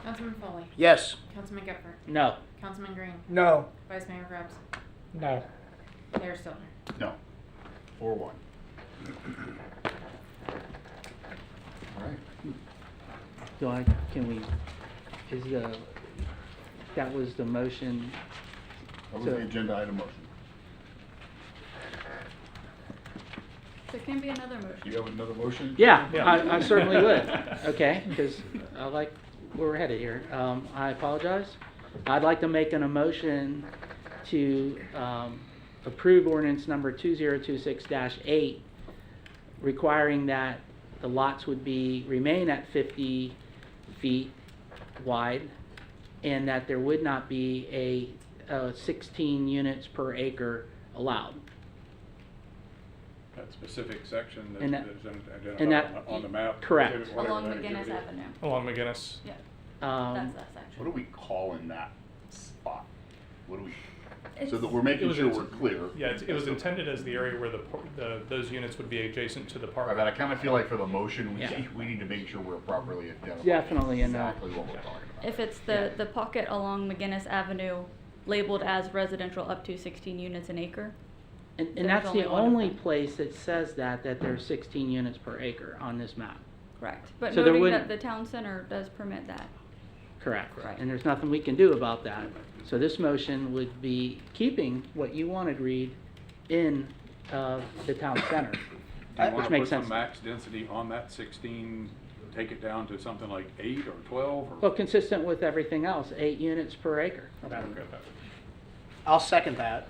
Councilman Foley? Yes. Councilman Gephardt? No. Councilman Green? No. Vice Mayor Grubbs? No. Mayor Stillner? No. 4-1. All right. That was the motion. That was the agenda item motion. There can be another motion. Do you have another motion? Yeah, I certainly would. Okay, because I like where we're headed here. I apologize. I'd like to make a motion to approve ordinance number 2026-8, requiring that the lots would remain at 50 feet wide, and that there would not be a 16 units per acre allowed. That specific section And that that- is and identified that- on the map. correct. whatever Along that McGinnis exhibit is. Avenue. Along McGinnis. Yeah, Um, that's that section. What are we calling that spot? What do we, so It's- that we're making sure we're clear. Yeah, it was intended as the area where those units would be adjacent to the park. But I kind of feel like for the motion, Yeah. we need to make sure we're properly identifying. Definitely, and, exactly what we're talking about. If it's the pocket along McGinnis Avenue labeled as residential up to 16 units an acre. And There's that's the only one of only them. place that says that there's 16 units per acre on this map. Correct. But So there noting wouldn't- that the town center does permit that. Correct. Right. And there's nothing we can do about that. So this motion would be keeping what you wanted, Reed, in the town center, Do you want which to makes put some sense. max density on that 16, take it down to something like 8 or 12? Or? Well, consistent with everything else, 8 units per acre. I'll second that.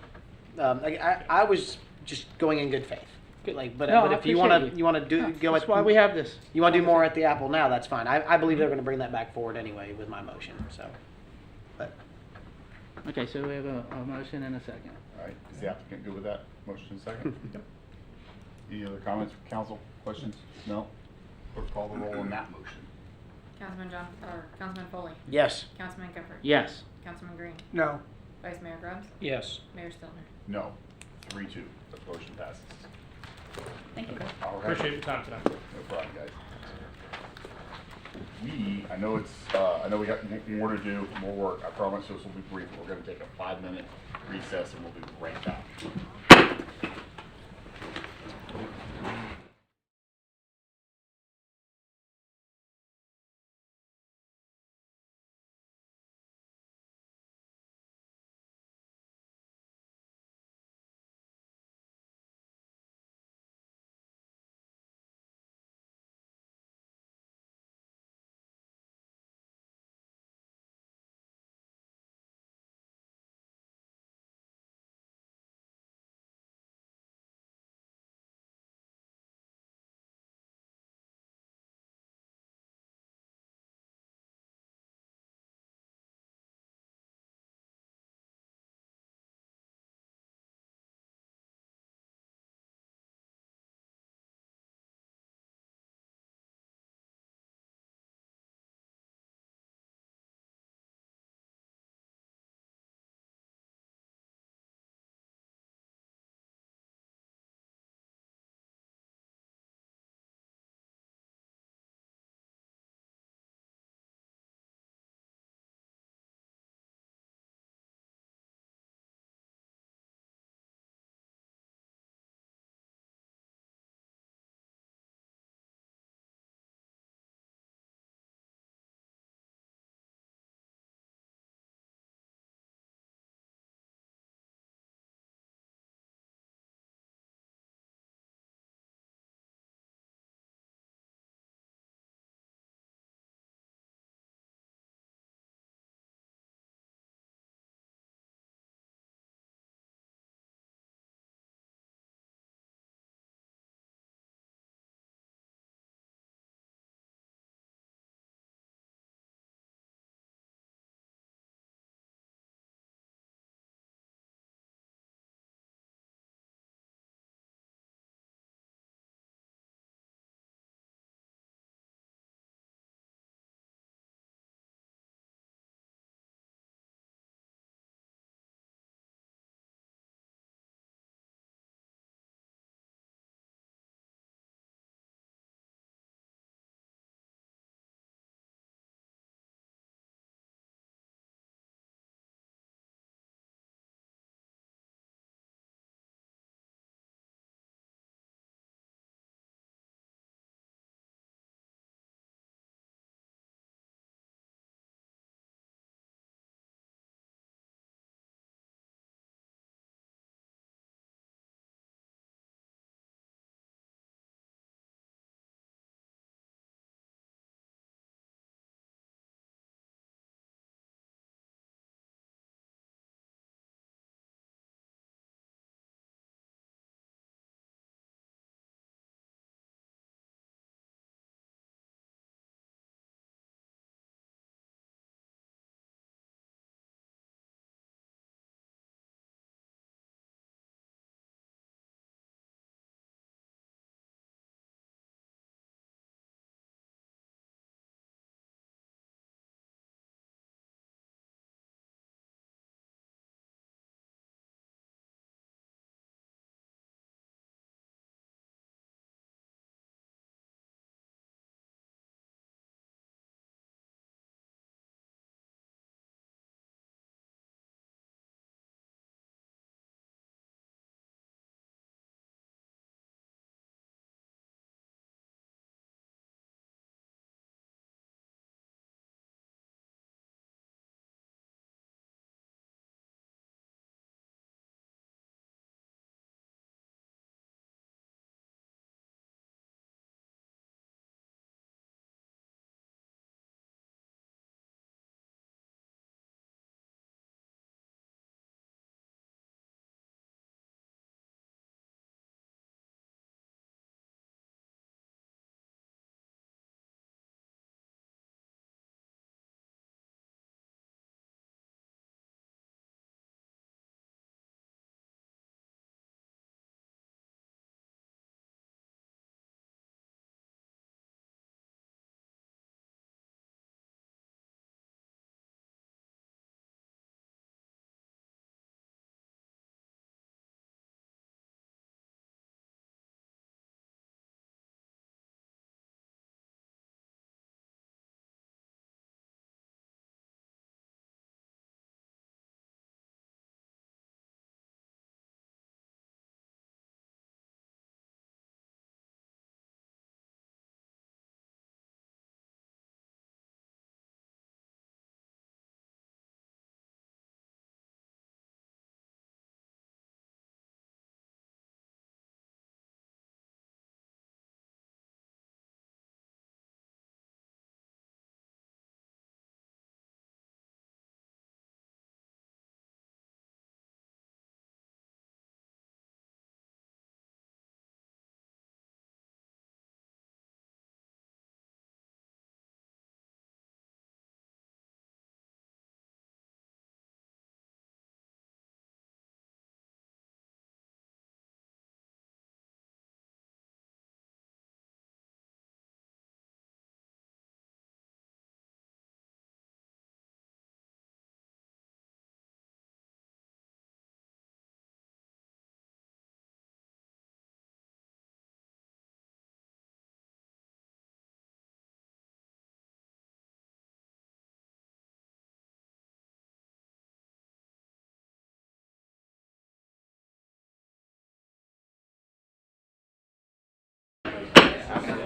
I was just going in good faith. Like, but No, I if you appreciate want to, you want to do No, go. that's at, why we have this. You want to do more at the Apple now? That's fine. I believe they're going to bring that back forward anyway with my motion. So, but Okay, so we have a motion and a second. All right, is the applicant good with that motion and second? Yep. Any other comments from council, questions? No? Clerk call the roll on that motion. Councilman Councilman Foley? yes. Councilman Gephardt? Yes. Councilman Green? No. Vice Mayor Grimes? Yes. Mayor Stelner? No. 3-2. The motion passes. Thank you. All right. Appreciate your time tonight. No problem, guys. I know we got more to do, more work. I promise this will be brief. We're going to take a 5-minute recess and we'll be right back.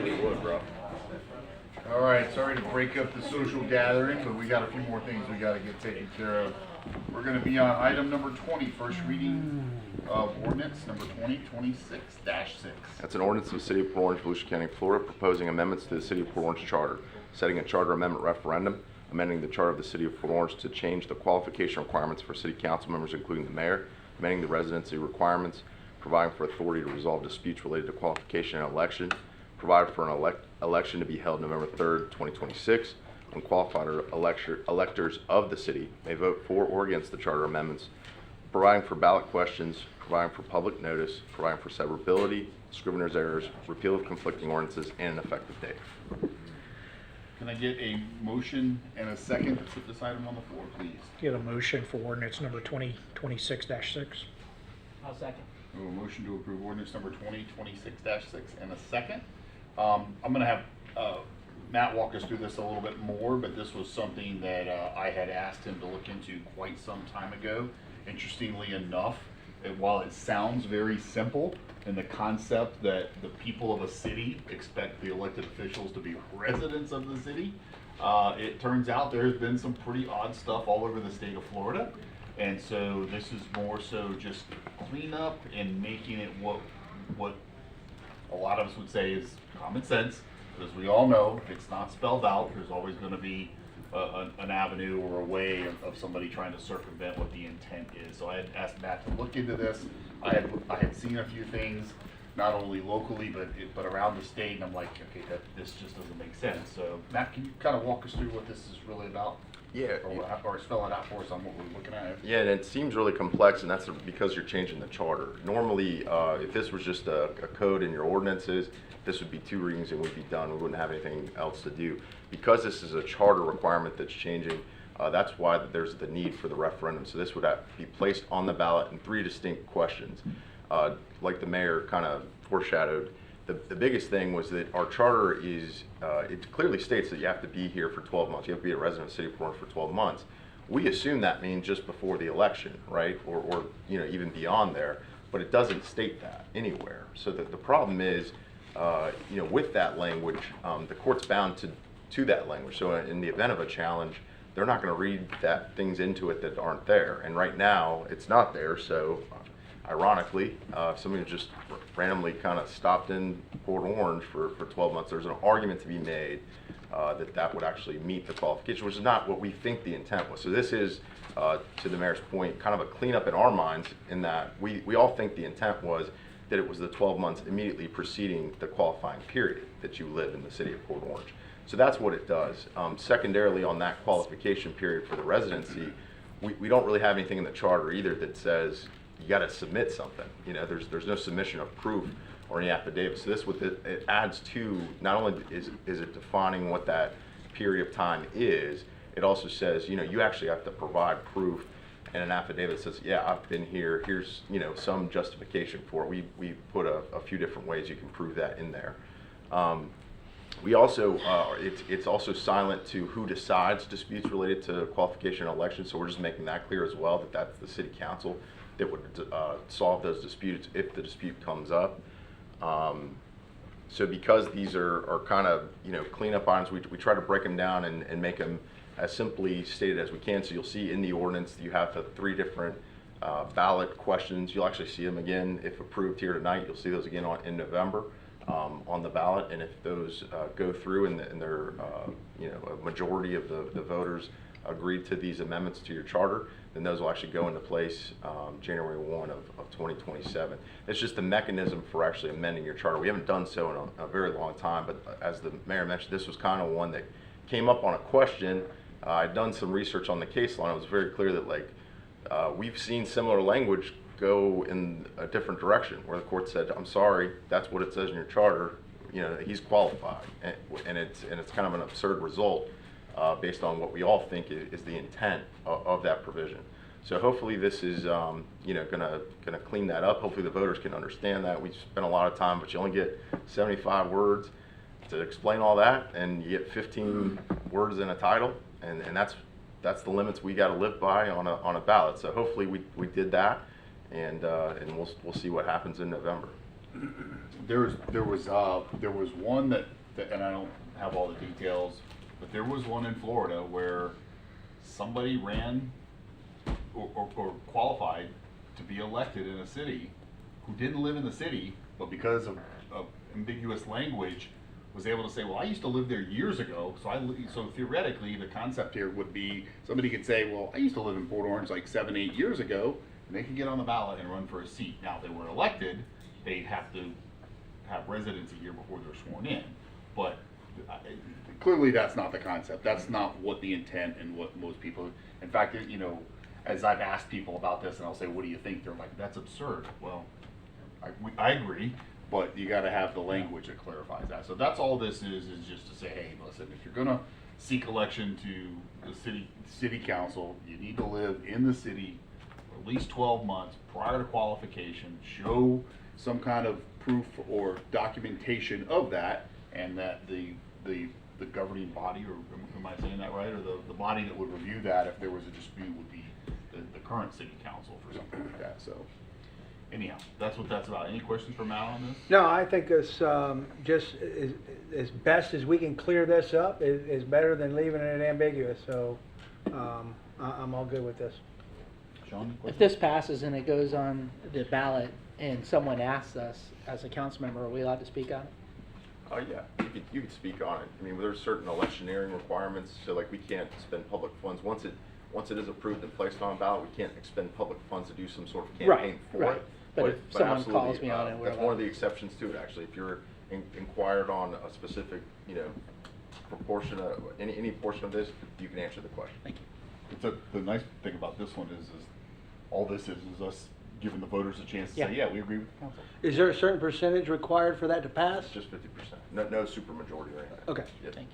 It would, bro. All right, sorry to break up the social gathering, but we got a few more things we got to get taken care of. We're going to be on item number 20, first reading of ordinance number 2026-6. That's an ordinance of the City of Port Orange, Volusia County, Florida, proposing amendments to the City of Port Orange Charter, setting a charter amendment referendum, amending the charter of the City of Port Orange to change the qualification requirements for city council members, including the mayor, amending the residency requirements, providing for authority to resolve disputes related to qualification and election, provide for an election to be held November 3rd, 2026, when qualified electors of the city may vote for or against the charter amendments, providing for ballot questions, providing for public notice, providing for severability, scrivener's errors, repeal of conflicting ordinances, and an effective date. Can I get a motion and a second to put this item on the floor, please? Get a motion for ordinance number 2026-6. I'll second. We have a motion to approve ordinance number 2026-6 and a second. I'm going to have Matt walk us through this a little bit more, but this was something that I had asked him to look into quite some time ago. Interestingly enough, while it sounds very simple in the concept that the people of a city expect the elected officials to be residents of the city, it turns out there's been some pretty odd stuff all over the state of Florida. And so this is more so just cleanup and making it what a lot of us would say is common sense, because we all know if it's not spelled out, there's always going to be an avenue or a way of somebody trying to circumvent what the intent is. So I had asked Matt to look into this. I had seen a few things, not only locally but around the state, and I'm like, okay, this just doesn't make sense. So Matt, can you kind of walk us through what this is really about? Yeah. Or spell it out for us on what we're looking at. Yeah, and it seems really complex, and that's because you're changing the charter. Normally, if this was just a code in your ordinances, this would be 2 readings and we'd be done. We wouldn't have anything else to do. Because this is a charter requirement that's changing, that's why there's the need for the referendum. So this would have to be placed on the ballot in 3 distinct questions. Like the mayor kind of foreshadowed, the biggest thing was that our charter is, it clearly states that you have to be here for 12 months. You have to be a resident of the City of Port Orange for 12 months. We assume that means just before the election, right? Or even beyond there, but it doesn't state that anywhere. So the problem is, with that language, the court's bound to that language. So in the event of a challenge, they're not going to read things into it that aren't there. And right now, it's not there. So ironically, somebody just randomly kind of stopped in Port Orange for 12 months. There's an argument to be made that would actually meet the qualification, which is not what we think the intent was. So this is, to the mayor's point, kind of a cleanup in our minds in that we all think the intent was that it was the 12 months immediately preceding the qualifying period that you live in the city of Port Orange. So that's what it does. Secondarily, on that qualification period for the residency, we don't really have anything in the charter either that says you got to submit something. There's no submission of proof or any affidavit. So this it adds to, not only is it defining what that period of time is, it also says you actually have to provide proof and an affidavit that says, yeah, I've been here. Here's some justification for it. We put a few different ways you can prove that in there. We also, it's also silent to who decides disputes related to qualification and election, so we're just making that clear as well, that that's the city council that would solve those disputes if the dispute comes up. So because these are kind of, cleanup items, we try to break them down and make them as simply stated as we can. So you'll see in the ordinance, you have the 3 different ballot questions. You'll actually see them again, if approved here tonight, you'll see those again in November. On the ballot, and if those go through and they're a majority of the voters agreed to these amendments to your charter, then those will actually go into place January 1 of 2027. It's just the mechanism for actually amending your charter. We haven't done so in a very long time, but as the mayor mentioned, this was kind of one that came up on a question. I'd done some research on the case law, and it was very clear that we've seen similar language go in a different direction, where the court said, I'm sorry, that's what it says in your charter, he's qualified, and it's kind of an absurd result based on what we all think is the intent of that provision. So hopefully this is gonna clean that up. Hopefully the voters can understand that. We spent a lot of time, but you only get 75 words to explain all that, and you get 15 words in a title, and that's the limits we got to live by on a ballot. So hopefully we did that. And we'll see what happens in November. There was one that, and I don't have all the details, but there was one in Florida where somebody ran or qualified to be elected in a city who didn't live in the city, but because of ambiguous language was able to say, well, I used to live there years ago, so theoretically the concept here would be somebody could say, well, I used to live in Port Orange like 7-8 years ago, and they could get on the ballot and run for a seat. Now, if they were elected, they'd have to have residence a year before they're sworn in, but clearly that's not the concept. That's not what the intent and what most people, in fact, you know, as I've asked people about this and I'll say, what do you think? They're like, that's absurd. Well, I agree, but you got to have the language that clarifies that. So that's all this is just to say, hey, listen, if you're gonna seek election to the city council, you need to live in the city for at least 12 months prior to qualification, show some kind of proof or documentation of that, and that the governing body, or am I saying that right, or the body that would review that if there was a dispute would be the current city council for something like that. So anyhow, that's what that's about. Any questions for Mal on this? No, I think it's just as best as we can clear this up is better than leaving it ambiguous. So I'm all good with this. Sean, If this passes and it goes on the ballot and someone asks us as a council member, are we allowed to speak on it? Oh, yeah, you could speak on it. I mean, there's certain electioneering requirements, so like we can't spend public funds. Once it is approved and placed on ballot, we can't expend public funds to do some sort of campaign for right. it. But if someone absolutely, calls me on it, we're that's one of allowed. the exceptions to it, actually. If you're inquired on a specific, you know, proportion of, any portion of this, you can answer the question. Thank you. The nice thing about this one is all this is us giving the voters a chance to say, yeah, we agree with the council. Is there a certain percentage required for that to pass? Just 50%. No super majority or anything. Okay. Yep. Thank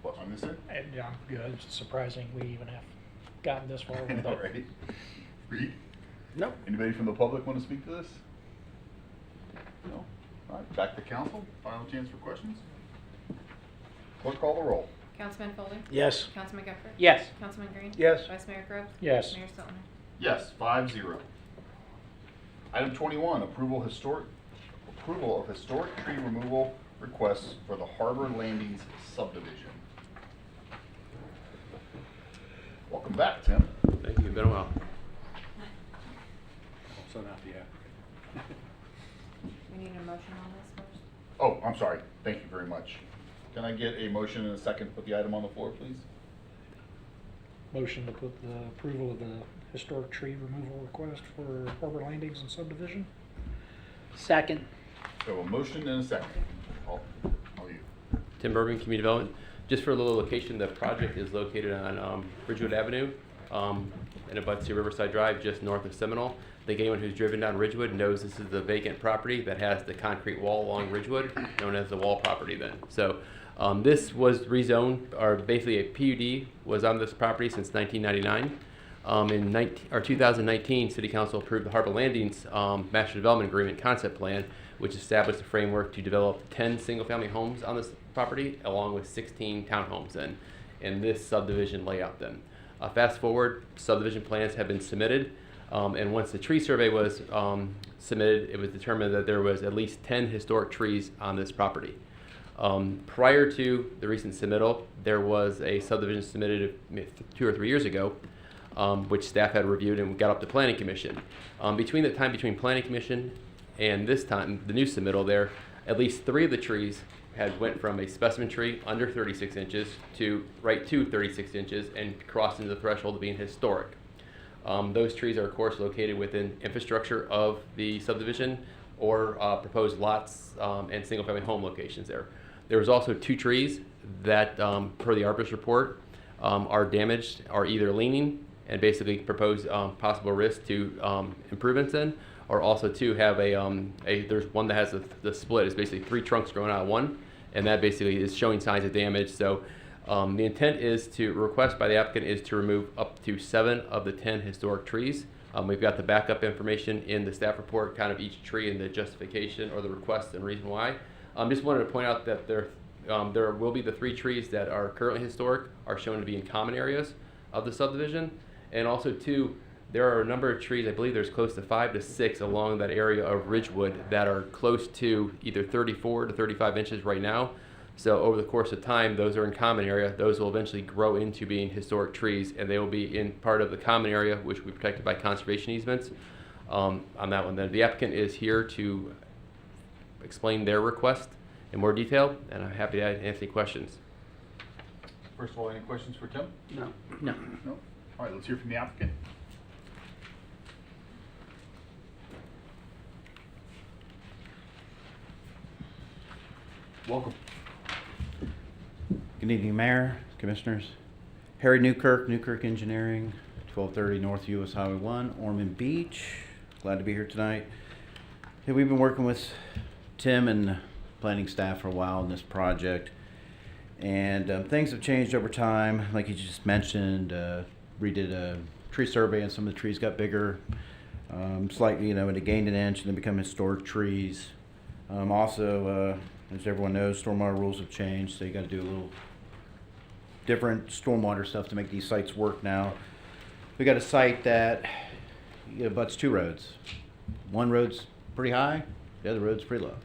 What, on this end? Yeah, I'm good. It's surprising we even have gotten this far I with know, it. right? Reed? No. Anybody from the public want to speak to this? No? All right, back to council. Final chance for questions. Clerk, call the roll. Councilman Foley? Yes. Councilman Guthrie? Yes. Councilman Green? Yes. Vice Mayor Grubbs? Yes. Mayor Stiltner? Yes, 5-0. Item 21, approval of historic tree removal requests for the Harbor Landings subdivision. Welcome back, Tim. Thank you, been a while. So not the applicant. We need a motion on this first? Oh, I'm sorry. Thank you very much. Can I get a motion and a second to put the item on the floor, please? Motion to put the approval of the historic tree removal request for Harbor Landings and subdivision. Second. So a motion and a second. All you. Tim Burban, Community Development. Just for a little location, the project is located on Ridgewood Avenue and it butts to Riverside Drive, just north of Seminole. I think anyone who's driven down Ridgewood knows this is the vacant property that has the concrete wall along Ridgewood, known as the wall property then. So this was rezoned, or basically a PUD was on this property since 1999. In 2019, City Council approved the Harbor Landings Master Development Agreement Concept Plan, which established a framework to develop 10 single-family homes on this property, along with 16 townhomes in this subdivision layout then. Fast forward, subdivision plans have been submitted, and once the tree survey was submitted, it was determined that there was at least 10 historic trees on this property. Prior to the recent submittal, there was a subdivision submitted 2 or 3 years ago, which staff had reviewed and got up to Planning Commission. Between Planning Commission and this time, the new submittal there, at least 3 of the trees had went from a specimen tree under 36 inches to right to 36 inches and crossed into the threshold of being historic. Those trees are of course located within infrastructure of the subdivision or proposed lots and single family home locations there. There was also 2 trees that, per the arborist report, are damaged, are either leaning and basically propose possible risk to improvements in, or also to have there's one that has the split. It's basically 3 trunks growing out of one, and that basically is showing signs of damage. So the intent is to request by the applicant is to remove up to 7 of the 10 historic trees. We've got the backup information in the staff report, kind of each tree and the justification or the request and reason why. Just wanted to point out that there will be the 3 trees that are currently historic are shown to be in common areas of the subdivision, and also 2, there are a number of trees, I believe there's close to 5 to 6 along that area of Ridgewood that are close to either 34 to 35 inches right now. So over the course of time, those are in common area. Those will eventually grow into being historic trees, and they will be in part of the common area, which will be protected by conservation easements. On that one, then the applicant is here to explain their request in more detail, and I'm happy to answer any questions. First of all, any questions for Tim? No. No? All right, let's hear from the applicant. Welcome. Good evening, Mayor, Commissioners. Harry Newkirk Engineering, 1230 North US Highway 1, Ormond Beach. Glad to be here tonight. Hey, we've been working with Tim and planning staff for a while on this project, and things have changed over time. Like you just mentioned, redid a tree survey, and some of the trees got bigger, slightly, and it gained an inch, and then become historic trees. Also, as everyone knows, stormwater rules have changed, so you got to do a little different stormwater stuff to make these sites work now. We got a site that butts 2 roads. One road's pretty high, the other road's pretty low.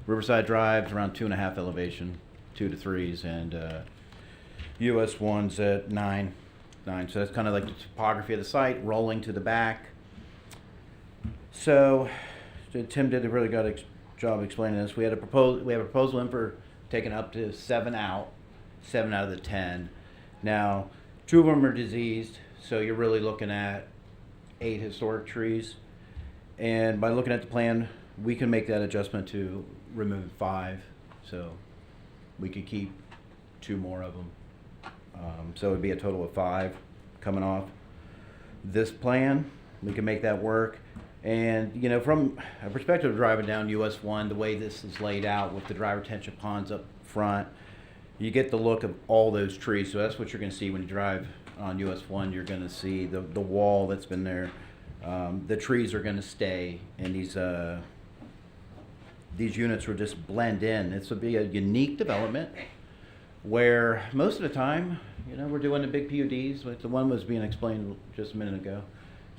Riverside Drive's around 2.5 elevation, 2 to 3s, and US 1's at 9. So that's kind of like the topography of the site, rolling to the back. So Tim did a really good job explaining this. We have a proposal in for taking up to 7 out of the 10. Now, 2 of them are diseased, so you're really looking at 8 historic trees. And by looking at the plan, we can make that adjustment to remove 5, so we could keep 2 more of them. So it would be a total of 5 coming off this plan. We can make that work. And from a perspective of driving down US 1, the way this is laid out with the dry retention ponds up front, you get the look of all those trees. So that's what you're going to see when you drive on US 1. You're going to see the wall that's been there. The trees are going to stay, and these units will just blend in. This will be a unique development where most of the time, we're doing the big PUDs, like the one was being explained just a minute ago.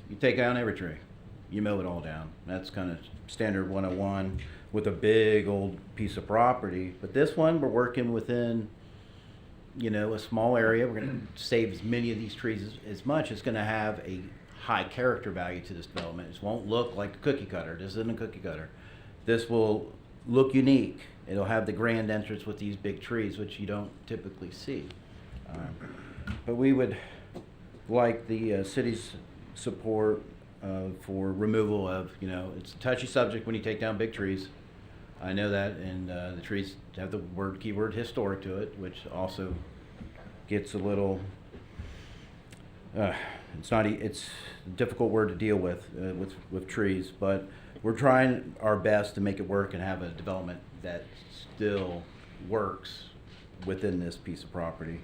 You take down every tree. You mow it all down. That's kind of standard 101 with a big old piece of property. But this one, we're working within, a small area. We're going to save as many of these trees as much. It's going to have a high character value to this development. It won't look like a cookie cutter. This isn't a cookie cutter. This will look unique. It'll have the grand entrance with these big trees, which you don't typically see. But we would like the city's support for removal of, it's a touchy subject when you take down big trees. I know that, and the trees have the keyword historic to it, which also gets a little, it's a difficult word to deal with trees, but we're trying our best to make it work and have a development that still works within this piece of property.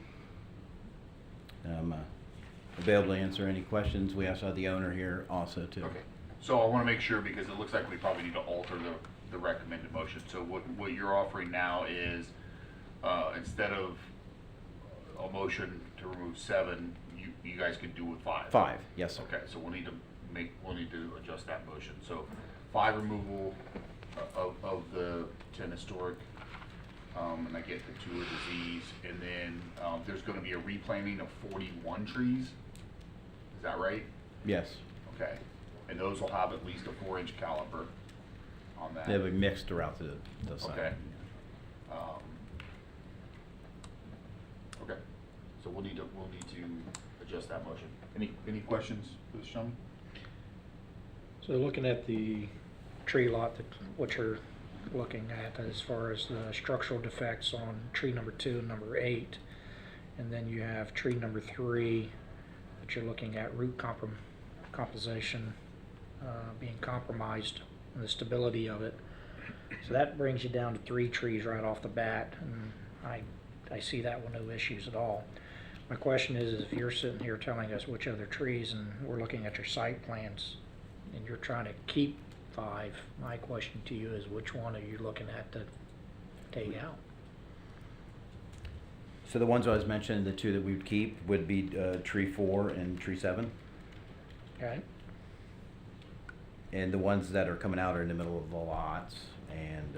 Available to answer any questions. We also have the owner here also too. Okay. So I want to make sure, because it looks like we probably need to alter the recommended motion. So what you're offering now is, instead of a motion to remove 7, you guys could do with 5. 5, yes, sir. Okay, so we'll need to adjust that motion. So 5 removal of the 10 historic, and I get the 2 are disease, and then there's going to be a replanting of 41 trees. Is that right? Yes. Okay, and those will have at least a 4-inch caliber on that. They'll be mixed throughout the site. Okay. Okay. So we'll need to adjust that motion. Any questions for this gentleman? So looking at the tree lot, what you're looking at as far as the structural defects on tree number 2 and number 8, and then you have tree number 3 that you're looking at root composition being compromised and the stability of it. So that brings you down to 3 trees right off the bat, and I see that with no issues at all. My question is if you're sitting here telling us which other trees, and we're looking at your site plans, and you're trying to keep 5, my question to you is which one are you looking at to take out? So the ones I was mentioning, the 2 that we would keep would be tree 4 and tree 7. Right. And the ones that are coming out are in the middle of the lots and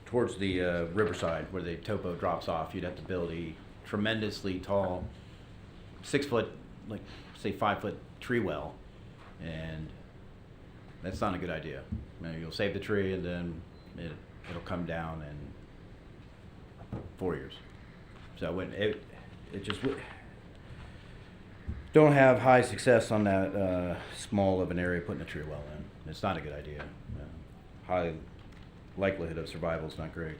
towards the riverside where the topo drops off, you'd have to build a tremendously tall 6 foot, like say 5 foot tree well, and that's not a good idea. You know, you'll save the tree and then it'll come down in 4 years. So it just don't have high success on that small of an area putting a tree well in. It's not a good idea. High likelihood of survival is not great.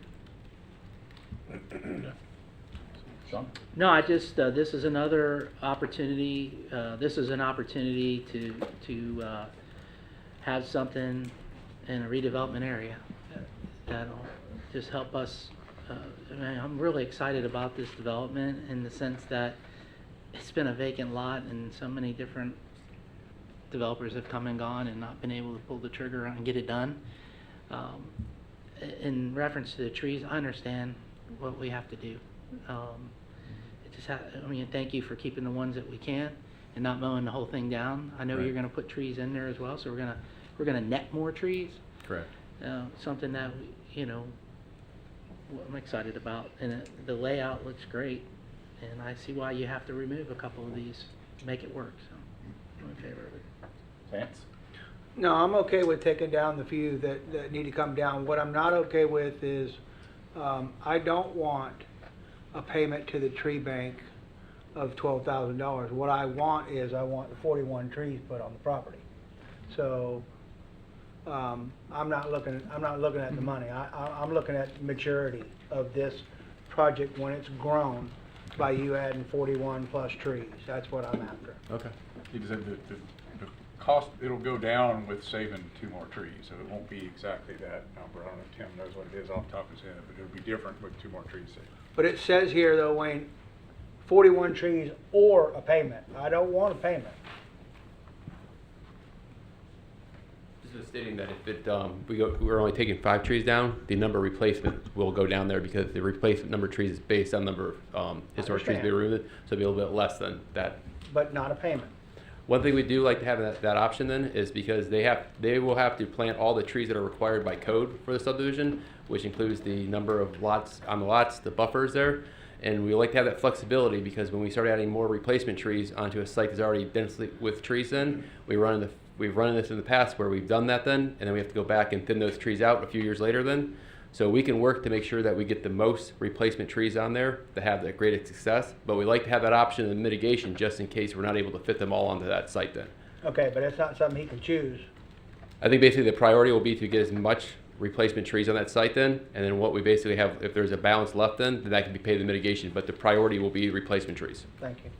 Sean? No, I just, this is another opportunity, this is an opportunity to have something in a redevelopment area that'll just help us. I mean, I'm really excited about this development in the sense that it's been a vacant lot and so many different developers have come and gone and not been able to pull the trigger and get it done. In reference to the trees, I understand what we have to do. It just I mean, thank you for keeping the ones that we can and not mowing the whole thing down. I know Right. you're going to put trees in there as well, so we're gonna net more trees. Correct. Something that I'm excited about, and the layout looks great, and I see why you have to remove a couple of these to make it work. So I'm in favor of it. Vance? No, I'm okay with taking down the few that need to come down. What I'm not okay with is, I don't want a payment to the tree bank of $12,000. What I want is, I want the 41 trees put on the property. So, I'm not looking at the money. I'm looking at maturity of this project when it's grown by you adding 41 plus trees. That's what I'm after. Okay. He said the cost, it'll go down with saving 2 more trees, so it won't be exactly that number. I don't know if Tim knows what it is off the top of his head, but it'll be different with 2 more trees saved. But it says here though, Wayne, 41 trees or a payment. I don't want a payment. This is stating that if we're only taking 5 trees down, the number of replacements will go down there because the replacement number of trees is based on number of historic trees to be removed, so it'll be a little bit less than that. But not a payment. One thing we do like to have that option then is because they will have to plant all the trees that are required by code for the subdivision, which includes the number of lots on the lots, the buffers there. And we like to have that flexibility because when we start adding more replacement trees onto a site that's already densely with trees then, we've run this in the past where we've done that then, and then we have to go back and thin those trees out a few years later then. So we can work to make sure that we get the most replacement trees on there that have the greatest success, but we like to have that option of mitigation just in case we're not able to fit them all onto that site then. Okay, but it's not something he can choose. I think basically the priority will be to get as much replacement trees on that site then, and then what we basically have, if there's a balance left then that can be paid the mitigation, but the priority will be replacement trees. Thank you.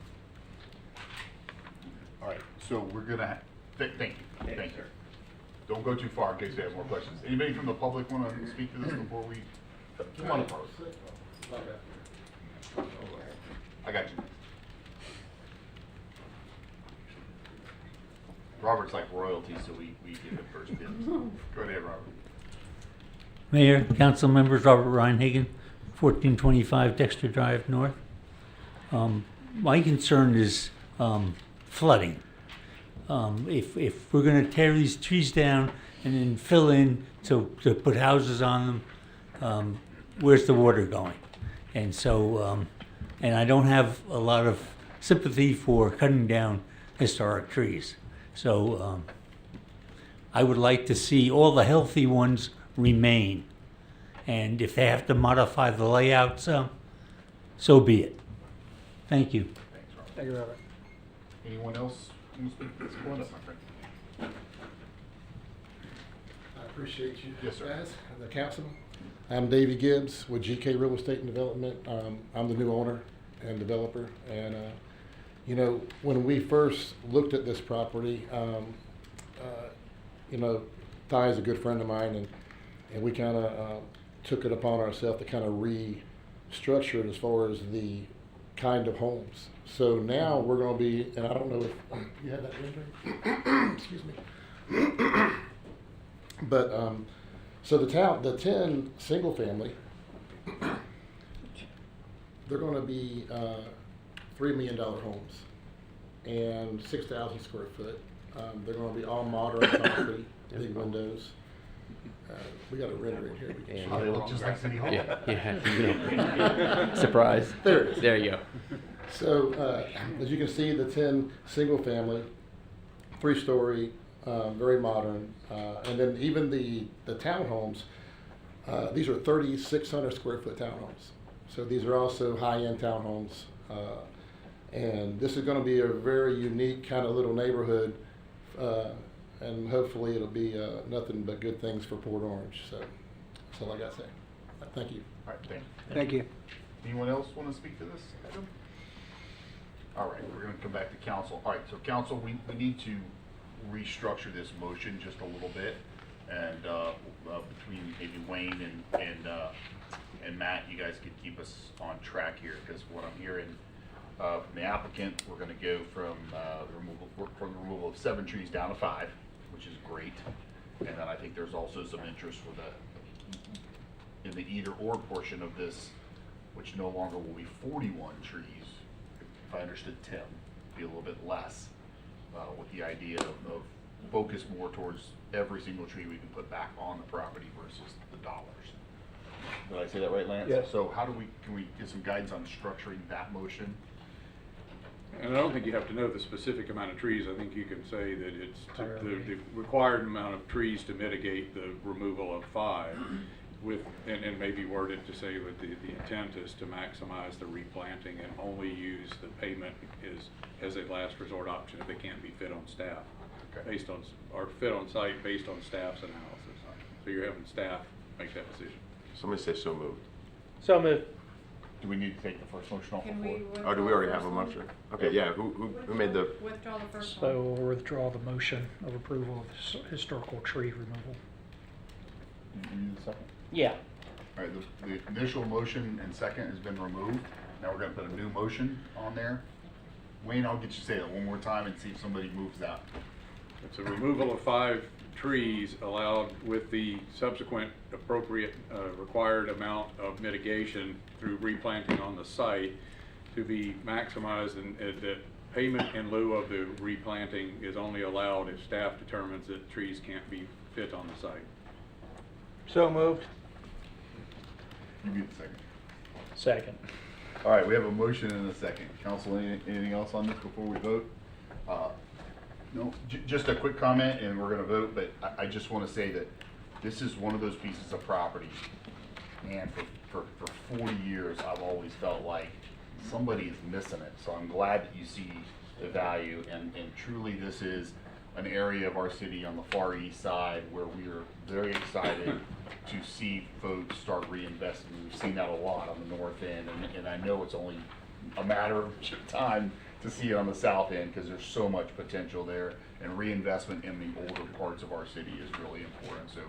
All right, so we're gonna, thank you. Don't go too far in case they have more questions. Anybody from the public want to speak to this before we, come on up, Robert. I got you. Robert's like royalty, so we get the first dibs. Go ahead, Robert. Mayor, council members, Robert Reinhagen, 1425 Dexter Drive North. My concern is flooding. If we're going to tear these trees down and then fill in to put houses on them, where's the water going? And so, and I don't have a lot of sympathy for cutting down historic trees. So I would like to see all the healthy ones remain. And if they have to modify the layout some, so be it. Thank you. Thanks, Robert. Thank you, Robert. Anyone else want to speak to this? Go on up, my friend. I appreciate you, Yes, sir. guys, the council. I'm Davey Gibbs with GK Real Estate and Development. I'm the new owner and developer. And, you know, when we first looked at this property, you know, Ty is a good friend of mine, and we kind of took it upon ourselves to kind of restructure it as far as the kind of homes. So now we're going to be, and I don't know if you have that rendering? Excuse me. But so the 10 single family, they're going to be $3 million homes. and 6,000 square foot. They're going to be all modern concrete, big windows. We got a rendering here. We can Oh, show they you. look just like City Hall. Yeah. Surprise. There it is. There you go. So, as you can see, the 10 single family, 3-story, very modern, and then even the townhomes. These are 3,600 square foot townhomes. So these are also high-end townhomes, and this is going to be a very unique kind of little neighborhood, and hopefully it'll be nothing but good things for Port Orange. So that's all I got to say. Thank you. All right, thank you. Thank you. Anyone else want to speak to this item? All right, we're going to come back to council. All right, so council, we need to restructure this motion just a little bit, and between maybe Wayne and Matt, you guys could keep us on track here, because what I'm hearing from the applicant, we're going to go from the removal of 7 trees down to 5, which is great, and then I think there's also some interest for in the either or portion of this, which no longer will be 41 trees. If I understood Tim, be a little bit less, with the idea of focus more towards every single tree we can put back on the property versus the dollars. Did I say that right, Lance? Yes. So how do can we get some guidance on structuring that motion? And I don't think you have to know the specific amount of trees. I think you can say that it's the required amount of trees to mitigate the removal of 5, and maybe word it to say that the intent is to maximize the replanting and only use the payment as a last resort option if it can't be fit on staff, based on, or fit on site based on staff's analysis. So you're having staff make that decision. Somebody say so moved. So moved. Do we need to take the first motion off the Can floor? we Oh, do we already have a motion? Okay, yeah, who made the, withdraw the first one? So we'll withdraw the motion of approval of historical tree removal. You need a second? Yeah. All right, the initial motion and second has been removed. Now we're going to put a new motion on there. Wayne, I'll get you to say that one more time and see if somebody moves that. It's a removal of 5 trees allowed with the subsequent appropriate required amount of mitigation through replanting on the site to be maximized, and that payment in lieu of the replanting is only allowed if staff determines that trees can't be fit on the site. So moved. You get the second. Second. All right, we have a motion and a second. Council, anything else on this before we vote? No, just a quick comment and we're gonna vote, but I just wanna say that this is one of those pieces of property, and for 40 years, I've always felt like somebody is missing it. So I'm glad that you see the value, and truly this is an area of our city on the far east side where we are very excited to see folks start reinvesting. We've seen that a lot on the north end, and I know it's only a matter of time to see it on the south end, because there's so much potential there, and reinvestment in the older parts of our city is really important. So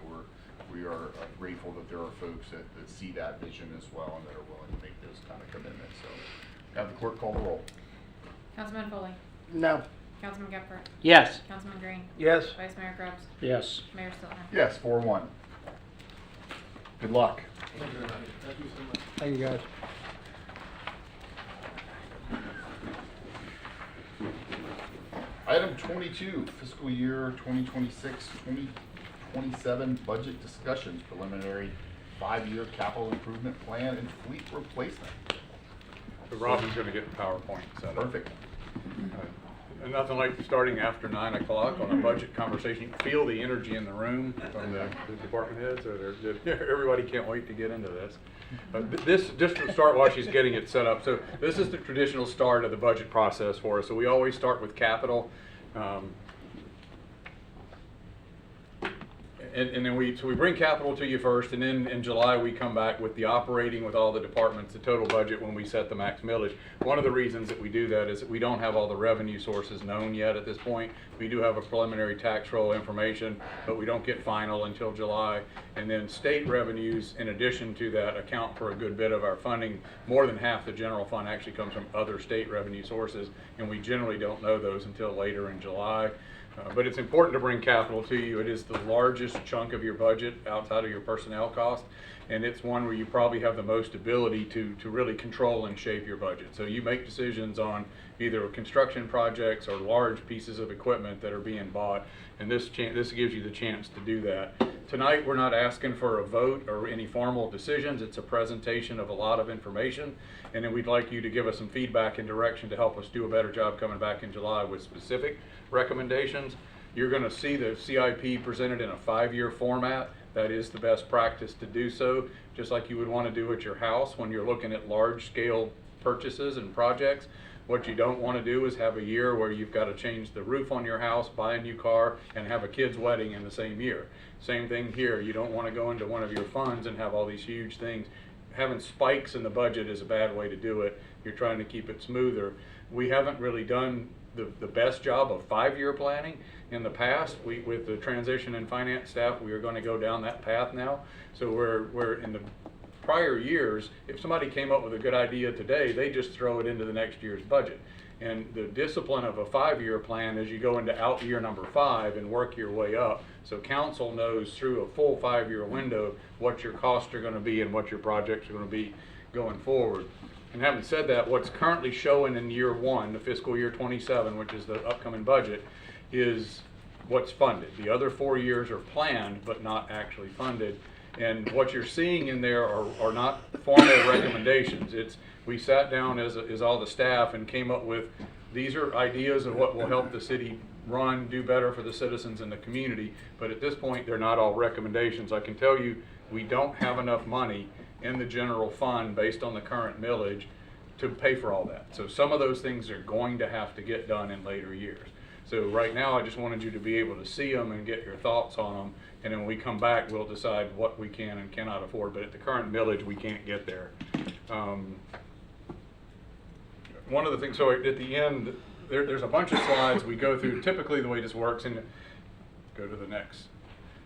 we are grateful that there are folks that see that vision as well and that are willing to make those kind of commitments. So have the clerk call the roll. Councilman Foley? No. Councilman Gephardt? Yes. Councilman Green? Yes. Vice Mayor Grubbs? Yes. Mayor Stiltner? Yes, 4-1. Good luck. Thank you very much. Thank you so much. Thank you, guys. Item 22, fiscal year 2026-2027 budget discussions, preliminary 5-year capital improvement plan and fleet replacement. So Robin's going to get the PowerPoint set up. Perfect. And nothing like starting after 9 o'clock on a budget conversation. You can feel the energy in the room from the department heads. Everybody can't wait to get into this. This, just to start while she's getting it set up, so this is the traditional start of the budget process for us. So we always start with capital. And then we bring capital to you first, and then in July we come back with the operating with all the departments, the total budget when we set the max millage. One of the reasons that we do that is that we don't have all the revenue sources known yet at this point. We do have a preliminary tax roll information, but we don't get final until July. And then state revenues, in addition to that, account for a good bit of our funding. More than half the general fund actually comes from other state revenue sources, and we generally don't know those until later in July. But it's important to bring capital to you. It is the largest chunk of your budget outside of your personnel cost, and it's one where you probably have the most ability to really control and shape your budget. So you make decisions on either construction projects or large pieces of equipment that are being bought. And this gives you the chance to do that. Tonight, we're not asking for a vote or any formal decisions. It's a presentation of a lot of information. And then we'd like you to give us some feedback and direction to help us do a better job coming back in July with specific recommendations. You're going to see the CIP presented in a 5-year format. That is the best practice to do so, just like you would want to do at your house when you're looking at large-scale purchases and projects. What you don't want to do is have a year where you've got to change the roof on your house, buy a new car, and have a kid's wedding in the same year. Same thing here. You don't want to go into one of your funds and have all these huge things. Having spikes in the budget is a bad way to do it. You're trying to keep it smoother. We haven't really done the best job of 5-year planning in the past. With the transition in finance staff, we are going to go down that path now. So we're in the prior years, if somebody came up with a good idea today, they just throw it into the next year's budget. And the discipline of a 5-year plan is you go into out year number 5 and work your way up. So council knows through a full 5-year window what your costs are going to be and what your projects are going to be going forward. And having said that, what's currently showing in year 1, the fiscal year 27, which is the upcoming budget, is what's funded. The other 4 years are planned but not actually funded. And what you're seeing in there are not formal recommendations. We sat down as all the staff and came up with, these are ideas of what will help the city run, do better for the citizens in the community. But at this point, they're not all recommendations. I can tell you, we don't have enough money in the general fund based on the current millage to pay for all that. So some of those things are going to have to get done in later years. So right now, I just wanted you to be able to see them and get your thoughts on them. And then when we come back, we'll decide what we can and cannot afford. But at the current millage, we can't get there. One of the things, so at the end, there's a bunch of slides we go through. Typically, the way this works, and go to the next.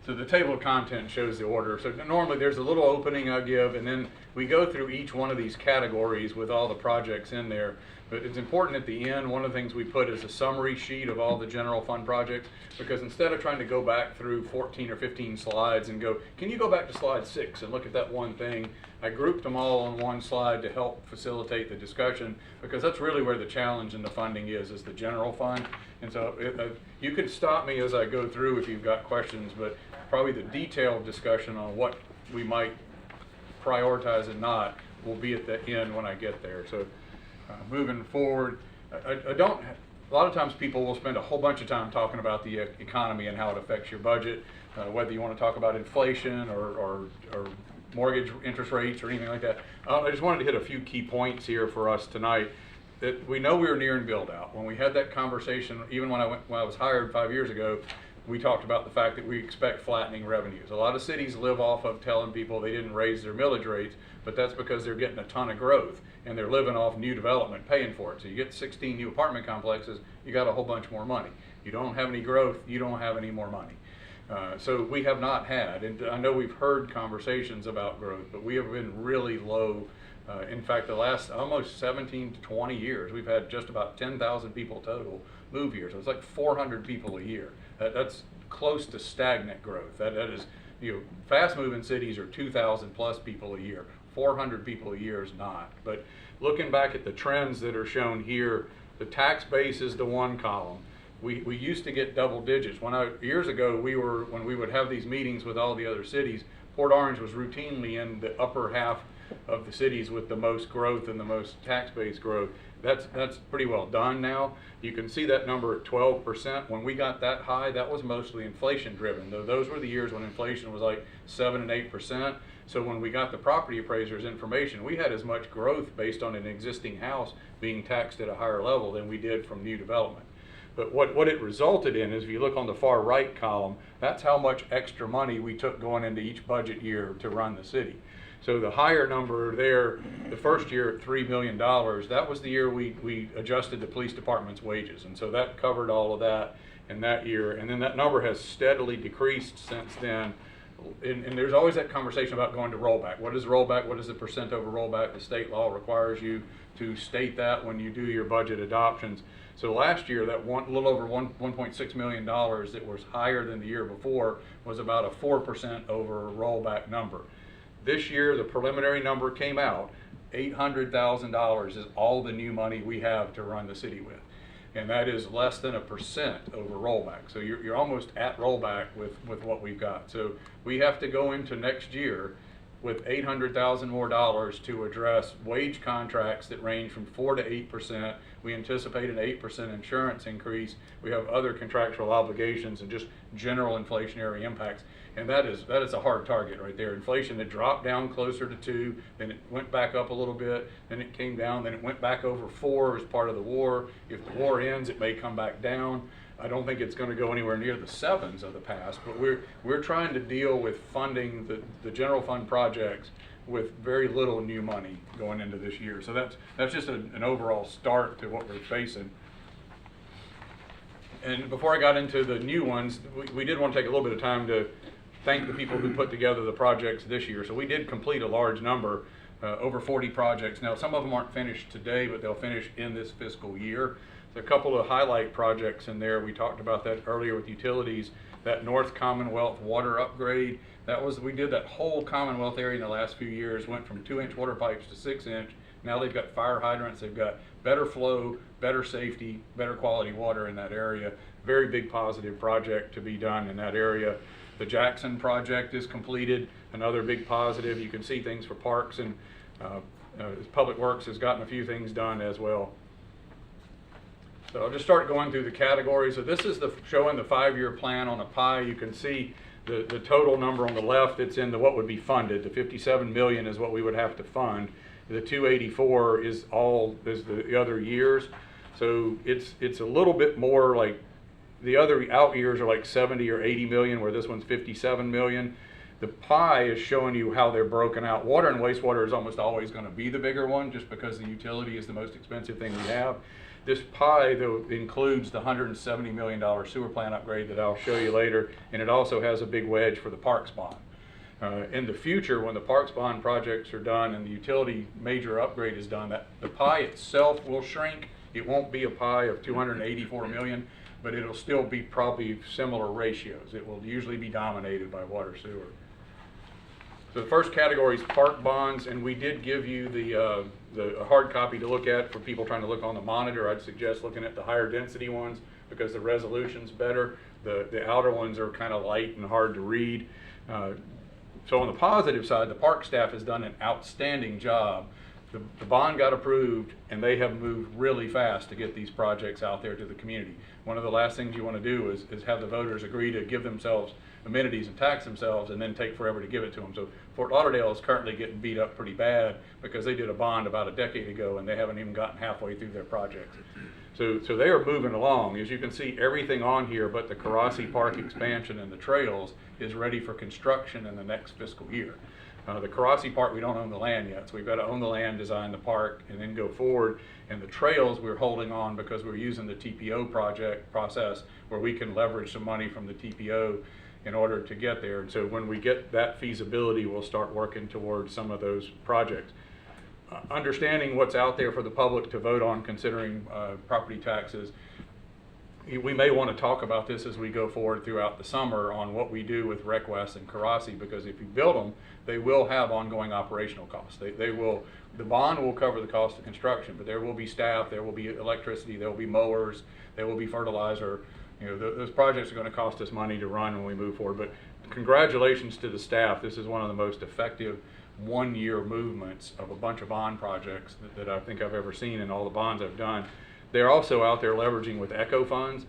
So the table of content shows the order. So normally there's a little opening I give, and then we go through each one of these categories with all the projects in there. But it's important at the end, one of the things we put is a summary sheet of all the general fund projects, because instead of trying to go back through 14 or 15 slides and go, can you go back to slide 6 and look at that one thing? I grouped them all on one slide to help facilitate the discussion, because that's really where the challenge in the funding is the general fund. And so you could stop me as I go through if you've got questions, but probably the detailed discussion on what we might prioritize and not will be at the end when I get there. So moving forward, a lot of times people will spend a whole bunch of time talking about the economy and how it affects your budget, whether you want to talk about inflation or mortgage interest rates or anything like that. I just wanted to hit a few key points here for us tonight. That we know we were nearing build out. When we had that conversation, even when I was hired 5 years ago, we talked about the fact that we expect flattening revenues. A lot of cities live off of telling people they didn't raise their millage rates, but that's because they're getting a ton of growth and they're living off new development, paying for it. So you get 16 new apartment complexes, you got a whole bunch more money. You don't have any growth, you don't have any more money. So we have not had, and I know we've heard conversations about growth, but we have been really low. In fact, the last almost 17 to 20 years, we've had just about 10,000 people total move here. So it's like 400 people a year. That's close to stagnant growth. That is, fast moving cities are 2,000 plus people a year. 400 people a year is not. But looking back at the trends that are shown here, the tax base is the one column. We used to get double digits. Years ago, when we would have these meetings with all the other cities, Port Orange was routinely in the upper half of the cities with the most growth and the most tax base growth. That's pretty well done now. You can see that number at 12%. When we got that high, that was mostly inflation driven. Those were the years when inflation was like 7 and 8%. So when we got the property appraisers information, we had as much growth based on an existing house being taxed at a higher level than we did from new development. But what it resulted in is, if you look on the far right column, that's how much extra money we took going into each budget year to run the city. So the higher number there, the first year at $3 million, that was the year we adjusted the police department's wages. And so that covered all of that in that year. And then that number has steadily decreased since then. And there's always that conversation about going to rollback. What is rollback? What is the percent over rollback? The state law requires you to state that when you do your budget adoptions. So last year, that little over $1.6 million that was higher than the year before was about a 4% over rollback number. This year, the preliminary number came out. $800,000 is all the new money we have to run the city with. And that is less than 1% over rollback. So you're almost at rollback with what we've got. So we have to go into next year with $800,000 more dollars to address wage contracts that range from 4 to 8%. We anticipate an 8% insurance increase. We have other contractual obligations and just general inflationary impacts. And that is a hard target right there. Inflation that dropped down closer to 2, then it went back up a little bit, then it came down, then it went back over 4 as part of the war. If the war ends, it may come back down. I don't think it's going to go anywhere near the 7s of the past, but we're trying to deal with funding the general fund projects with very little new money going into this year. So that's just an overall start to what we're facing. And before I got into the new ones, we did want to take a little bit of time to thank the people who put together the projects this year. So we did complete a large number, over 40 projects. Now some of them aren't finished today, but they'll finish in this fiscal year. There's a couple of highlight projects in there. We talked about that earlier with utilities. That North Commonwealth water upgrade, we did that whole Commonwealth area in the last few years, went from 2-inch water pipes to 6-inch. Now they've got fire hydrants, they've got better flow, better safety, better quality water in that area. Very big positive project to be done in that area. The Jackson project is completed, another big positive. You can see things for parks, and Public Works has gotten a few things done as well. So I'll just start going through the categories. So this is showing the 5-year plan on a pie. You can see the total number on the left. It's in what would be funded. The 57 million is what we would have to fund. The 284 is the other years. So it's a little bit more like the other out years are like 70 or 80 million, where this one's 57 million. The pie is showing you how they're broken out. Water and wastewater is almost always going to be the bigger one, just because the utility is the most expensive thing we have. This pie, though, includes the $170 million sewer plant upgrade that I'll show you later, and it also has a big wedge for the Parks bond. In the future, when the Parks bond projects are done and the utility major upgrade is done, the pie itself will shrink. It won't be a pie of 284 million, but it'll still be probably similar ratios. It will usually be dominated by water sewer. So the first category is park bonds, and we did give you the hard copy to look at for people trying to look on the monitor. I'd suggest looking at the higher density ones because the resolution's better. The outer ones are kind of light and hard to read. So on the positive side, the park staff has done an outstanding job. The bond got approved, and they have moved really fast to get these projects out there to the community. One of the last things you want to do is have the voters agree to give themselves amenities and tax themselves and then take forever to give it to them. So Fort Lauderdale is currently getting beat up pretty bad because they did a bond about a decade ago and they haven't even gotten halfway through their project. So they are moving along. As you can see, everything on here but the Karasi Park expansion and the trails is ready for construction in the next fiscal year. The Karasi Park, we don't own the land yet, so we've got to own the land, design the park, and then go forward. And the trails we're holding on because we're using the TPO process where we can leverage some money from the TPO in order to get there. And so when we get that feasibility, we'll start working towards some of those projects. Understanding what's out there for the public to vote on considering property taxes, we may want to talk about this as we go forward throughout the summer on what we do with RecWest and Karasi, because if you build them, they will have ongoing operational costs. The bond will cover the cost of construction, but there will be staff, there will be electricity, there will be mowers, there will be fertilizer. Those projects are going to cost us money to run when we move forward. But congratulations to the staff. This is one of the most effective one-year movements of a bunch of bond projects that I think I've ever seen in all the bonds I've done. They're also out there leveraging with ECHO funds.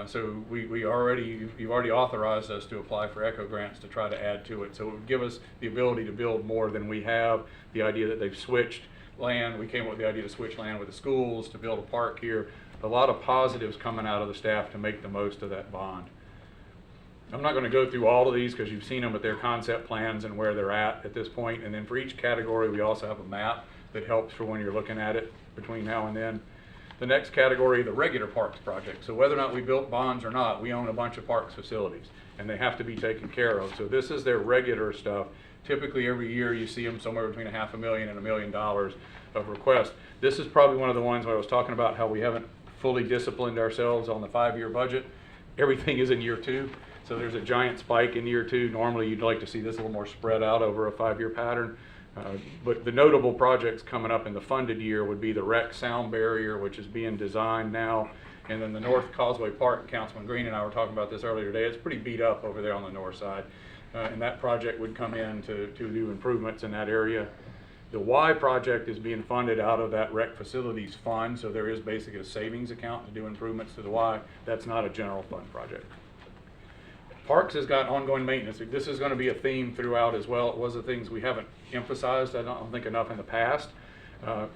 So you've already authorized us to apply for ECHO grants to try to add to it. So it would give us the ability to build more than we have. The idea that they've switched land, we came up with the idea to switch land with the schools to build a park here. A lot of positives coming out of the staff to make the most of that bond. I'm not going to go through all of these because you've seen them with their concept plans and where they're at this point. And then for each category, we also have a map that helps for when you're looking at it between now and then. The next category, the regular parks project. So whether or not we built bonds or not, we own a bunch of parks facilities and they have to be taken care of. So this is their regular stuff. Typically every year you see them somewhere between $500,000 and $1 million of requests. This is probably one of the ones where I was talking about how we haven't fully disciplined ourselves on the 5-year budget. Everything is in year 2. So there's a giant spike in year 2. Normally you'd like to see this a little more spread out over a 5-year pattern. But the notable projects coming up in the funded year would be the rec sound barrier, which is being designed now, and then the North Causeway Park. Councilman Green and I were talking about this earlier today. It's pretty beat up over there on the north side, and that project would come in to do improvements in that area. The Y project is being funded out of that rec facilities fund, so there is basically a savings account to do improvements to the Y. That's not a general fund project. Parks has got ongoing maintenance. This is going to be a theme throughout as well. It was the things we haven't emphasized, I don't think, enough in the past.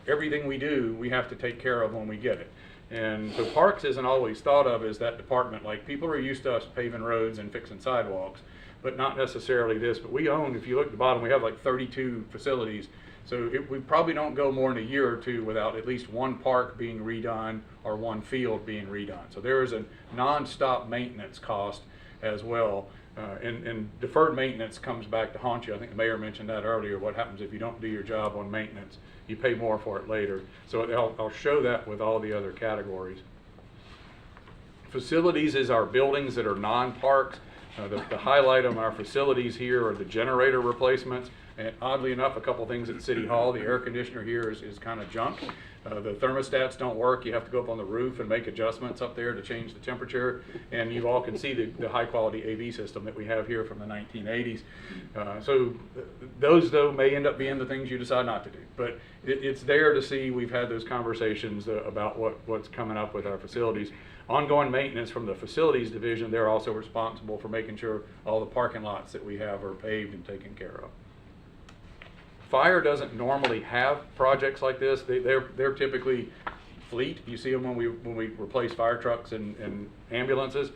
Everything we do, we have to take care of when we get it. And so Parks isn't always thought of as that department. Like, people are used to us paving roads and fixing sidewalks, but not necessarily this. But we own, if you look at the bottom, we have like 32 facilities. So we probably don't go more than a year or two without at least one park being redone or one field being redone. So there is a non-stop maintenance cost as well. And deferred maintenance comes back to haunt you. I think the mayor mentioned that earlier. What happens if you don't do your job on maintenance? You pay more for it later. So I'll show that with all the other categories. Facilities is our buildings that are non-parks. The highlight of our facilities here are the generator replacements. And oddly enough, a couple things at City Hall. The air conditioner here is kind of junk. The thermostats don't work. You have to go up on the roof and make adjustments up there to change the temperature. And you all can see the high quality AV system that we have here from the 1980s. So those, though, may end up being the things you decide not to do. But it's there to see. We've had those conversations about what's coming up with our facilities. Ongoing maintenance from the facilities division, they're also responsible for making sure all the parking lots that we have are paved and taken care of. Fire doesn't normally have projects like this. They're typically fleet. You see them when we replace fire trucks and ambulances.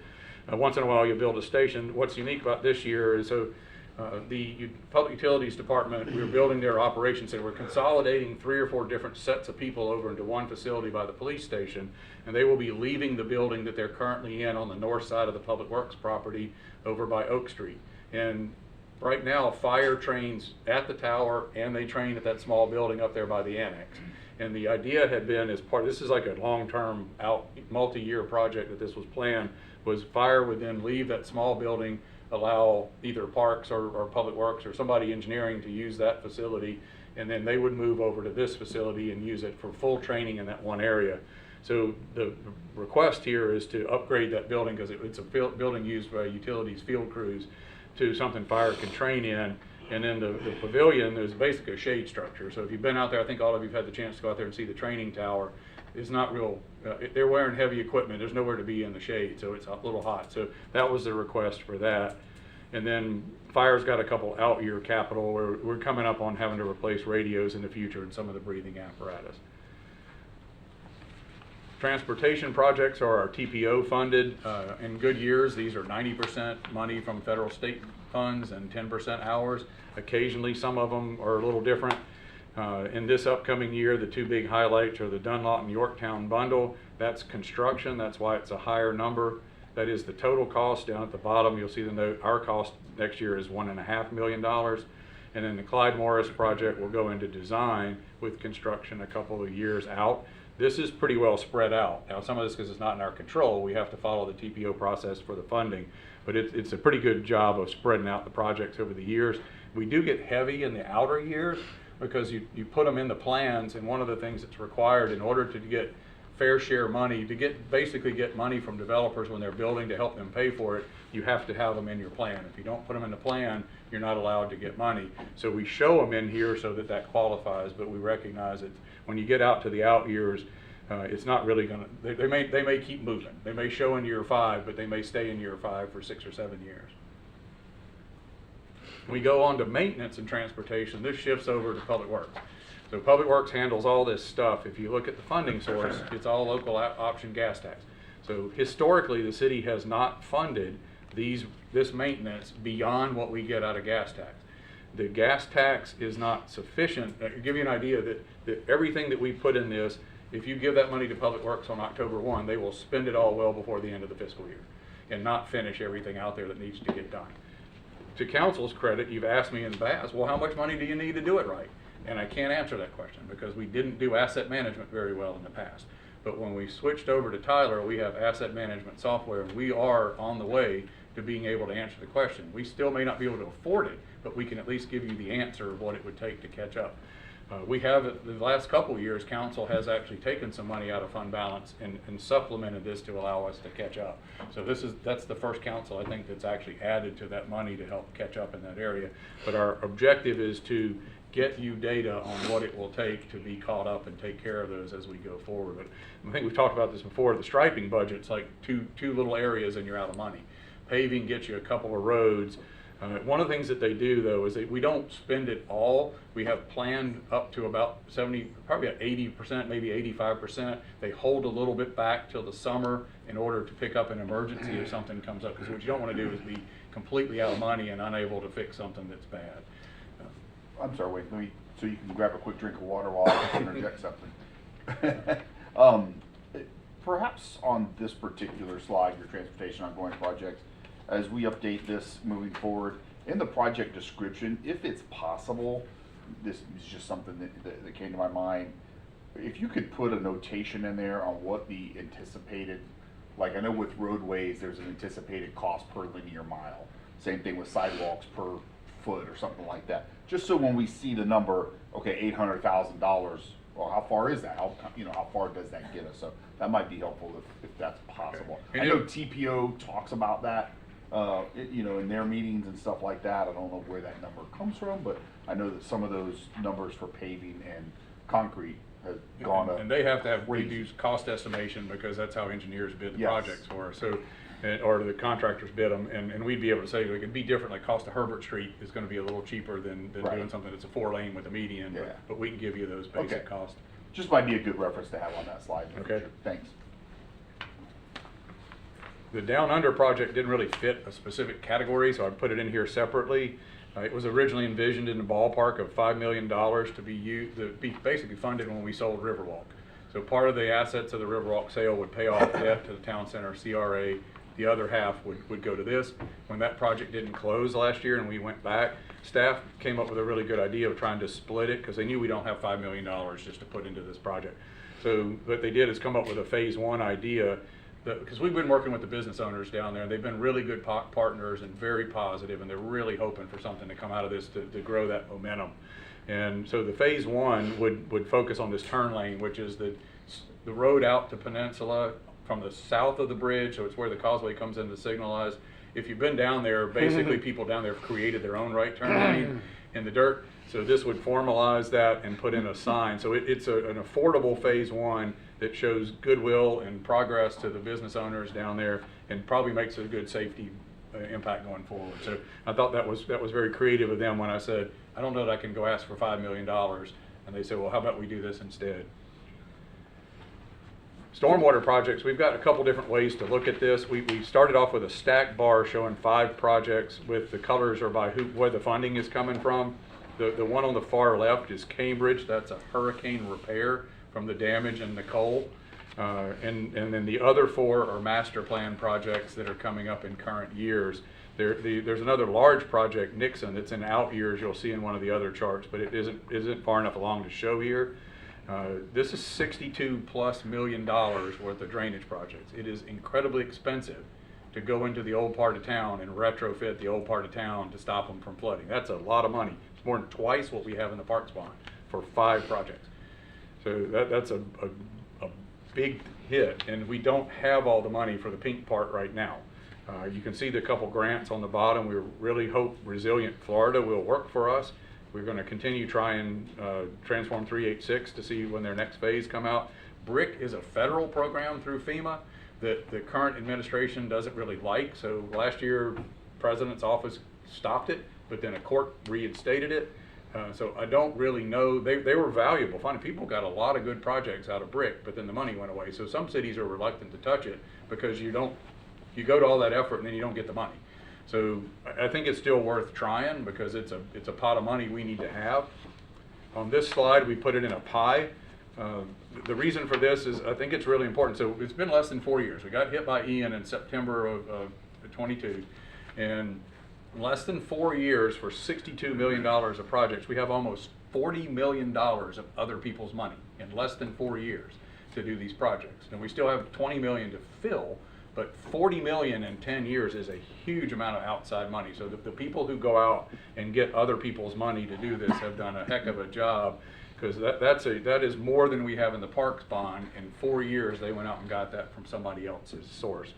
Once in a while you build a station. What's unique about this year is the Public Utilities Department, we're building their operations center. We're consolidating 3 or 4 different sets of people over into one facility by the police station, and they will be leaving the building that they're currently in on the north side of the Public Works property over by Oak Street. And right now, fire trains at the tower, and they train at that small building up there by the annex. And the idea had been, this is like a long-term, multi-year project that this was planned, was fire would then leave that small building, allow either Parks or Public Works or somebody engineering to use that facility, and then they would move over to this facility and use it for full training in that one area. So the request here is to upgrade that building, because it's a building used by utilities field crews, to something fire can train in. And then the pavilion is basically a shade structure. So if you've been out there, I think all of you have had the chance to go out there and see the training tower. It's not real, they're wearing heavy equipment. There's nowhere to be in the shade, so it's a little hot. So that was the request for that. And then fire's got a couple out year capital where we're coming up on having to replace radios in the future and some of the breathing apparatus. Transportation projects are our TPO funded. In good years, these are 90% money from federal state funds and 10% ours. Occasionally, some of them are a little different. In this upcoming year, the 2 big highlights are the Dunlop and Yorktown bundle. That's construction. That's why it's a higher number. That is the total cost. Down at the bottom, you'll see the note. Our cost next year is $1.5 million. And then the Clyde Morris project will go into design with construction a couple of years out. This is pretty well spread out. Now, some of this, because it's not in our control, we have to follow the TPO process for the funding, but it's a pretty good job of spreading out the projects over the years. We do get heavy in the outer years because you put them in the plans, and one of the things that's required in order to get fair share money, to basically get money from developers when they're building to help them pay for it, you have to have them in your plan. If you don't put them in the plan, you're not allowed to get money. So we show them in here so that qualifies, but we recognize that when you get out to the out years, it's not really going to, they may keep moving. They may show in year 5, but they may stay in year 5 for 6 or 7 years. When we go on to maintenance and transportation, this shifts over to Public Works. So Public Works handles all this stuff. If you look at the funding source, it's all local option gas tax. So historically, the city has not funded this maintenance beyond what we get out of gas tax. The gas tax is not sufficient. To give you an idea that everything that we put in this, if you give that money to Public Works on October 1, they will spend it all well before the end of the fiscal year and not finish everything out there that needs to get done. To council's credit, you've asked me in the past, well, how much money do you need to do it right? And I can't answer that question because we didn't do asset management very well in the past. But when we switched over to Tyler, we have asset management software, and we are on the way to being able to answer the question. We still may not be able to afford it, but we can at least give you the answer of what it would take to catch up. We have, the last couple of years, council has actually taken some money out of fund balance and supplemented this to allow us to catch up. So that's the first council, I think, that's actually added to that money to help catch up in that area. But our objective is to get you data on what it will take to be caught up and take care of those as we go forward. But I think we've talked about this before, the striping budget's like two little areas and you're out of money. Paving gets you a couple of roads. One of the things that they do, though, is that we don't spend it all. We have planned up to about 70, probably about 80%, maybe 85%. They hold a little bit back till the summer in order to pick up an emergency if something comes up. Because what you don't want to do is be completely out of money and unable to fix something that's bad. I'm sorry, wait, let me, so you can grab a quick drink of water while I interject something. Perhaps on this particular slide, your transportation ongoing projects, as we update this moving forward, in the project description, if it's possible, this is just something that came to my mind, if you could put a notation in there on what the anticipated, like I know with roadways, there's an anticipated cost per linear mile. Same thing with sidewalks per foot or something like that. Just so when we see the number, okay, $800,000, well, how far is that? How far does that get us? So that might be helpful if that's possible. Okay. I know TPO talks about that, in their meetings and stuff like that. I don't know where that number comes from, but I know that some of those numbers for paving and concrete have gone up. And they have to have reduced cost estimation because that's how engineers bid the projects for us. So, or the contractors bid them, and we'd be able to say it could be different. Like cost of Herbert Street is going to be a little cheaper than doing something that's a 4-lane with a median. Yeah. But we can give you those basic costs. Just might be a good reference to have on that slide. Okay. Thanks. The Down Under project didn't really fit a specific category, so I put it in here separately. It was originally envisioned in the ballpark of $5 million to be basically funded when we sold Riverwalk. So part of the assets of the Riverwalk sale would pay off debt to the town center CRA. The other half would go to this. When that project didn't close last year and we went back, staff came up with a really good idea of trying to split it because they knew we don't have $5 million just to put into this project. So what they did is come up with a phase 1 idea, because we've been working with the business owners down there. They've been really good partners and very positive, and they're really hoping for something to come out of this to grow that momentum. And so the phase 1 would focus on this turn lane, which is the road out to Peninsula from the south of the bridge, so it's where the causeway comes in to signalize. If you've been down there, basically people down there have created their own right turn lane in the dirt. So this would formalize that and put in a sign. So it's an affordable phase 1 that shows goodwill and progress to the business owners down there and probably makes a good safety impact going forward. So I thought that was very creative of them when I said, I don't know that I can go ask for $5 million. And they said, well, how about we do this instead? Stormwater projects, we've got a couple different ways to look at this. We started off with a stacked bar showing 5 projects with the colors or by where the funding is coming from. The one on the far left is Cambridge. That's a hurricane repair from the damage in Nicole. And then the other 4 are master plan projects that are coming up in current years. There's another large project, Nixon, that's in out years. You'll see in one of the other charts, but it isn't far enough along to show here. This is $62+ million worth of drainage projects. It is incredibly expensive to go into the old part of town and retrofit the old part of town to stop them from flooding. That's a lot of money. It's more than twice what we have in the Parks Bond for 5 projects. So that's a big hit, and we don't have all the money for the pink part right now. You can see the couple grants on the bottom. We really hope Resilient Florida will work for us. We're going to continue trying Transform 386 to see when their next phase come out. BRIC is a federal program through FEMA that the current administration doesn't really like. So last year, President's office stopped it, but then a court reinstated it. So I don't really know. They were valuable. Funny, people got a lot of good projects out of BRIC, but then the money went away. So some cities are reluctant to touch it because you go to all that effort and then you don't get the money. So I think it's still worth trying because it's a pot of money we need to have. On this slide, we put it in a pie. The reason for this is I think it's really important. So it's been less than 4 years. We got hit by Ian in September of 22, and less than 4 years for $62 million of projects. We have almost $40 million of other people's money in less than 4 years to do these projects. And we still have $20 million to fill, But 40 million in 10 years is a huge amount of outside money. So the people who go out and get other people's money to do this have done a heck of a job, because that is more than we have in the parks bond. In 4 years, they went out and got that from somebody else's source.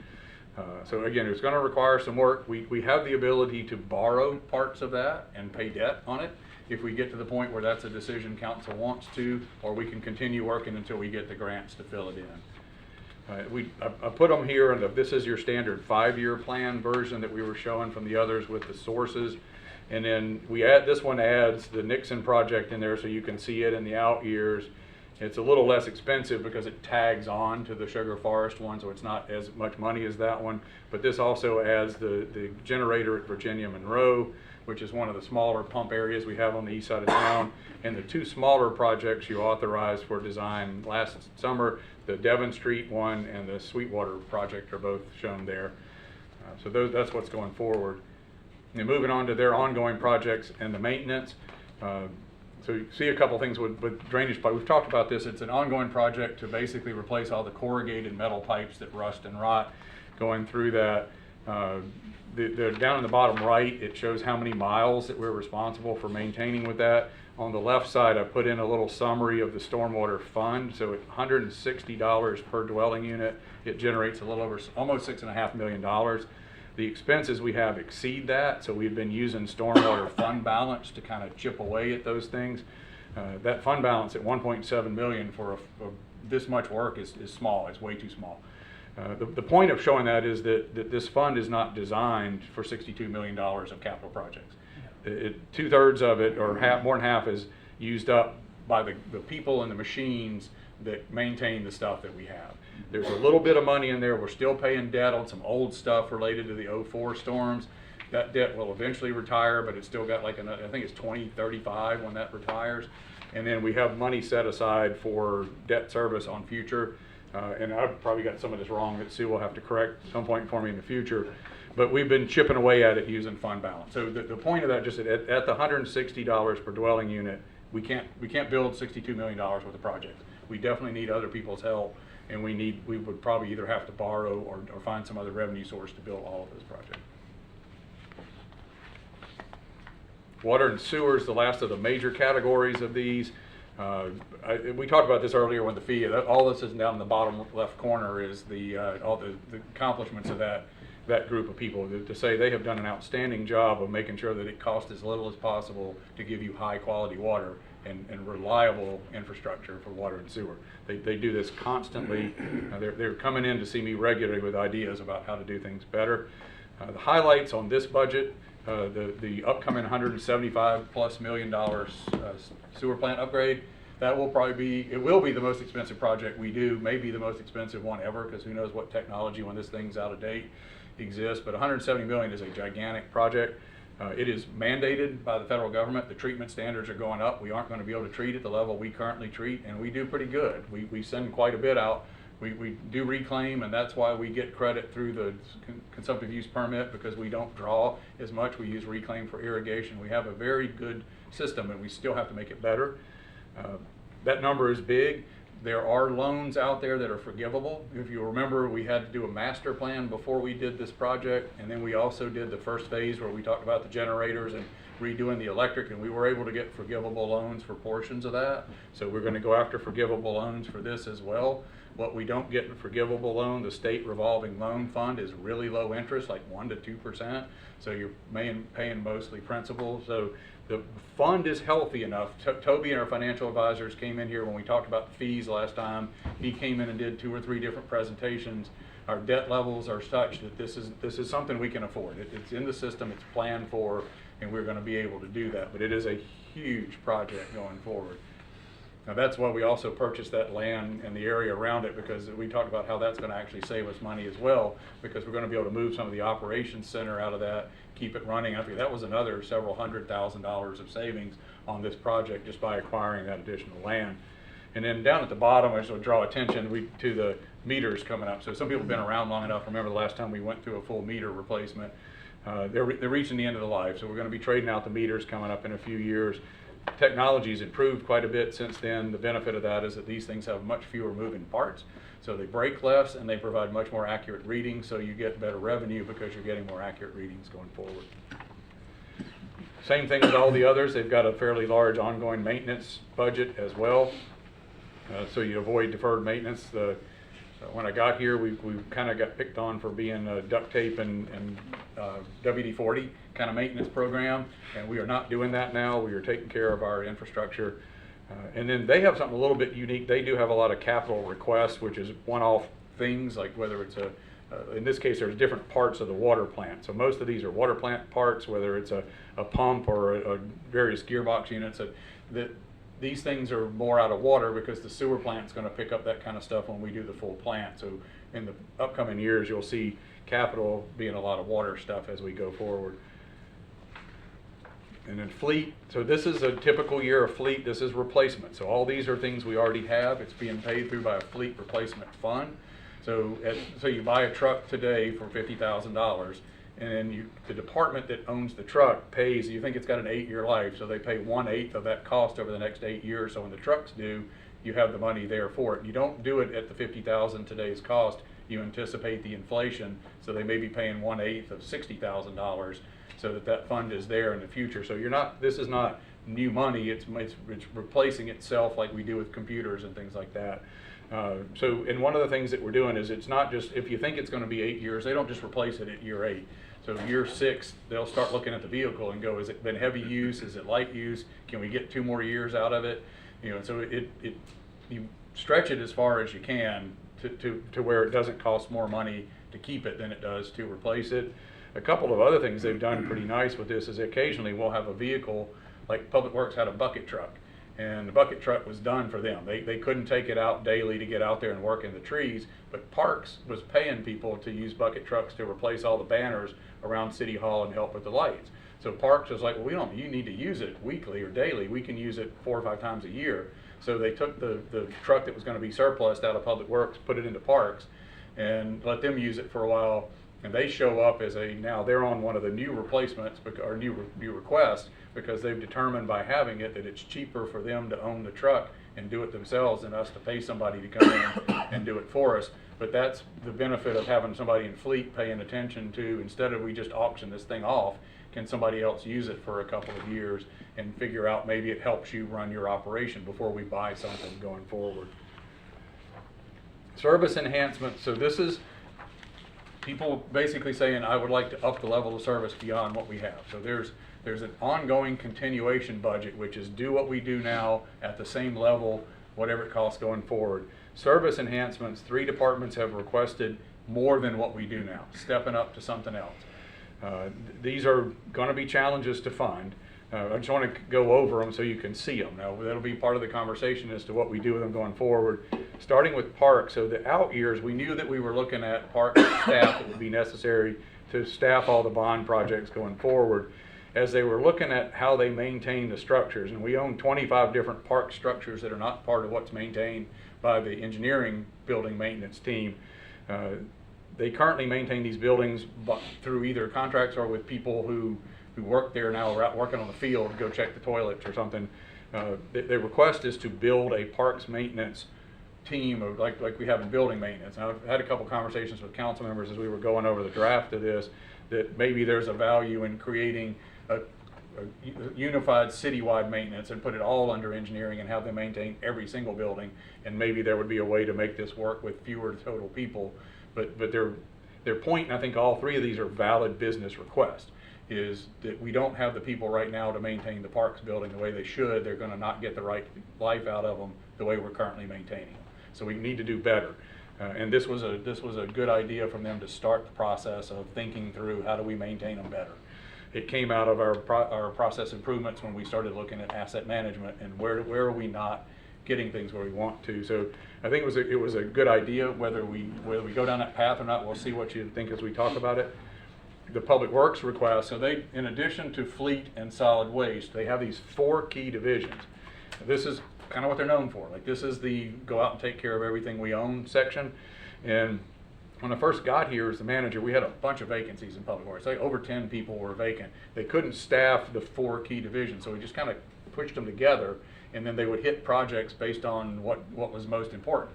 So again, it's going to require some work. We have the ability to borrow parts of that and pay debt on it if we get to the point where that's a decision council wants to, or we can continue working until we get the grants to fill it in. I put them here, and this is your standard 5-year plan version that we were showing from the others with the sources. And then this one adds the Nixon project in there so you can see it in the out years. It's a little less expensive because it tags on to the Sugar Forest one, so it's not as much money as that one. But this also adds the generator at Virginia Monroe, which is one of the smaller pump areas we have on the east side of town. And the 2 smaller projects you authorized for design last summer, the Devon Street one and the Sweetwater project, are both shown there. So that's what's going forward. And moving on to their ongoing projects and the maintenance. So you see a couple things with drainage pipe. We've talked about this. It's an ongoing project to basically replace all the corrugated metal pipes that rust and rot going through that. Down in the bottom right, it shows how many miles that we're responsible for maintaining with that. On the left side, I put in a little summary of the stormwater fund. So at $160 per dwelling unit, it generates a little over almost $6.5 million. The expenses we have exceed that, so we've been using stormwater fund balance to kind of chip away at those things. That fund balance at $1.7 million for this much work is small. It's way too small. The point of showing that is that this fund is not designed for $62 million of capital projects. 2/3 of it, or more than half, is used up by the people and the machines that maintain the stuff that we have. There's a little bit of money in there. We're still paying debt on some old stuff related to the 2004 storms. That debt will eventually retire, but it's still got like I think it's 2035 when that retires. And then we have money set aside for debt service on future. And I've probably got some of this wrong that Sue will have to correct at some point for me in the future. But we've been chipping away at it using fund balance. So the point of that, just at the $160 per dwelling unit, we can't build $62 million worth of projects. We definitely need other people's help, and we would probably either have to borrow or find some other revenue source to build all of those projects. Water and sewer is the last of the major categories of these. We talked about this earlier when the fee, all this is down in the bottom left corner is all the accomplishments of that group of people, to say they have done an outstanding job of making sure that it costs as little as possible to give you high quality water and reliable infrastructure for water and sewer. They do this constantly. They're coming in to see me regularly with ideas about how to do things better. The highlights on this budget, the upcoming $175+ million sewer plant upgrade, that will probably be, it will be the most expensive project we do, maybe the most expensive one ever, because who knows what technology, when this thing's out of date, exists. But $170 million is a gigantic project. It is mandated by the federal government. The treatment standards are going up. We aren't going to be able to treat at the level we currently treat, and we do pretty good. We send quite a bit out. We do reclaim, and that's why we get credit through the consumptive use permit, because we don't draw as much. We use reclaim for irrigation. We have a very good system, and we still have to make it better. That number is big. There are loans out there that are forgivable. If you remember, we had to do a master plan before we did this project, and then we also did the first phase where we talked about the generators and redoing the electric, and we were able to get forgivable loans for portions of that. So we're going to go after forgivable loans for this as well. What we don't get in forgivable loan, the state revolving loan fund, is really low interest, like 1% to 2%. So you're paying mostly principal. So the fund is healthy enough. Toby and our financial advisors came in here when we talked about the fees last time. He came in and did 2 or 3 different presentations. Our debt levels are such that this is something we can afford. It's in the system, it's planned for, and we're going to be able to do that. But it is a huge project going forward. Now that's why we also purchased that land and the area around it, because we talked about how that's going to actually save us money as well, because we're going to be able to move some of the operations center out of that, keep it running. I think that was another several $100,000 of savings on this project just by acquiring that additional land. And then down at the bottom, I just want to draw attention to the meters coming up. So some people have been around long enough. Remember the last time we went through a full meter replacement. They're reaching the end of the life, so we're going to be trading out the meters coming up in a few years. Technology's improved quite a bit since then. The benefit of that is that these things have much fewer moving parts. So they break less and they provide much more accurate readings, so you get better revenue because you're getting more accurate readings going forward. Same thing with all the others. They've got a fairly large ongoing maintenance budget as well. So you avoid deferred maintenance. When I got here, we kind of got picked on for being a duct tape and WD-40 kind of maintenance program, and we are not doing that now. We are taking care of our infrastructure. And then they have something a little bit unique. They do have a lot of capital requests, which is one-off things, like whether it's in this case, there's different parts of the water plant. So most of these are water plant parts, whether it's a pump or a various gearbox units. That these things are more out of water because the sewer plant's going to pick up that kind of stuff when we do the full plant. So in the upcoming years, you'll see capital being a lot of water stuff as we go forward. And then fleet, so this is a typical year of fleet. This is replacement. So all these are things we already have. It's being paid through by a fleet replacement fund. So you buy a truck today for $50,000, and then the department that owns the truck pays, you think it's got an 8-year life, so they pay 1/8 of that cost over the next 8 years. So when the truck's due, you have the money there for it. You don't do it at the $50,000 today's cost. You anticipate the inflation, so they may be paying 1/8 of $60,000, so that fund is there in the future. So this is not new money. It's replacing itself like we do with computers and things like that. And one of the things that we're doing is, it's not just, if you think it's going to be 8 years, they don't just replace it at year 8. So year 6, they'll start looking at the vehicle and go, has it been heavy use? Is it light use? Can we get 2 more years out of it? So you stretch it as far as you can to where it doesn't cost more money to keep it than it does to replace it. A couple of other things they've done pretty nice with this is occasionally we'll have a vehicle, like Public Works had a bucket truck, and the bucket truck was done for them. They couldn't take it out daily to get out there and work in the trees, but Parks was paying people to use bucket trucks to replace all the banners around City Hall and help with the lights. So Parks was like, well, you need to use it weekly or daily. We can use it 4 or 5 times a year. So they took the truck that was going to be surplus out of Public Works, put it into Parks, and let them use it for a while. And they show up as now they're on one of the new replacements or new requests, because they've determined by having it that it's cheaper for them to own the truck and do it themselves than us to pay somebody to come in and do it for us. But that's the benefit of having somebody in fleet paying attention to, instead of we just auction this thing off, can somebody else use it for a couple of years and figure out maybe it helps you run your operation before we buy something going forward. Service enhancement. So this is people basically saying, I would like to up the level of service beyond what we have. So there's an ongoing continuation budget, which is do what we do now at the same level, whatever it costs going forward. Service enhancements, 3 departments have requested more than what we do now, stepping up to something else. These are going to be challenges to find. I just want to go over them so you can see them. Now, that'll be part of the conversation as to what we do with them going forward. Starting with Parks, so the out years, we knew that we were looking at park staff that would be necessary to staff all the bond projects going forward. As they were looking at how they maintain the structures, and we own 25 different park structures that are not part of what's maintained by the engineering building maintenance team. They currently maintain these buildings through either contracts or with people who work there now, or out working on the field to go check the toilets or something. The request is to build a parks maintenance team of like we have in building maintenance. Now, I've had a couple conversations with council members as we were going over the draft of this, that maybe there's a value in creating a unified citywide maintenance and put it all under engineering and have them maintain every single building, and maybe there would be a way to make this work with fewer total people. But their point, and I think all 3 of these are valid business requests, is that we don't have the people right now to maintain the parks building the way they should. They're going to not get the right life out of them the way we're currently maintaining them. So we need to do better. And this was a good idea from them to start the process of thinking through how do we maintain them better. It came out of our process improvements when we started looking at asset management and where are we not getting things where we want to. So I think it was a good idea. Whether we go down that path or not, we'll see what you think as we talk about it. The Public Works request, so they, in addition to fleet and solid waste, they have these 4 key divisions. This is kind of what they're known for. Like, this is the go out and take care of everything we own section. And when I first got here as the manager, we had a bunch of vacancies in Public Works. Like over 10 people were vacant. They couldn't staff the 4 key divisions, so we just kind of pushed them together, and then they would hit projects based on what was most important.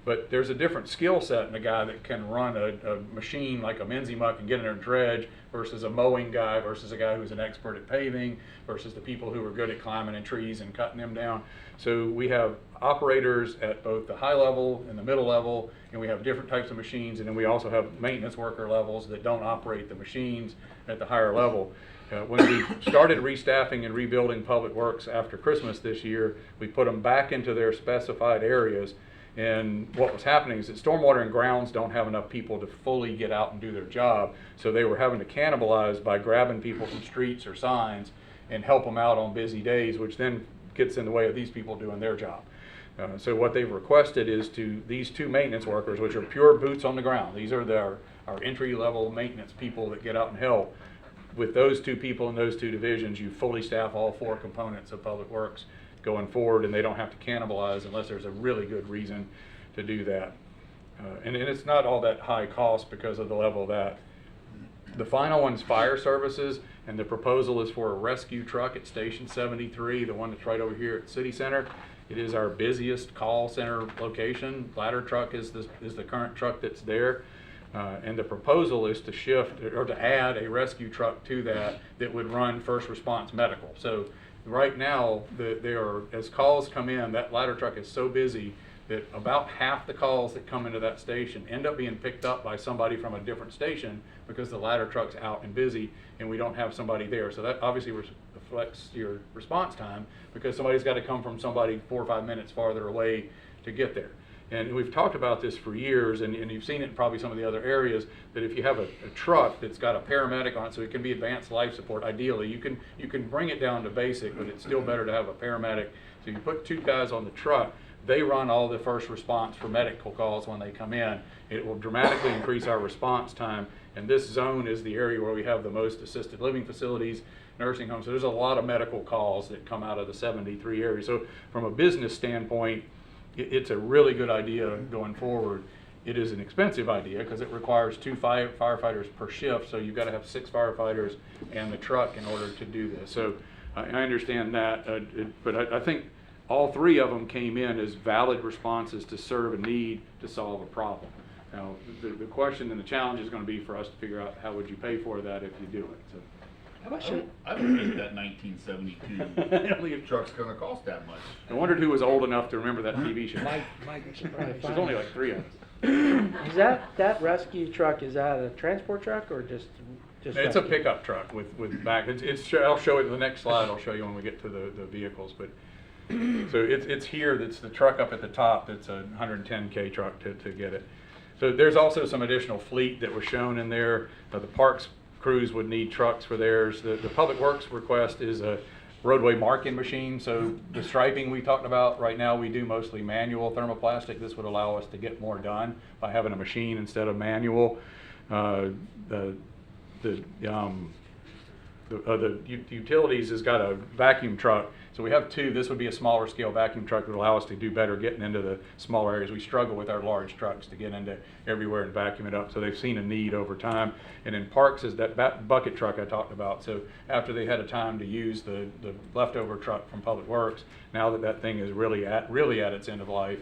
But there's a different skill set in a guy that can run a machine like a Menzie muck and get in a dredge versus a mowing guy versus a guy who's an expert at paving versus the people who are good at climbing in trees and cutting them down. So we have operators at both the high level and the middle level, and we have different types of machines, and then we also have maintenance worker levels that don't operate the machines at the higher level. When we started restaffing and rebuilding Public Works after Christmas this year, we put them back into their specified areas. And what was happening is that stormwater and grounds don't have enough people to fully get out and do their job. So they were having to cannibalize by grabbing people from streets or signs and help them out on busy days, which then gets in the way of these people doing their job. So what they've requested is to these two maintenance workers, which are pure boots on the ground. These are our entry-level maintenance people that get out and help. With those two people in those two divisions, you fully staff all four components of Public Works going forward, and they don't have to cannibalize unless there's a really good reason to do that. And it's not all that high cost because of the level of that. The final one's fire services, and the proposal is for a rescue truck at Station 73, the one that's right over here at City Center. It is our busiest call center location. Ladder truck is the current truck that's there. And the proposal is to shift or to add a rescue truck to that would run first response medical. So right now, as calls come in, that ladder truck is so busy that about half the calls that come into that station end up being picked up by somebody from a different station because the ladder truck's out and busy and we don't have somebody there. So that obviously reflects your response time because somebody's got to come from somebody 4 or 5 minutes farther away to get there. And we've talked about this for years, and you've seen it in probably some of the other areas, that if you have a truck that's got a paramedic on it, so it can be advanced life support, ideally, you can bring it down to basic, but it's still better to have a paramedic. So you put 2 guys on the truck, they run all the first response for medical calls when they come in. It will dramatically increase our response time, and this zone is the area where we have the most assisted living facilities, nursing homes. So there's a lot of medical calls that come out of the 73 area. So from a business standpoint, it's a really good idea going forward. It is an expensive idea because it requires 2 firefighters per shift, so you've got to have 6 firefighters and the truck in order to do this. So I understand that, but I think all 3 of them came in as valid responses to serve a need to solve a problem. Now, the question and the challenge is going to be for us to figure out how would you pay for that if you do it. So. I don't think that 1972 I don't think a truck's going to cost that much. I wondered who was old enough to remember that TV show. Mike should probably There's find only it. like 3 of us. Is that rescue truck, is that a transport truck or just It's a rescue? pickup truck with back. I'll show it in the next slide. I'll show you when we get to the vehicles. But so it's here. That's the truck up at the top. That's a 110K truck to get it. So there's also some additional fleet that was shown in there. The parks crews would need trucks for theirs. The Public Works request is a roadway marking machine. So the striping we talked about right now, we do mostly manual thermoplastic. This would allow us to get more done by having a machine instead of manual. The utilities has got a vacuum truck. So we have 2. This would be a smaller scale vacuum truck that would allow us to do better getting into the smaller areas. We struggle with our large trucks to get into everywhere and vacuum it up. So they've seen a need over time. And in parks is that bucket truck I talked about. So after they had a time to use the leftover truck from Public Works, now that thing is really at its end of life,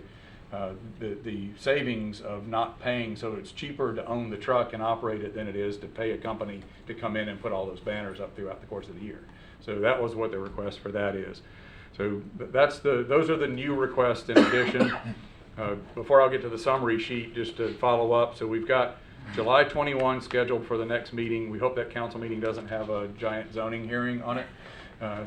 the savings of not paying, so it's cheaper to own the truck and operate it than it is to pay a company to come in and put all those banners up throughout the course of the year. So that was what the request for that is. So those are the new requests in addition. Before I'll get to the summary sheet, just to follow up, so we've got July 21 scheduled for the next meeting. We hope that council meeting doesn't have a giant zoning hearing on it.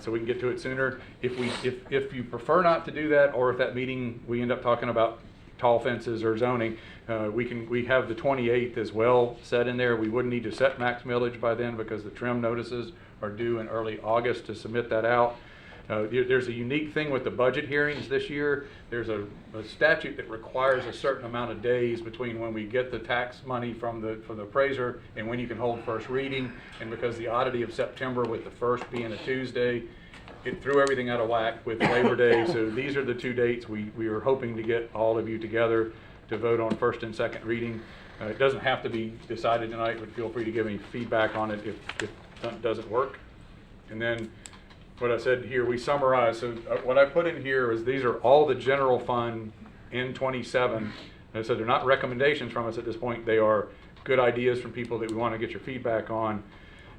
So we can get to it sooner. If you prefer not to do that, or if that meeting we end up talking about tall fences or zoning, we have the 28th as well set in there. We wouldn't need to set max millage by then because the trim notices are due in early August to submit that out. There's a unique thing with the budget hearings this year. There's a statute that requires a certain amount of days between when we get the tax money from the appraiser and when you can hold first reading. And because the oddity of September with the first being a Tuesday, it threw everything out of whack with Labor Day. So these are the 2 dates we are hoping to get all of you together to vote on first and second reading. It doesn't have to be decided tonight, but feel free to give me feedback on it if it doesn't work. And then what I said here, we summarize. So what I put in here is these are all the general fund N27 And so they're not recommendations from us at this point. They are good ideas from people that we want to get your feedback on.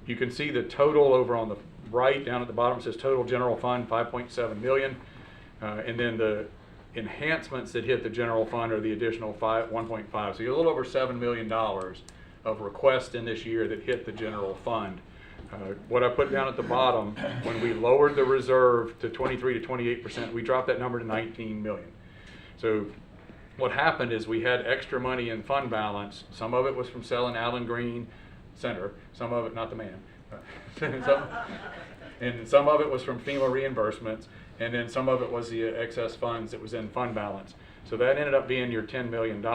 You can see the total over on the right, down at the bottom, it says total general fund, 5.7 million. And then the enhancements that hit the general fund are the additional 1.5. So you're a little over $7 million of requests in this year that hit the general fund. What I put down at the bottom, when we lowered the reserve to 23 to 28%, we dropped that number to 19 million. So what happened is we had extra money in fund balance. Some of it was from selling Allen Green Center, some of it, not the man, and some of it was from FEMA reimbursements, and then some of it was the excess funds that was in fund balance. So that ended up being your $10 million.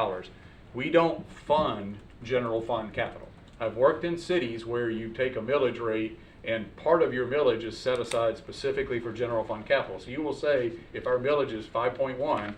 We don't fund general fund capital. I've worked in cities where you take a millage rate and part of your millage is set aside specifically for general fund capital. So you will say, if our millage is 5.1,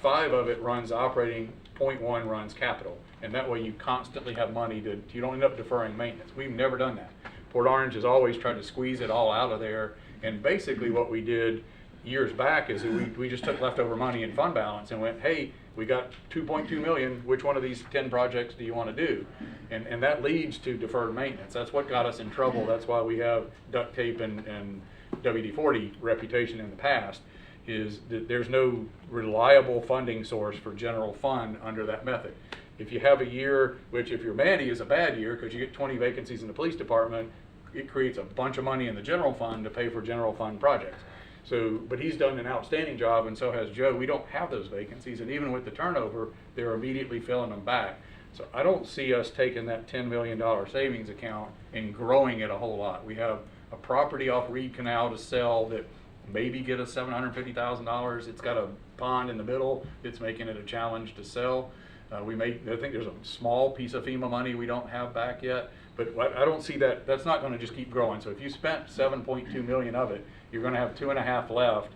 5 of it runs operating, 0.1 runs capital. And that way you constantly have money you don't end up deferring maintenance. We've never done that. Port Orange has always tried to squeeze it all out of there. And basically what we did years back is that we just took leftover money in fund balance and went, hey, we got 2.2 million, which one of these 10 projects do you want to do? And that leads to deferred maintenance. That's what got us in trouble. That's why we have duct tape and WD-40 reputation in the past, is that there's no reliable funding source for general fund under that method. If you have a year, which if your Mandy is a bad year because you get 20 vacancies in the police department, it creates a bunch of money in the general fund to pay for general fund projects. So, but he's done an outstanding job, and so has Joe. We don't have those vacancies, and even with the turnover, they're immediately filling them back. So I don't see us taking that $10 million savings account and growing it a whole lot. We have a property off Reed Canal to sell that maybe get us $750,000. It's got a pond in the middle. It's making it a challenge to sell. I think there's a small piece of FEMA money we don't have back yet, but I don't see that. That's not going to just keep growing. So if you spent 7.2 million of it, you're going to have 2.5 left,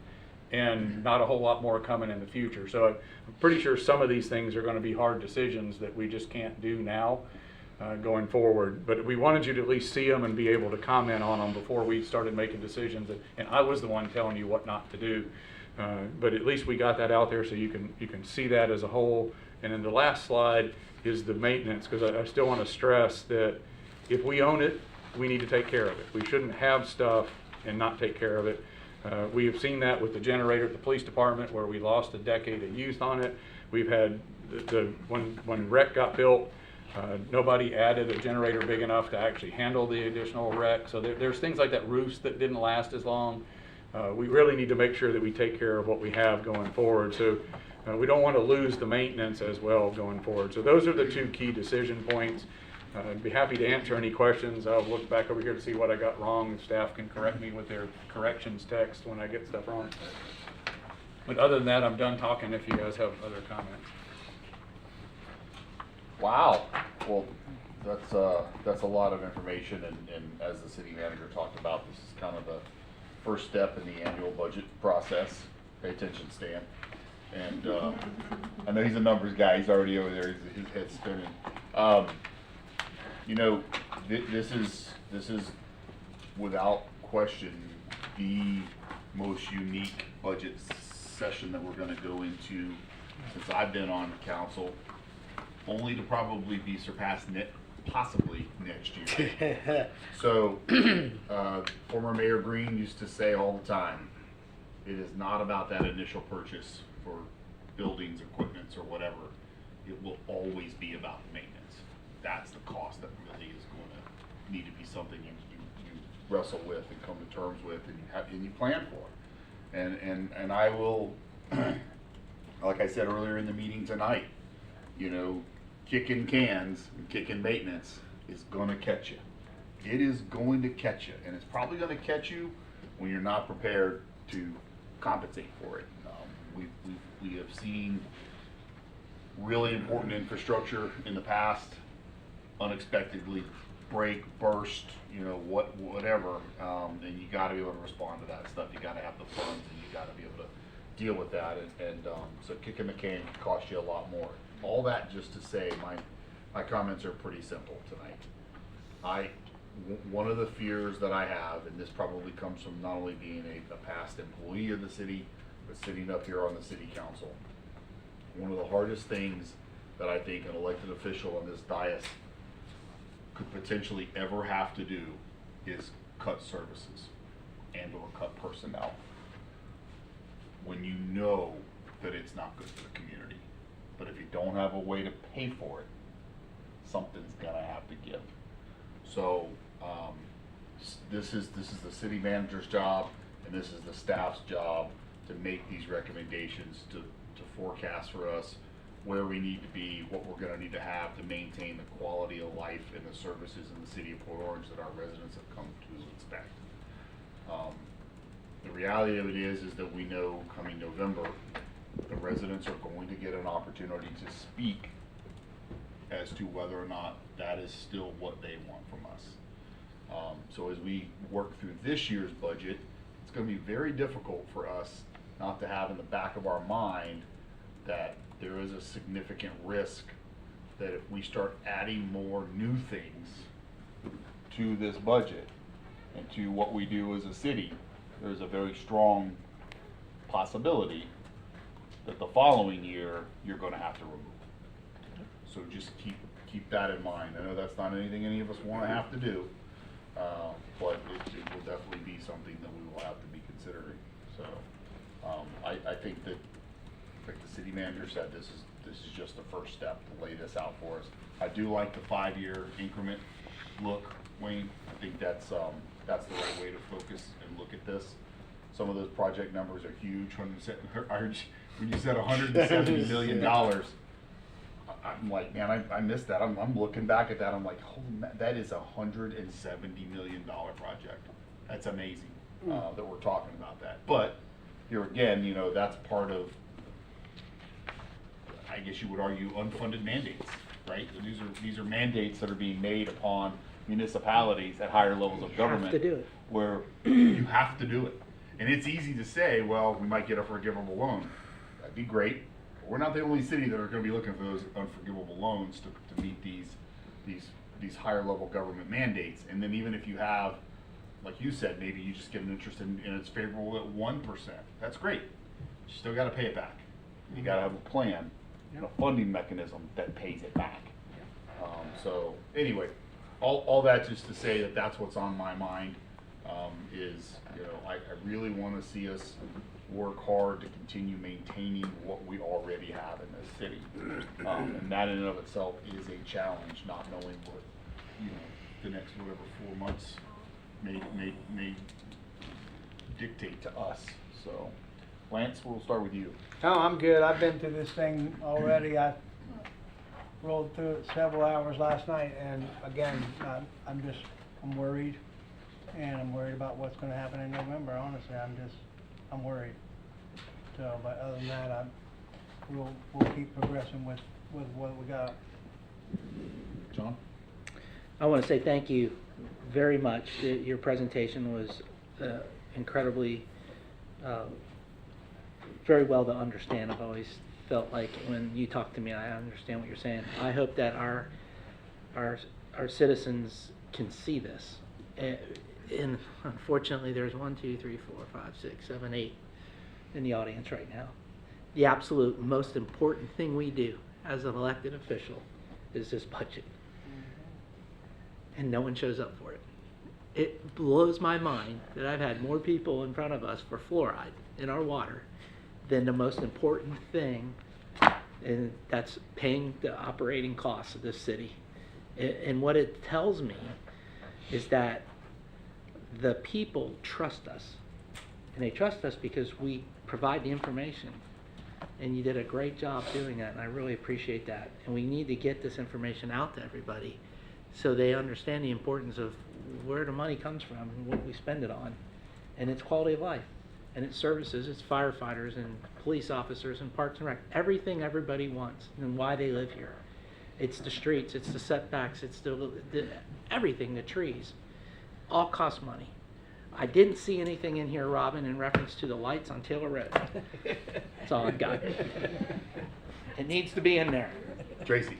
and not a whole lot more coming in the future. So I'm pretty sure some of these things are going to be hard decisions that we just can't do now going forward. But we wanted you to at least see them and be able to comment on them before we started making decisions. And I was the one telling you what not to do. But at least we got that out there so you can see that as a whole. And then the last slide is the maintenance, because I still want to stress that if we own it, we need to take care of it. We shouldn't have stuff and not take care of it. We have seen that with the generator at the police department, where we lost a decade of use on it. We've had when REC got built, nobody added a generator big enough to actually handle the additional REC. So there's things like that, roofs that didn't last as long. We really need to make sure that we take care of what we have going forward. So we don't want to lose the maintenance as well going forward. So those are the two key decision points. I'd be happy to answer any questions. I'll look back over here to see what I got wrong, and staff can correct me with their corrections text when I get stuff wrong. But other than that, I'm done talking if you guys have other comments. Wow. Well, that's a lot of information, and as the city manager talked about, this is kind of the first step in the annual budget process. Pay attention, Stan. And I know he's a numbers guy. He's already over there. His head's spinning. You know, this is without question the most unique budget session that we're going to go into since I've been on council, only to probably be surpassed possibly next year. So, former Mayor Green used to say all the time, it is not about that initial purchase for buildings, equipments, or whatever. It will always be about the maintenance. That's the cost that really is going to need to be something you wrestle with and come to terms with, and you plan for. And I will, like I said earlier in the meeting tonight, you know, kicking cans and kicking maintenance is going to catch you. It is going to catch you, and it's probably going to catch you when you're not prepared to compensate for it. We have seen really important infrastructure in the past unexpectedly break, burst, you know, whatever, and you got to be able to respond to that stuff. You got to have the funds, and you got to be able to deal with that. And so kicking the can can cost you a lot more. All that just to say, my comments are pretty simple tonight. One of the fears that I have, and this probably comes from not only being a past employee of the city, but sitting up here on the city council, one of the hardest things that I think an elected official on this dais could potentially ever have to do is cut services and or cut personnel when you know that it's not good for the community. But if you don't have a way to pay for it, something's gonna have to give. So this is the city manager's job, and this is the staff's job to make these recommendations, to forecast for us where we need to be, what we're gonna need to have to maintain the quality of life and the services in the city of Port Orange that our residents have come to expect. The reality of it is that we know coming November, the residents are going to get an opportunity to speak as to whether or not that is still what they want from us. So as we work through this year's budget, it's going to be very difficult for us not to have in the back of our mind that there is a significant risk that if we start adding more new things to this budget and to what we do as a city, there's a very strong possibility that the following year you're going to have to remove. So just keep that in mind. I know that's not anything any of us want to have to do, but it will definitely be something that we will have to be considering. So I think that, like the city manager said, this is just the first step to lay this out for us. I do like the 5-year increment look, Wayne. I think that's the right way to focus and look at this. Some of those project numbers are huge. When you said $170 million, I'm like, man, I missed that. I'm looking back at that. I'm like, holy man, that is a $170 million project. That's amazing that we're talking about that. But here again, you know, that's part of, I guess you would argue, unfunded mandates, right? These are mandates that are being made upon municipalities at higher levels of government. Have to do it. Where you have to do it. And it's easy to say, well, we might get a forgivable loan. That'd be great. But we're not the only city that are going to be looking for those unforgivable loans to meet these higher level government mandates. And then even if you have, like you said, maybe you just get an interest and it's favorable at 1%. That's great. You still got to pay it back. You got to have a plan and a funding mechanism that pays it back. So anyway, all that just to say that that's what's on my mind. Is, you know, I really want to see us work hard to continue maintaining what we already have in this city. And that in and of itself is a challenge, not knowing what, you know, the next whatever 4 months may dictate to us. So, Lance, we'll start with you. No, I'm good. I've been through this thing already. I rolled through it several hours last night, and again, I'm worried. And I'm worried about what's going to happen in November. Honestly, I'm worried. So, but other than that, we'll keep progressing with what we got. John? I want to say thank you very much. Your presentation was incredibly, very well to understand. I've always felt like when you talk to me, I understand what you're saying. I hope that our citizens can see this. And unfortunately, there's 1, 2, 3, 4, 5, 6, 7, 8 in the audience right now. The absolute most important thing we do as an elected official is this budget. And no one shows up for it. It blows my mind that I've had more people in front of us for fluoride in our water than the most important thing, and that's paying the operating costs of this city. And what it tells me is that the people trust us, and they trust us because we provide the information, and you did a great job doing that, and I really appreciate that. And we need to get this information out to everybody so they understand the importance of where the money comes from and what we spend it on. And it's quality of life, and it's services, it's firefighters and police officers and parks and rec, everything everybody wants and why they live here. It's the streets, it's the setbacks, it's the everything, the trees. All cost money. I didn't see anything in here, Robin, in reference to the lights on Taylor Road. That's all I've got. It needs to be in there. Tracy.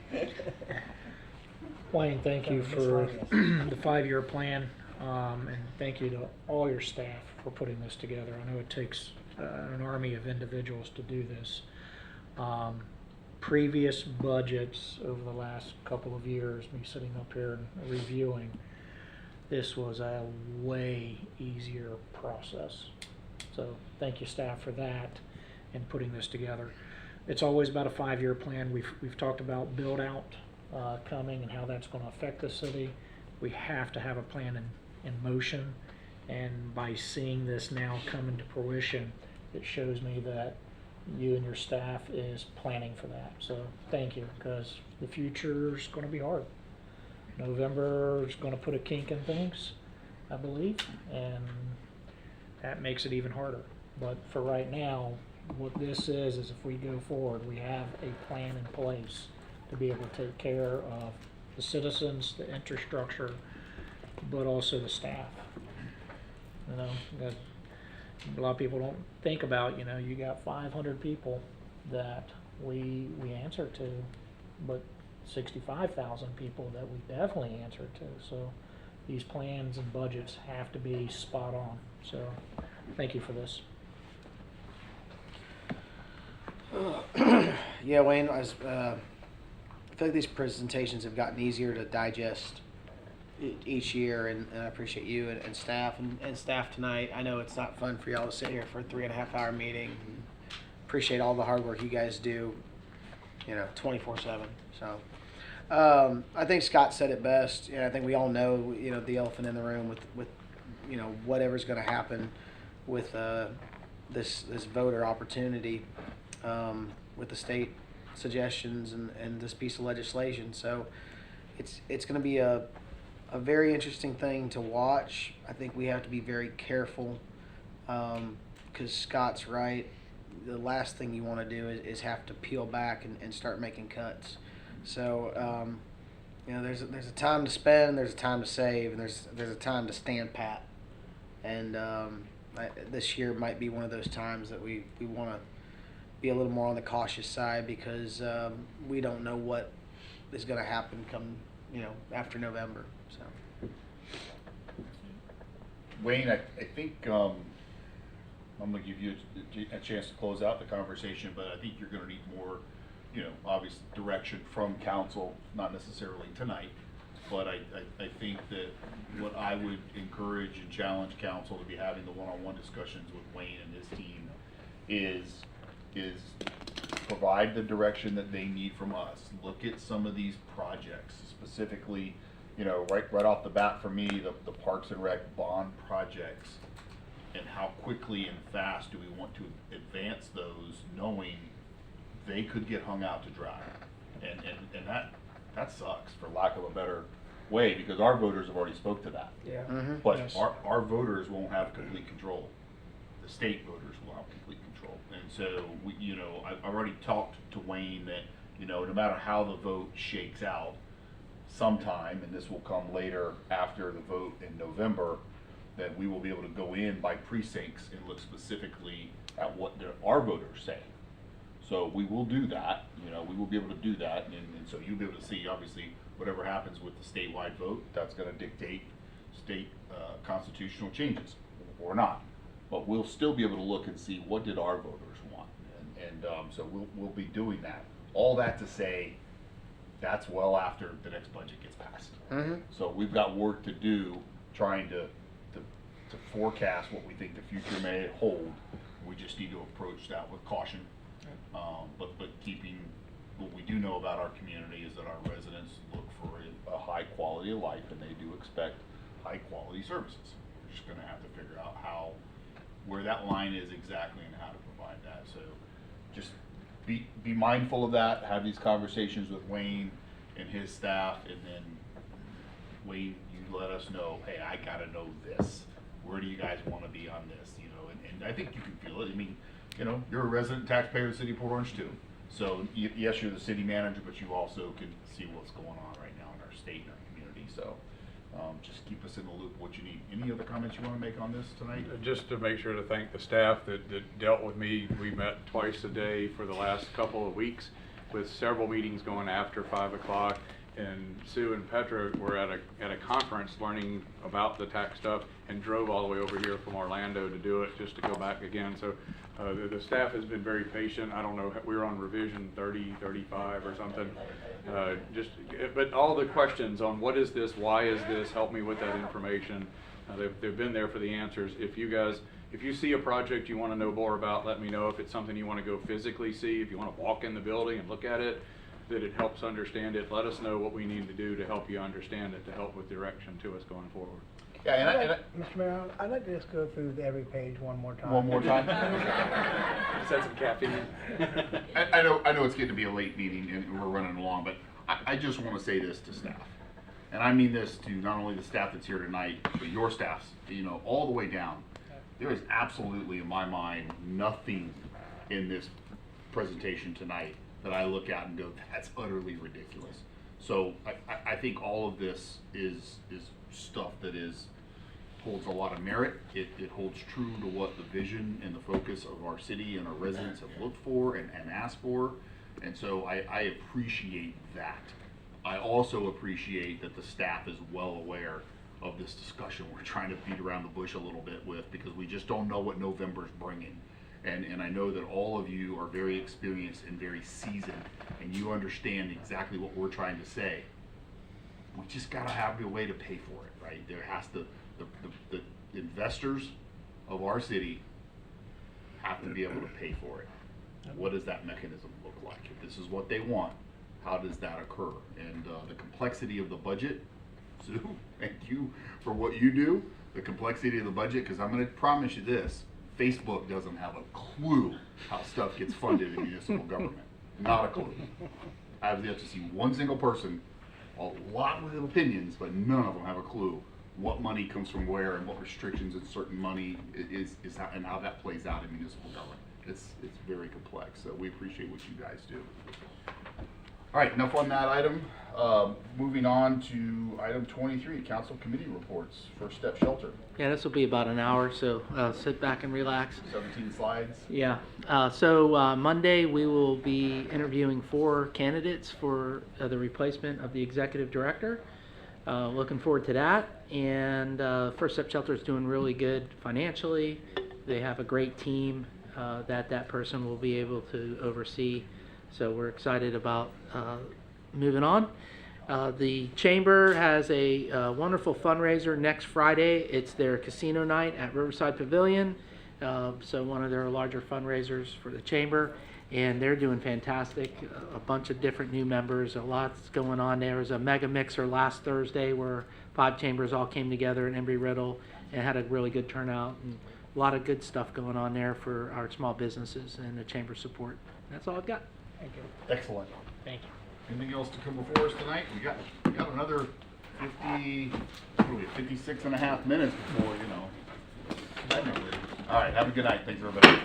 Wayne, thank you for the 5-year plan, and thank you to all your staff for putting this together. I know it takes an army of individuals to do this. previous budgets over the last couple of years, me sitting up here and reviewing, this was a way easier process. So thank you, staff, for that and putting this together. It's always about a 5-year plan. We've talked about build out coming and how that's going to affect the city. We have to have a plan in motion, and by seeing this now come into fruition, it shows me that you and your staff is planning for that. So thank you, because the future is going to be hard. November is going to put a kink in things, I believe, and that makes it even harder. But for right now, what this is if we go forward, we have a plan in place to be able to take care of the citizens, the infrastructure, but also the staff. You know, that a lot of people don't think about, you know, you got 500 people that we answer to, but 65,000 people that we definitely answer to. So these plans and budgets have to be spot on. So thank you for this. Yeah, Wayne, I feel like these presentations have gotten easier to digest each year, and I appreciate you and staff and staff tonight. I know it's not fun for y'all to sit here for a 3.5-hour meeting. Appreciate all the hard work you guys do, you know, 24/7. So I think Scott said it best. I think we all know, you know, the elephant in the room with you know, whatever's going to happen with this voter opportunity with the state suggestions and this piece of legislation. So it's going to be a very interesting thing to watch. I think we have to be very careful because Scott's right. The last thing you want to do is have to peel back and start making cuts. So you know, there's a time to spend, there's a time to save, and there's a time to stand pat. And this year might be one of those times that we want to be a little more on the cautious side, because we don't know what is going to happen come, you know, after November. So, Wayne, I think I'm going to give you a chance to close out the conversation, but I think you're going to need more, you know, obvious direction from council, not necessarily tonight, but I think that what I would encourage and challenge council to be having the one-on-one discussions with Wayne and his team is provide the direction that they need from us. Look at some of these projects, specifically, you know, right off the bat for me, the Parks and Rec bond projects, and how quickly and fast do we want to advance those, knowing they could get hung out to dry. And that sucks, for lack of a better way, because our voters have already spoke to that. Yeah. But Yes. our voters won't have complete control. The state voters will have complete control. And so, you know, I've already talked to Wayne that, you know, no matter how the vote shakes out, sometime, and this will come later after the vote in November, that we will be able to go in by precincts and look specifically at what our voters say. So we will do that, you know, we will be able to do that, and so you'll be able to see, obviously, whatever happens with the statewide vote, that's gonna dictate state constitutional changes, or not. But we'll still be able to look and see what did our voters want, and so we'll be doing that. All that to say, that's well after the next budget gets passed. So we've got work to do trying to forecast what we think the future may hold. We just need to approach that with caution. But keeping what we do know about our community is that our residents look for a high quality of life, and they do expect high quality services. We're just gonna have to figure out where that line is exactly and how to provide that. So just be mindful of that, have these conversations with Wayne and his staff, and then Wayne, you let us know, hey, I gotta know this. Where do you guys wanna be on this, you know, and I think you can feel it. I mean, you know, you're a resident taxpayer of the city of Port Orange too. So yes, you're the city manager, but you also can see what's going on right now in our state and our community. So just keep us in the loop what you need. Any other comments you want to make on this tonight? Just to make sure to thank the staff that dealt with me. We met twice a day for the last couple of weeks, with several meetings going after 5 o'clock. And Sue and Petra were at a conference learning about the tax stuff, and drove all the way over here from Orlando to do it, just to go back again. So the staff has been very patient. I don't know, we're on revision 30, 35 or something. But all the questions on what is this, why is this, help me with that information. They've been there for the answers. If you see a project you want to know more about, let me know. If it's something you want to go physically see, if you want to walk in the building and look at it, that it helps understand it, let us know what we need to do to help you understand it, to help with direction to us going forward. Yeah, Mr. Mayor, I'd like to just go through every page one more time. One more time? Just had some caffeine. I know it's getting to be a late meeting and we're running along, but I just want to say this to staff. And I mean this to not only the staff that's here tonight, but your staffs, all the way down. There is absolutely, in my mind, nothing in this presentation tonight that I look at and go, that's utterly ridiculous. So I think all of this is stuff that holds a lot of merit. It holds true to what the vision and the focus of our city and our residents have looked for and asked for. And so I appreciate that. I also appreciate that the staff is well aware of this discussion we're trying to beat around the bush a little bit with, because we just don't know what November's bringing. And I know that all of you are very experienced and very seasoned, and you understand exactly what we're trying to say. We just gotta have a way to pay for it, right? There has to, the investors of our city have to be able to pay for it. What does that mechanism look like? If this is what they want, how does that occur? And the complexity of the budget, Sue, thank you for what you do. The complexity of the budget, because I'm gonna promise you this, Facebook doesn't have a clue how stuff gets funded in municipal government. Not a clue. I've yet to see one single person, a lot with opinions, but none of them have a clue what money comes from where and what restrictions in certain money is how, and how that plays out in municipal government. It's very complex, so we appreciate what you guys do. All right, enough on that item. Moving on to item 23, council committee reports. First Step Shelter. Yeah, this will be about an hour, so sit back and relax. 17 slides. Yeah. So Monday we will be interviewing 4 candidates for the replacement of the executive director. Looking forward to that. And First Step Shelter is doing really good financially. They have a great team that person will be able to oversee. So we're excited about moving on. The Chamber has a wonderful fundraiser next Friday. It's their casino night at Riverside Pavilion. So one of their larger fundraisers for the Chamber. And they're doing fantastic. A bunch of different new members. A lot's going on. There was a mega mixer last Thursday where 5 chambers all came together in Embry-Riddle and had a really good turnout. And a lot of good stuff going on there for our small businesses and the Chamber support. That's all I've got. Thank you. Excellent. Thank you. Anything else to come before us tonight? We got another 56 and a half minutes before, All right, have a good night. Thanks, everybody.